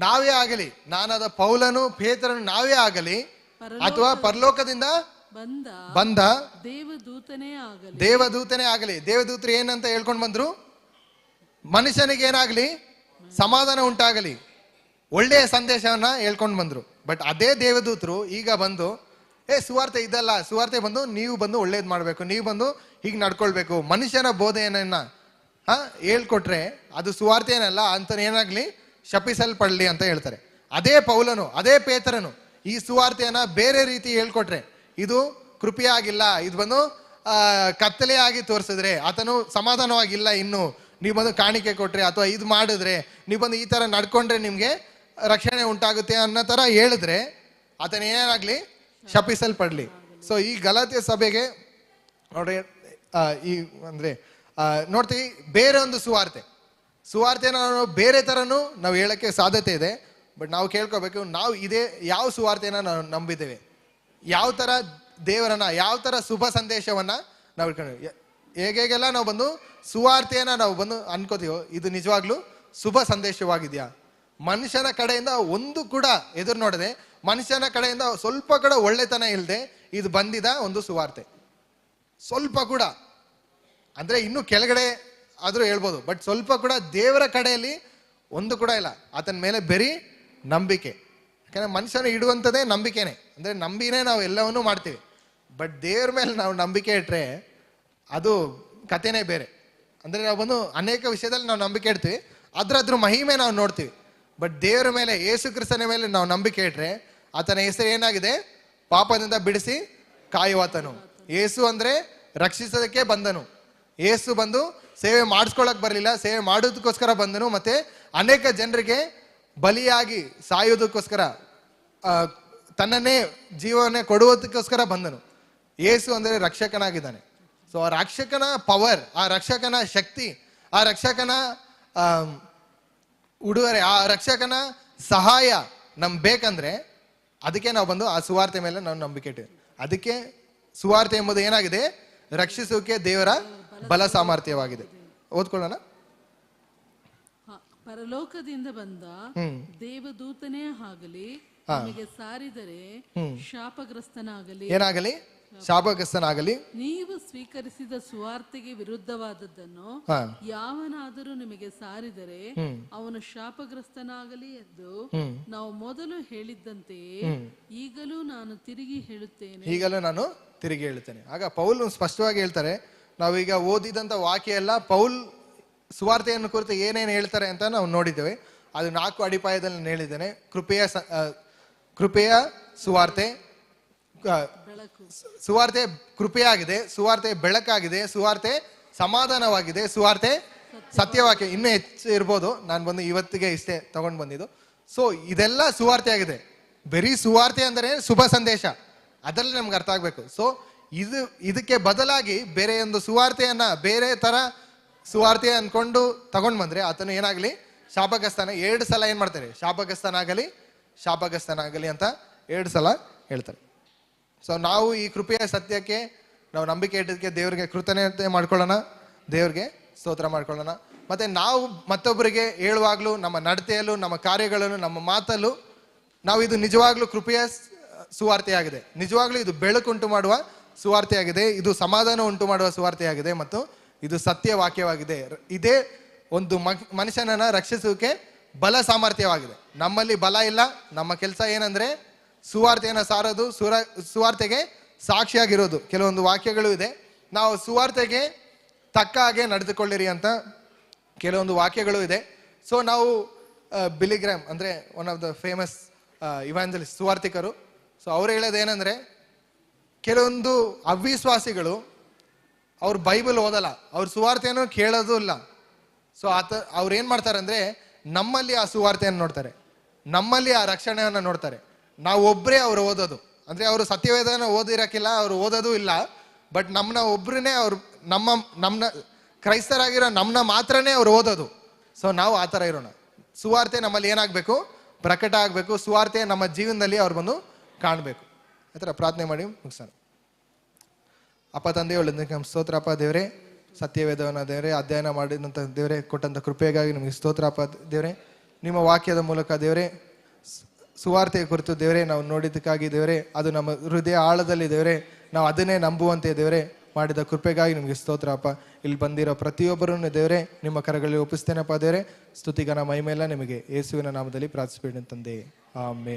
ನಾವೇ ಆಗಲಿ, ನಾನಾದ ಪೌಲನು ಪೇತ್ರನು ನಾವೇ ಆಗಲಿ, ಅಥವಾ ಪರಲೋಕದಿಂದ ಬಂದ ದೇವದೂತನೇ ಆಗಲಿ. ದೇವದೂತರು ಏನಂತ ಹೇಳ್ಕೊಂಡು ಬಂದ್ರು? ಮನುಷ್ಯನಿಗೆ ಏನಾಗ್ಲಿ? ಸಮಾಧಾನ ಉಂಟಾಗಲಿ, ಒಳ್ಳೆಯ ಸಂದೇಶವನ್ನ ಹೇಳ್ಕೊಂಡು ಬಂದ್ರು. ಬಟ್ ಅದೇ ದೇವದೂತರು ಈಗ ಬಂದು ಸುವಾರ್ತೆ ಇದಲ್ಲ, ಸುವಾರ್ತೆ ಬಂದು ನೀವು ಬಂದು ಒಳ್ಳೇದ್ ಮಾಡ್ಬೇಕು, ನೀವು ಬಂದು ಹೀಗೆ ನಡ್ಕೊಳ್ಬೇಕು, ಮನುಷ್ಯನ ಬೋಧೆಯನ್ನ ಹೇಳ್ಕೊಟ್ರೆ ಅದು ಸುವಾರ್ತೆ ಏನಲ್ಲ ಅಂತ ಏನಾಗ್ಲಿ ಶಪಿಸಲ್ಪಡ್ಲಿ ಅಂತ ಹೇಳ್ತಾರೆ. ಅದೇ ಪೌಲನು, ಅದೇ ಪೇತ್ರನು ಈ ಸುವಾರ್ತೆಯನ್ನ ಬೇರೆ ರೀತಿ ಹೇಳ್ಕೊಟ್ರೆ ಇದು ಕೃಪೆಯಾಗಿಲ್ಲ, ಇದು ಬಂದು ಕತ್ತಲೆಯಾಗಿ ತೋರಿಸಿದ್ರೆ, ಆತನು ಸಮಾಧಾನವಾಗಿಲ್ಲ, ಇನ್ನು ನೀವು ಬಂದು ಕಾಣಿಕೆ ಕೊಟ್ರೆ ಅಥವಾ ಇದು ಮಾಡಿದ್ರೆ, ನೀವು ಬಂದು ಈ ತರ ನಡ್ಕೊಂಡ್ರೆ ನಿಮ್ಗೆ ರಕ್ಷಣೆ ಉಂಟಾಗುತ್ತೆ ಅನ್ನೋ ತರ ಹೇಳಿದ್ರೆ ಆತನ ಏನಾಗ್ಲಿ ಶಪಿಸಲ್ಪಡ್ಲಿ. ಸೊ ಈ ಗಲಾತ್ಯ ಸಭೆಗೆ ನೋಡ್ರಿ, ಈ ಅಂದ್ರೆ ನೋಡ್ತೀವಿ ಬೇರೆ ಒಂದು ಸುವಾರ್ತೆನ ನಾವು ಬೇರೆ ತರನು ನಾವು ಹೇಳಕ್ಕೆ ಸಾಧ್ಯತೆ ಇದೆ. ಬಟ್ ನಾವು ಕೇಳ್ಕೋಬೇಕು, ನಾವು ಇದೇ ಯಾವ ಸುವಾರ್ತೆನ ನಾವು ನಂಬಿದ್ದೇವೆ, ಯಾವ ತರ ದೇವರನ್ನ, ಯಾವ ತರ ಶುಭ ಸಂದೇಶವನ್ನ ನಾವು ಇಟ್ಕೊಂಡು ಹೇಗೆಲ್ಲ ನಾವು ಬಂದು ಸುವಾರ್ತೆಯನ್ನ ನಾವು ಬಂದು ಅನ್ಕೋತೀವೋ ಇದು ನಿಜವಾಗ್ಲೂ ಶುಭ ಸಂದೇಶವಾಗಿದ್ಯಾ? ಮನುಷ್ಯನ ಕಡೆಯಿಂದ ಒಂದು ಕೂಡ ಎದುರು ನೋಡದೆ, ಮನುಷ್ಯನ ಕಡೆಯಿಂದ ಸ್ವಲ್ಪ ಕೂಡ ಒಳ್ಳೆತನ ಇಲ್ಲದೆ ಇದು ಬಂದಿದ ಒಂದು ಸುವಾರ್ತೆ. ಸ್ವಲ್ಪ ಕೂಡ ಅಂದ್ರೆ ಇನ್ನು ಕೆಳಗಡೆ ಆದ್ರೂ ಹೇಳ್ಬೋದು, ಬಟ್ ಸ್ವಲ್ಪ ಕೂಡ ದೇವರ ಕಡೆಯಲ್ಲಿ ಒಂದು ಕೂಡ ಇಲ್ಲ. ಆತನ ಮೇಲೆ ಬರೀ ನಂಬಿಕೆ. ಯಾಕಂದ್ರೆ ಮನುಷ್ಯನ ಇಡುವಂಥದ್ದೇ ನಂಬಿಕೆನೆ, ಅಂದ್ರೆ ನಂಬಿನೇ ನಾವು ಎಲ್ಲವನ್ನೂ ಮಾಡ್ತೀವಿ. ಬಟ್ ದೇವ್ರ ಮೇಲೆ ನಾವು ನಂಬಿಕೆ ಇಟ್ರೆ ಅದು ಕಥೆನೇ ಬೇರೆ. ಅಂದ್ರೆ ನಾವು ಬಂದು ಅನೇಕ ವಿಷಯದಲ್ಲಿ ನಾವು ನಂಬಿಕೆ ಇಡ್ತೀವಿ, ಅದ್ರ ಮಹಿಮೆ ನಾವು ನೋಡ್ತೀವಿ. ಬಟ್ ದೇವರ ಮೇಲೆ, ಯೇಸು ಕ್ರಿಸ್ತನ ಮೇಲೆ ನಾವು ನಂಬಿಕೆ ಇಟ್ರೆ ಆತನ ಹೆಸರು ಏನಾಗಿದೆ? ಪಾಪದಿಂದ ಬಿಡಿಸಿ ಕಾಯುವಾತನು. ಯೇಸು ಅಂದ್ರೆ ರಕ್ಷಿಸೋದಕ್ಕೆ ಬಂದನು. ಯೇಸು ಬಂದು ಸೇವೆ ಮಾಡಿಸ್ಕೊಳಕ್ ಬರಲಿಲ್ಲ, ಸೇವೆ ಮಾಡೋದಕ್ಕೋಸ್ಕರ ಬಂದನು. ಮತ್ತೆ ಅನೇಕ ಜನರಿಗೆ ಬಲಿಯಾಗಿ ಸಾಯೋದಕ್ಕೋಸ್ಕರ, ತನ್ನನ್ನೇ ಜೀವವನ್ನೇ ಕೊಡುವುದಕ್ಕೋಸ್ಕರ ಬಂದನು. ಯೇಸು ಅಂದ್ರೆ ರಕ್ಷಕನಾಗಿದ್ದಾನೆ. ಸೊ ಆ ರಕ್ಷಕನ ಪವರ್, ಆ ರಕ್ಷಕನ ಶಕ್ತಿ, ಆ ರಕ್ಷಕನ ಉಡುಗೊರೆ, ಆ ರಕ್ಷಕನ ಸಹಾಯ ನಮ್ಗೆ ಬೇಕಂದ್ರೆ ಅದಕ್ಕೆ ನಾವು ಬಂದು ಆ ಸುವಾರ್ತೆ ಮೇಲೆ ನಾವು ನಂಬಿಕೆ ಇಟ್ಟಿವಿ. ಅದಕ್ಕೆ ಸುವಾರ್ತೆ ಎಂಬುದು ಏನಾಗಿದೆ? ರಕ್ಷಿಸುವಿಕೆ ದೇವರ ಬಲ ಸಾಮರ್ಥ್ಯವಾಗಿದೆ. ಓದ್ಕೊಳ್ಳೋಣ. ಪರಲೋಕದಿಂದ ಬಂದ ದೇವದೂತನೇ ಆಗಲಿ ನಿಮಗೆ ಸಾರಿದರೆ ಶಾಪಗ್ರಸ್ತನಾಗಲಿ, ಏನಾಗಲಿ? ಶಾಪಗ್ರಸ್ತನಾಗಲಿ. ನೀವು ಸ್ವೀಕರಿಸಿದ ಸುವಾರ್ತೆಗೆ ವಿರುದ್ಧವಾದದ್ದನ್ನು ಯಾವನಾದರೂ ನಿಮಗೆ ಸಾರಿದರೆ ಅವನು ಶಾಪಗ್ರಸ್ತನಾಗಲಿ ಎಂದು ನಾವು ಮೊದಲು ಹೇಳಿದ್ದಂತೆಯೇ ಈಗಲೂ ನಾನು ತಿರುಗಿ ಹೇಳುತ್ತೇನೆ. ಆಗ ಪೌಲ್ ಸ್ಪಷ್ಟವಾಗಿ ಹೇಳ್ತಾರೆ. ನಾವೀಗ ಓದಿದಂತ ವಾಕ್ಯ ಎಲ್ಲ ಪೌಲ್ ಸುವಾರ್ತೆಯನ್ನು ಕುರಿತು ಏನೇನು ಹೇಳ್ತಾರೆ ಅಂತ ನಾವು ನೋಡಿದ್ದೇವೆ. ಅದು 4 ಅಡಿಪಾಯದಲ್ಲಿ ನಾನು ಹೇಳಿದ್ದೇನೆ. ಕೃಪೆಯ ಸುವಾರ್ತೆ, ಸುವಾರ್ತೆ ಕೃಪೆಯಾಗಿದೆ, ಸುವಾರ್ತೆ ಬೆಳಕಾಗಿದೆ, ಸುವಾರ್ತೆ ಸಮಾಧಾನವಾಗಿದೆ, ಸುವಾರ್ತೆ ಸತ್ಯವಾಕ್ಯ. ಇನ್ನೂ ಹೆಚ್ಚು ಇರ್ಬೋದು, ನಾನು ಬಂದು ಇವತ್ತಿಗೆ ಇಷ್ಟೇ ತಗೊಂಡು ಬಂದಿದ್ದು. ಸೊ ಇದೆಲ್ಲ ಸುವಾರ್ತೆ ಆಗಿದೆ. ಬರೀ ಸುವಾರ್ತೆ ಅಂದರೆ ಶುಭ ಸಂದೇಶ, ಅದರಲ್ಲಿ ನಮ್ಗೆ ಅರ್ಥ ಆಗ್ಬೇಕು. ಸೊ ಇದಕ್ಕೆ ಬದಲಾಗಿ ಬೇರೆ ಒಂದು ಸುವಾರ್ತೆಯನ್ನ ಬೇರೆ ತರ ಸುವಾರ್ತೆ ಅನ್ಕೊಂಡು ತಗೊಂಡ್ ಬಂದ್ರೆ ಆತನು ಏನಾಗ್ಲಿ? ಶಾಪಗ್ರಸ್ತನ. 2 ಸಲ ಏನ್ ಮಾಡ್ತಾರೆ? ಶಾಪಗ್ರಸ್ತನಾಗಲಿ ಅಂತ 2 ಸಲ ಹೇಳ್ತಾರೆ. ಸೊ ನಾವು ಈ ಕೃಪೆಯ ಸತ್ಯಕ್ಕೆ ನಾವು ನಂಬಿಕೆ ಇಟ್ಟದಕ್ಕೆ ದೇವರಿಗೆ ಕೃತಜ್ಞತೆ ಮಾಡ್ಕೊಳ್ಳೋಣ, ದೇವ್ರಿಗೆ ಸ್ತೋತ್ರ ಮಾಡ್ಕೊಳ್ಳೋಣ. ಮತ್ತೆ ನಾವು ಮತ್ತೊಬ್ಬರಿಗೆ ಹೇಳುವಾಗ್ಲೂ, ನಮ್ಮ ನಡತೆಯಲ್ಲೂ, ನಮ್ಮ ಕಾರ್ಯಗಳಲ್ಲೂ, ನಮ್ಮ ಮಾತಲ್ಲೂ ನಾವು ಇದು ನಿಜವಾಗ್ಲೂ ಕೃಪೆಯ ಸುವಾರ್ತೆಯಾಗಿದೆ, ನಿಜವಾಗ್ಲೂ ಇದು ಬೆಳಕುಂಟು ಮಾಡುವ ಸುವಾರ್ತೆಯಾಗಿದೆ, ಇದು ಸಮಾಧಾನ ಉಂಟು ಮಾಡುವ ಸುವಾರ್ತೆಯಾಗಿದೆ, ಮತ್ತು ಇದು ಸತ್ಯ ವಾಕ್ಯವಾಗಿದೆ. ಇದೇ ಒಂದು ಮನುಷ್ಯನನ್ನ ರಕ್ಷಿಸೋಕೆ ಬಲ ಸಾಮರ್ಥ್ಯವಾಗಿದೆ. ನಮ್ಮಲ್ಲಿ ಬಲ ಇಲ್ಲ. ನಮ್ಮ ಕೆಲಸ ಏನಂದ್ರೆ ಸುವಾರ್ತೆಯನ್ನ ಸಾರೋದು, ಸುವಾರ್ತೆಗೆ ಸಾಕ್ಷಿಯಾಗಿರೋದು. ಕೆಲವೊಂದು ವಾಕ್ಯಗಳು ಇದೆ, ನಾವು ಸುವಾರ್ತೆಗೆ ತಕ್ಕ ಹಾಗೆ ನಡೆದುಕೊಳ್ಳಿರಿ ಅಂತ ಕೆಲವೊಂದು ವಾಕ್ಯಗಳು ಇದೆ. ಸೊ ನಾವು ಬಿಲಿಗ್ರಾಮ್ ಅಂದ್ರೆ one of the famous evangelist, ಸುವಾರ್ತಿಕರು. ಸೊ ಅವ್ರು ಹೇಳೋದು ಏನಂದ್ರೆ, ಕೆಲವೊಂದು ಅವಿಶ್ವಾಸಿಗಳು ಅವ್ರು ಬೈಬಲ್ ಓದಲ್ಲ, ಅವ್ರ ಸುವಾರ್ತೆಯನ್ನು ಕೇಳೋದು ಇಲ್ಲ. ಸೊ ಅವ್ರು ಏನ್ ಮಾಡ್ತಾರೆ ಅಂದ್ರೆ, ನಮ್ಮಲ್ಲಿ ಆ ಸುವಾರ್ತೆಯನ್ನು ನೋಡ್ತಾರೆ, ನಮ್ಮಲ್ಲಿ ಆ ರಕ್ಷಣೆಯನ್ನು ನೋಡ್ತಾರೆ. ನಾವು ಒಬ್ಬರೇ ಅವ್ರು ಓದೋದು, ಅಂದ್ರೆ ಅವರು ಸತ್ಯವೇದನ ಓದಿರಕ್ಕಿಲ್ಲ, ಅವ್ರು ಓದೋದು ಇಲ್ಲ. ಬಟ್ ನಮ್ಮನ್ನ ಒಬ್ರನ್ನೇ ಅವ್ರು ನಮ್ಮನ್ನ ಕ್ರೈಸ್ತರಾಗಿರೋ ನಮ್ಮನ್ನ ಮಾತ್ರನೇ ಅವ್ರು ಓದೋದು. ಸೊ ನಾವು ಆ ಥರ ಇರೋಣ. ಸುವಾರ್ತೆ ನಮ್ಮಲ್ಲಿ ಏನಾಗಬೇಕು? ಪ್ರಕಟ ಆಗಬೇಕು. ಸುವಾರ್ತೆ ನಮ್ಮ ಜೀವನದಲ್ಲಿ ಅವ್ರು ಬಂದು ಕಾಣಬೇಕು. ಆ ಥರ ಪ್ರಾರ್ಥನೆ ಮಾಡಿ ಮುಗಿಸೋಣ. ಅಪ್ಪ ತಂದೆ, ಒಳ್ಳೆದಕ್ಕೆ ನಮ್ಮ ಸ್ತೋತ್ರ ಅಪ್ಪ ದೇವರೇ. ಸತ್ಯವೇದವನ್ನ ದೇವರೇ ಅಧ್ಯಯನ ಮಾಡಿದಂಥ ದೇವರೇ ಕೊಟ್ಟಂಥ ಕೃಪೆಗಾಗಿ ನಿಮಗೆ ಸ್ತೋತ್ರ ಅಪ್ಪ ದೇವರೇ. ನಿಮ್ಮ ವಾಕ್ಯದ ಮೂಲಕ ದೇವರೇ ಸುವಾರ್ತೆಯ ಕುರಿತು ದೇವರೇ ನಾವು ನೋಡಿದ್ದಕ್ಕಾಗಿ ದೇವರೇ, ಅದು ನಮ್ಮ ಹೃದಯ ಆಳದಲ್ಲಿ ದೇವರೇ ನಾವು ಅದನ್ನೇ ನಂಬುವಂತೆ ದೇವರೇ ಮಾಡಿದ ಕೃಪೆಗಾಗಿ ನಿಮಗೆ ಸ್ತೋತ್ರ ಅಪ್ಪ. ಇಲ್ಲಿ ಬಂದಿರೋ ಪ್ರತಿಯೊಬ್ಬರನ್ನು ದೇವರೇ ನಿಮ್ಮ ಕರಗಳಲ್ಲಿ ಒಪ್ಪಿಸ್ತೇನಪ್ಪ ದೇವರೇ. ಸ್ತುತಿಗನ ಮಹಿಮೆಲ್ಲ ನಿಮಗೆ ಯೇಸುವಿನ ನಾಮದಲ್ಲಿ ಪ್ರಾರ್ಥಿಸಬೇಡಿ ತಂದೆ, ಆಮೇನ್.